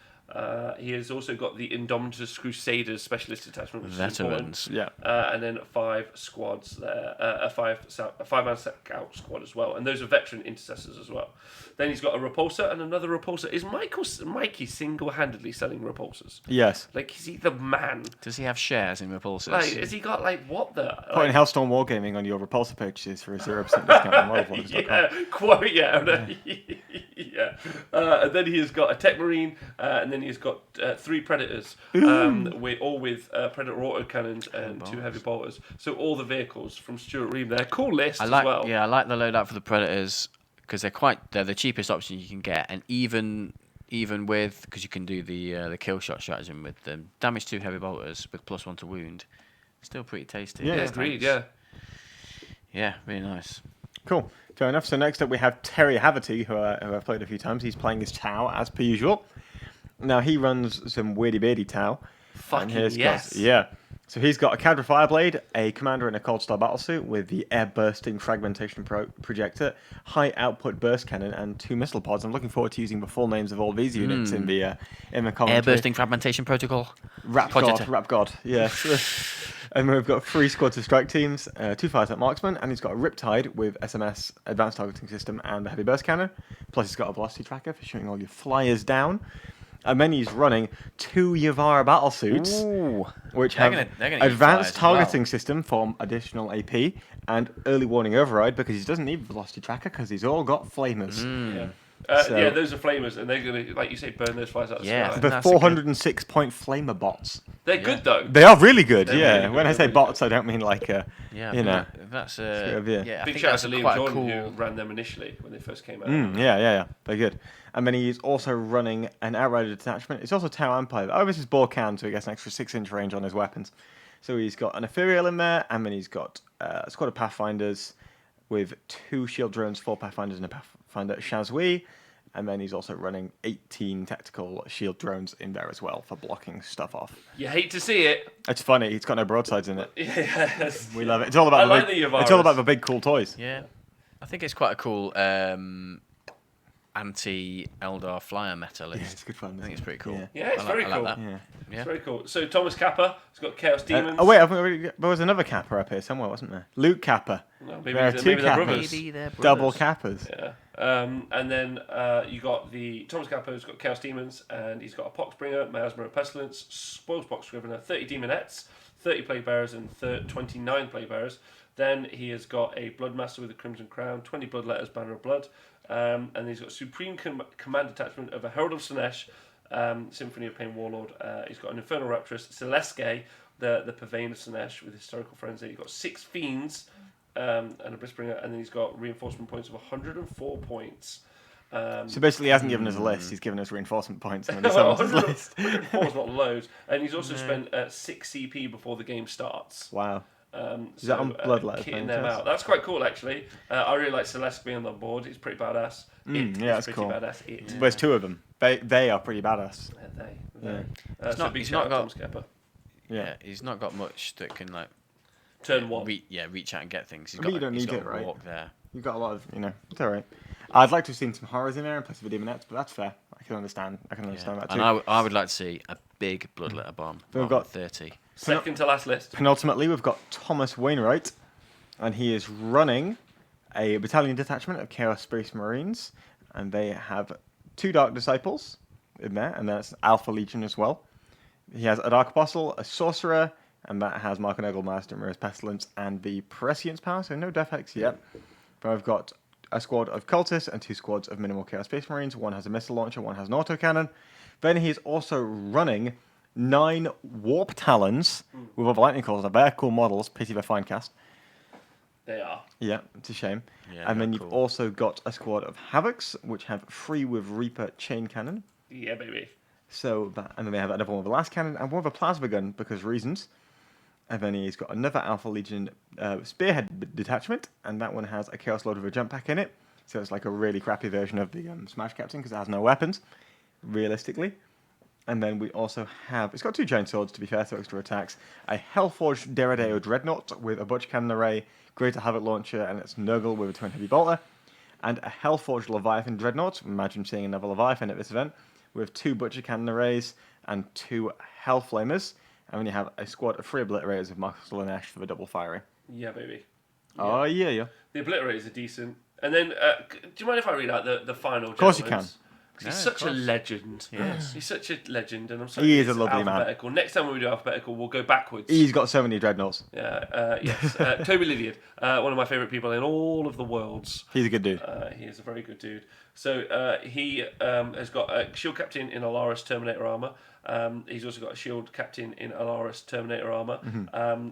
He has also got the Indomitus Crusaders specialist attachment, which is important. Veterans. yeah. And then 5 squads there, a 5-man scout squad as well, and those are veteran intercessors as well. Then he's got a repulsor and another repulsor. Is Mikey single-handedly selling repulsors? Yes. Like, is he the man? Does he have shares in repulsors? Like, has he got like what the? Putting Hellstorm Wargaming on your repulsor purchases for a 0% discount on World Wars. Yeah, quote yeah. Yeah, and then he has got a Tech Marine, and then he's got 3 Predators, with Predator autocannons and 2 heavy bolters. So all the vehicles from Stuart Ream there. Cool list as well. Yeah, I like the loadout for the Predators because they're the cheapest option you can get, and even with, because you can do the kill shot stratagem with the damage 2 heavy bolters with +1 to wound, still pretty tasty. Yeah, agreed. Yeah. Yeah, really nice. Cool. Fair enough. So next up we have Terry Haverty, who I've played a few times. He's playing his Tau as per usual. Now he runs some weirdy beardy Tau. Fucking yes. Yeah. So he's got a Cadra Fireblade, a Commander in a Cold Star Battlesuit with the Air Bursting Fragmentation Projector, High Output Burst Cannon, and 2 Missile Pods. I'm looking forward to using the full names of all these units in the commentary. Air Bursting Fragmentation Protocol. Rap God. Yes. And we've got 3 squads of strike teams, 2 Fireset Marksmen, and he's got a Riptide with SMS, Advanced Targeting System, and a Heavy Burst Cannon. Plus he's got a Velocity Tracker for shooting all your flyers down. And then he's running 2 Yavara Battlesuits, which have Advanced Targeting System for additional AP, and Early Warning Override, because he doesn't need Velocity Tracker, because he's all got Flamers. Yeah. Those are flamers, and they're going to, like you say, burn those flies out of the sky. The 406-point Flamer bots. They're good, though. They are really good, Really good. When I say bots, I don't mean like, That's Big shout out to Liam Jordan, who ran them initially when they first came out. Yeah. They're good. And then he's also running an Outrider detachment. It's also Tau Empire. Oh, this is Borcan, so he gets an extra 6-inch range on his weapons. So he's got an Ethereal in there, and then he's got a squad of Pathfinders with 2 shield drones, 4 Pathfinders, and a Pathfinder Shazui. And then he's also running 18 tactical shield drones in there as well for blocking stuff off. You hate to see it. It's funny. It's got no broadsides in it. Yes. We love it. It's all about it's all about the big cool toys. Yeah. I think it's quite a cool anti-Eldar flyer meta list. Yeah, it's good fun. I think it's pretty cool. Yeah, it's very cool. Like Yeah. It's very cool. So Thomas Kappa has got Chaos Demons. There was another Kappa up here somewhere, wasn't there? Luke Kappa. No, maybe There are 2 they're Kappas. brothers. Maybe they're brothers. Double Kappas. Yeah. And then you got the Thomas Kappa who's got Chaos Demons, and he's got a Poxbringer, Miasma of Pestilence, Spoils Box Scrivener, 30 Demonettes, 30 Plague Bearers, and 29 Plague Bearers. Then he has got a Bloodmaster with a Crimson Crown, 20 Bloodletters, Banner of Blood, and he's got Supreme Command Attachment of a Herald of Sinesh, Symphony of Pain Warlord. He's got an Infernal Raptress, Celesque, the Purvein of Sinesh with Historical Frenzy. He's got 6 Fiends, and a Blissbringer, and then he's got reinforcement points of 104 points. So basically, he hasn't given us a list. He's given us reinforcement points. And then he's Well, his list. 104 is not loads, and he's also spent 6 CP before the game starts. Wow. Is that on Bloodletters? Kitting them out. That's quite cool, actually. I really like Celeste being on the board. It's pretty badass. That's pretty cool. Badass. There's 2 of them. They are pretty badass. Big shout out to Thomas Kappa. Yeah. He's not got much that can Turn 1. reach out and get things. You don't need it, right? Walk there. You've got a lot of, it's all right. I'd like to have seen some horrors in there and plus the Demonettes, but that's fair. I can understand that too. And I would like to see a big Bloodletter bomb. We've got 30. Second to last list. Penultimately, we've got Thomas Wainwright, and he is running a battalion detachment of Chaos Space Marines, and they have 2 Dark Disciples in there, and that's Alpha Legion as well. He has a Dark Apostle, a Sorcerer, and that has Mark and Eggle, Master, Mirror's Pestilence, and the Prescience Power, so no Death Hex yet. But I've got a squad of Cultists and 2 squads of Minimal Chaos Space Marines. One has a missile launcher, one has an autocannon. Then he's also running 9 Warp Talons with other lightning calls. Now, they're cool models. Pity they're fine cast. They are. Yeah, it's a shame. Yeah, and then cool. you've also got a squad of Havocs, which have 3 with Reaper Chain Cannon. Yeah, baby. And then they have another one with a Last Cannon and one with a Plasma Gun, because reasons. And then he's got another Alpha Legion Spearhead detachment, and that one has a Chaos Lord with a jump pack in it. So it's like a really crappy version of the Smash Captain, because it has no weapons, realistically. And then we also have, it's got 2 giant swords, to be fair, so extra attacks. A Hellforged Deredeo Dreadnought with a Butch Cannon Array, Greater Havoc Launcher, and it's Nurgle with a Twin Heavy Bolter. And a Hellforged Leviathan Dreadnought, imagine seeing another Leviathan at this event, with 2 Butcher Cannon Arrays and 2 Hellflamers. And then you have a squad of 3 Obliterators with Muscle and Ash for the double firing. Yeah, baby. Oh, yeah. The Obliterators are decent. And then, do you mind if I read out the final? Of course you can. He's No, such of a course. legend. Yes. He's such a legend, and I'm sorry. He is a it's lovely man. alphabetical. Next time when we do alphabetical, we'll go backwards. He's got so many dreadnoughts. Yeah, yes. Toby Lydiard, one of my favourite people in all of the worlds. He's a good dude. He is a very good dude. So he has got a shield captain in Alaris Terminator armor. He's also got a shield captain in Alaris Terminator armor,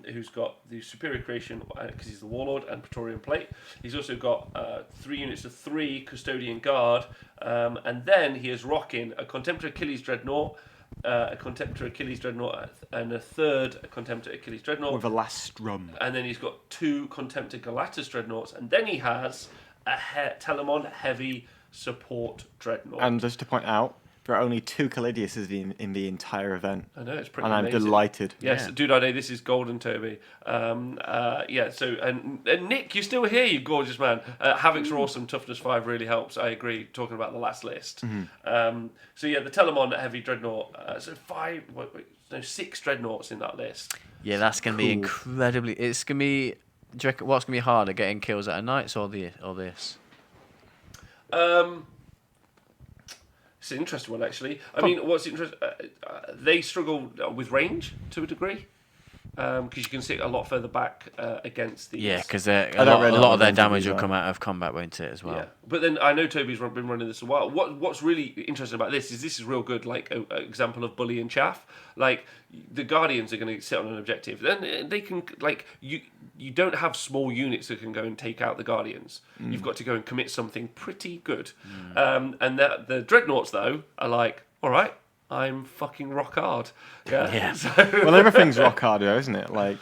who's got the superior creation because he's the warlord and Praetorian plate. He's also got 3 units of 3 custodian guard, and then he is rocking a Contemptor Achilles dreadnought. A Contemptor Achilles dreadnought and a third Contemptor Achilles dreadnought. With a last drum. And then he's got 2 Contemptor Galatas dreadnoughts, and then he has a Telemon heavy support dreadnought. And just to point out, there are only 2 Callidiuses in the entire event. I know, it's pretty And I'm amazing. delighted. Yes, Yeah. Dude Day, this is golden, Toby. So and Nick, you're still here, you gorgeous man. Havocs are awesome, toughness 5 really helps. I agree, talking about the last list. So yeah, the Telemon heavy dreadnought, 6 dreadnoughts in that list. Yeah, that's going to be incredibly... It's going to be... Do you reckon what's going to be harder, getting kills out of Knights or this? It's an interesting one, actually. I mean, what's interesting? They struggle with range to a degree because you can sit a lot further back against these. Yeah, because I a don't really know lot what of their range of damage these will are. come out of combat, won't it, as well? Yeah, but then I know Toby's been running this a while. What's really interesting about this is real good, like an example of bully and chaff. Like the Guardians are going to sit on an objective, then they can you don't have small units that can go and take out the Guardians. You've got to go and commit something pretty good. And the Dreadnoughts though are like, all right, I'm fucking rock hard. Yeah. So, Well, everything's rock hard, though, isn't it? Like,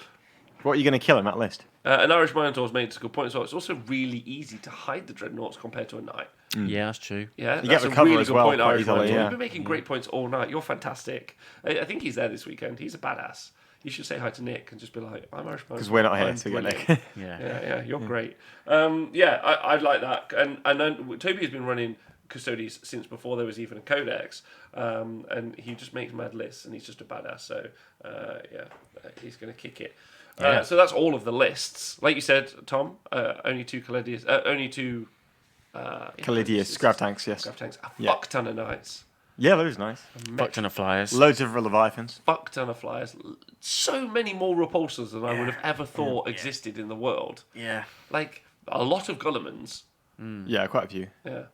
what are you going to kill in that list? an Irish Minotaur's made a good point as well. It's also really easy to hide the Dreadnoughts compared to a Knight. Yeah, that's true. Yeah, You that's get the a cover really as good well point, quite Irish easily, Minotaur. yeah. You've been making great points all night. You're fantastic. I think he's there this weekend. He's a badass. You should say hi to Nick and just be like, I'm Irish Minotaur. Because we're not here I'm to get brilliant." Nick. Yeah. You're great. I'd like that. And then Toby has been running Custodes since before there was even a codex, and he just makes mad lists, and he's just a badass. So he's going to kick it. Yeah. So that's all of the lists. Like you said, Tom, only 2 Callidius, only 2 Callidius, Scrap Tanks, yes. Scrap tanks, a Yeah. fuck ton of knights, Yeah, those nice. Fuck ton of flyers. Loads of Leviathans. fuck ton of flyers, so many more repulsors than I would have ever thought existed in the world. Yeah. Like a lot of Gullimans. Yeah, quite a few. Yeah.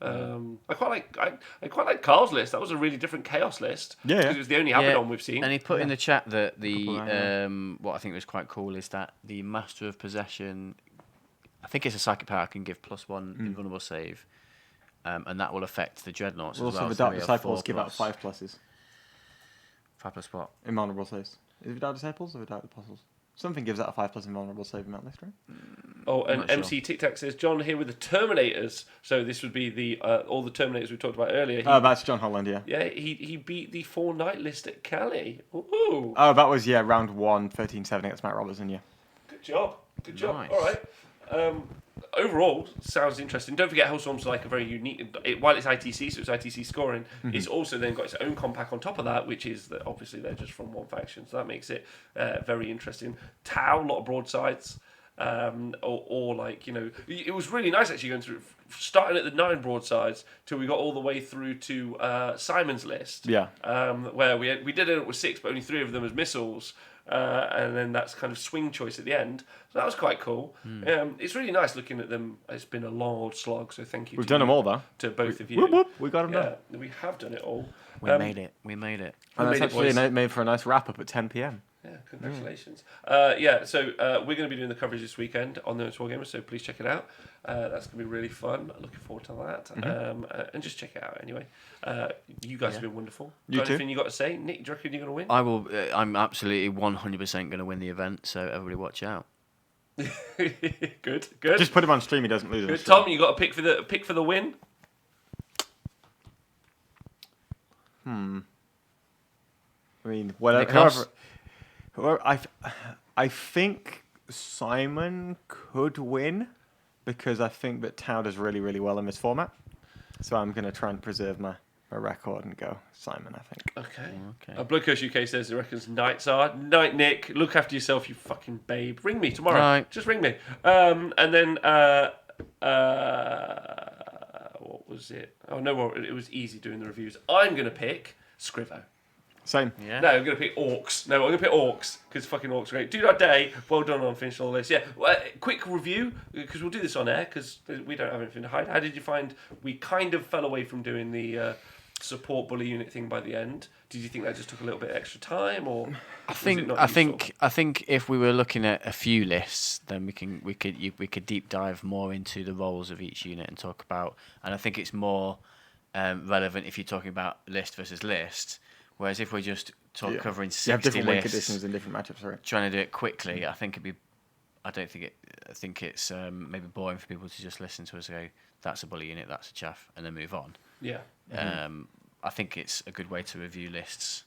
I quite like Carl's list. That was a really different chaos list. Yeah, Because yeah. it was the only Abaddon we've seen. And he put in the chat that the Couple there, what I think was quite cool is that the Master of Possession, I think it's a psychic power, can give +1 invulnerable save, and that will affect the Dreadnoughts Also, as well. the so Dark we have Disciples 4+. give out 5+. 5+ what? Invulnerable saves. Is it the Dark Disciples or the Dark Apostles? Something gives out a 5+ invulnerable save in that list, right? Oh, and not sure. MC Tic Tac says John here with the Terminators. So this would be the all the Terminators we talked about earlier. Oh, that's John Holland, yeah. Yeah, he beat the 4-night list at Cali. Ooh, Oh, that was, yeah, round 1, 13-7 against Matt Robertson, yeah. good job. Good job. Nice. All right. Overall, sounds interesting. Don't forget, Hellstorm's like a very unique. While it's ITC, so it's ITC scoring. It's also then got its own compact on top of that, which is that obviously they're just from one faction, so that makes it very interesting. Tau, a lot of broadsides, or like it was really nice actually going through, starting at the 9 broadsides till we got all the way through to Simon's list. Yeah. Where we did it with 6, but only 3 of them as missiles. And then that's kind of swing choice at the end. So that was quite cool. It's really nice looking at them. It's been a long old slog, so thank you. We've done them all, though. To both of you. Whoop, whoop, we got them done. Yeah, we have done it all. We made it. We made it. And that's made it, actually boys. made for a nice wrap-up at 10 p.m. Yeah, congratulations. So we're going to be doing the coverage this weekend on the honest-wargamer, so please check it out. That's going to be really fun. Looking forward to that. And just check it out anyway. You guys have been wonderful. You got too. anything you got to say? Nick, do you reckon you're going to win? I will. I'm absolutely 100% going to win the event. So everybody, watch out. Good. Just put him on stream, he doesn't lose. Good. Tom, you got a pick for the win? I mean, Nicholas? whoever I think Simon could win because I think that Tau does really, really well in this format. So I'm going to try and preserve my record and go Simon, I think. Okay. Okay. Bloodcoach UK says he reckons Knights are. Night, Nick. Look after yourself, you fucking babe. Ring me tomorrow. Right. Just ring me. And then, what was it? Oh no, well, it was easy doing the reviews. I'm gonna pick Scrivo. Same. Yeah. No, I'm going to pick Orcs. No, I'm going to pick Orcs, because fucking Orcs are great. Dude, our day, well done on finishing all this. Yeah, quick review, because we'll do this on air, because we don't have anything to hide. How did you find we kind of fell away from doing the support bully unit thing by the end? Did you think that just took a little bit extra time, or I think if we were looking at a few lists, then we could deep dive more into the roles of each unit and talk about. And I think it's more relevant if you're talking about list versus list. Whereas if we're just covering 60 you have different win lists, conditions and different matchups, right? trying to do it quickly, I think I think it's maybe boring for people to just listen to us go, that's a bully unit, that's a chaff, and then move on. Yeah. I think it's a good way to review lists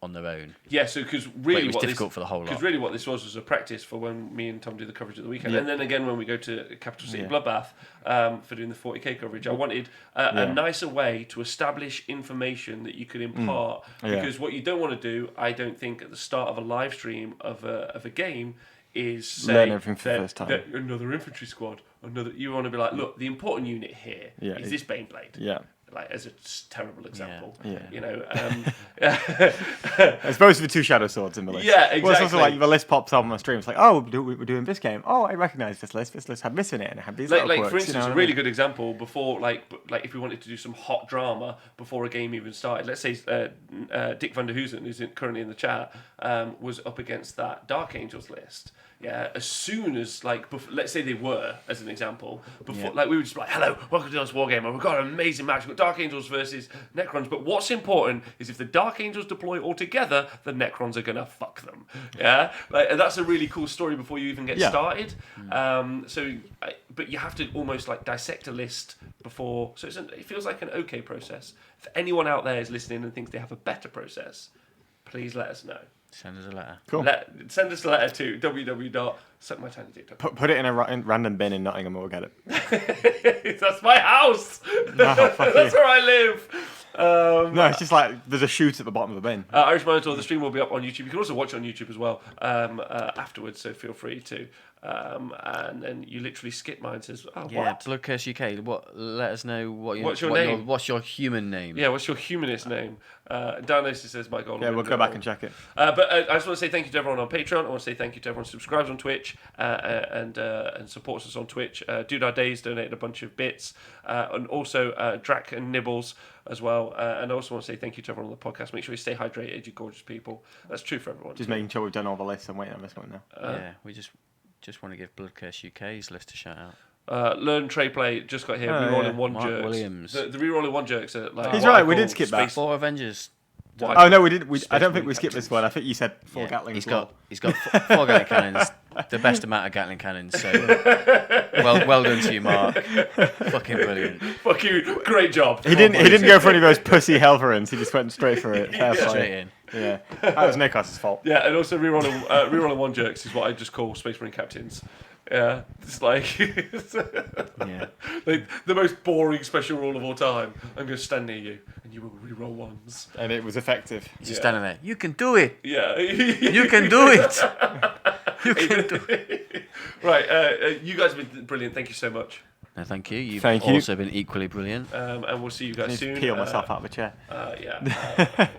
on their own. Yeah, so because really it was difficult for the whole lot. Because really what this was a practice for when me and Tom do the coverage at the weekend. And then again when we go to Capital City Bloodbath for doing the 40k coverage, I wanted a nicer way to establish information that you could impart. Because what you don't want to do, I don't think, at the start of a live stream of a game is say learn everything for the first time. Another infantry squad. You want to be like, look, the important unit here is this Baneblade. Yeah. Like as a terrible example, you know. It's supposed to be 2 shadow swords in the list. Yeah, exactly. Well, it's also like the list pops up on my stream. It's like, oh, we're doing this game. Oh, I recognise this list. This list had this in it, and it had these little quirks, for instance, you know a really good example before, like if we wanted to do some hot drama before a game even started. Let's say Dick van der Hoosen, who's currently in the chat, was up against that Dark Angels list. Yeah, as soon as let's say they were, as an example, before we would just be like, hello, welcome to Honest Wargamer. We've got an amazing match. We've got Dark Angels versus Necrons. But what's important is if the Dark Angels deploy all together, the Necrons are gonna fuck them. Yeah, and that's a really cool story before you even get started. But you have to almost dissect a list before. So it feels like an okay process. If anyone out there is listening and thinks they have a better process, please let us know. Send us a letter. Cool. Send us a letter to www.suckmytinydick.com. Put it in a random bin in Nottingham and we'll get it. That's my house. No, fuck That's you. where I live. No, it's just like there's a chute at the bottom of the bin. Irish Minotaur, the stream will be up on YouTube. You can also watch it on YouTube as well afterwards, so feel free to. And then you literally skip mine and says, oh, Yeah, what? Blood Curse UK. Let us know What's your name? What's your human name? Yeah, what's your humanist name? Dionysus says, my God. Yeah, we'll go back and check it. But I just want to say thank you to everyone on Patreon. I want to say thank you to everyone who subscribes on Twitch and supports us on Twitch. Dude Our Days donated a bunch of bits. And also Drac and Nibbles as well. And I also want to say thank you to everyone on the podcast. Make sure you stay hydrated, you gorgeous people. That's true for everyone. Just making sure we've done all the lists. I'm waiting on this one now. Yeah, we just want to give Blood Curse UK's list a shout out. Learn Trade Play just got here. Rerolling one Mark jerks. Williams. The rerolling one jerks are like. He's right. We did skip that. 4 Avengers. Oh no, we did. I don't think we skipped this one. I think you said 4 Gatling. He's got 4 Gatling cannons, the best amount of Gatling cannons. So well done to you, Mark. Fucking brilliant. Fuck you, great job. He didn't go for any of those pussy Helverins. He just went straight for it. Fair play. Straight in. Yeah, that was Nikos' fault. Yeah, and also rerolling one jerks is what I just call Space Marine captains. Yeah, it's like Yeah. like the most boring special rule of all time. I'm going to stand near you, and you will reroll ones. And it was effective. He's just standing there. You can do it. Yeah, You can do it. You can do it. Right, you guys have been brilliant. Thank you so much. No, thank you. You've Thank you. also been equally brilliant. And we'll see you I guys need soon. to peel myself out of the chair.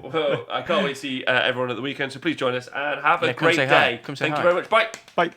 Well, I can't wait to see everyone at the weekend. So please join us and have a Yeah, come great say hi. day. Come say Thank hi. you very much. Bye. Bye.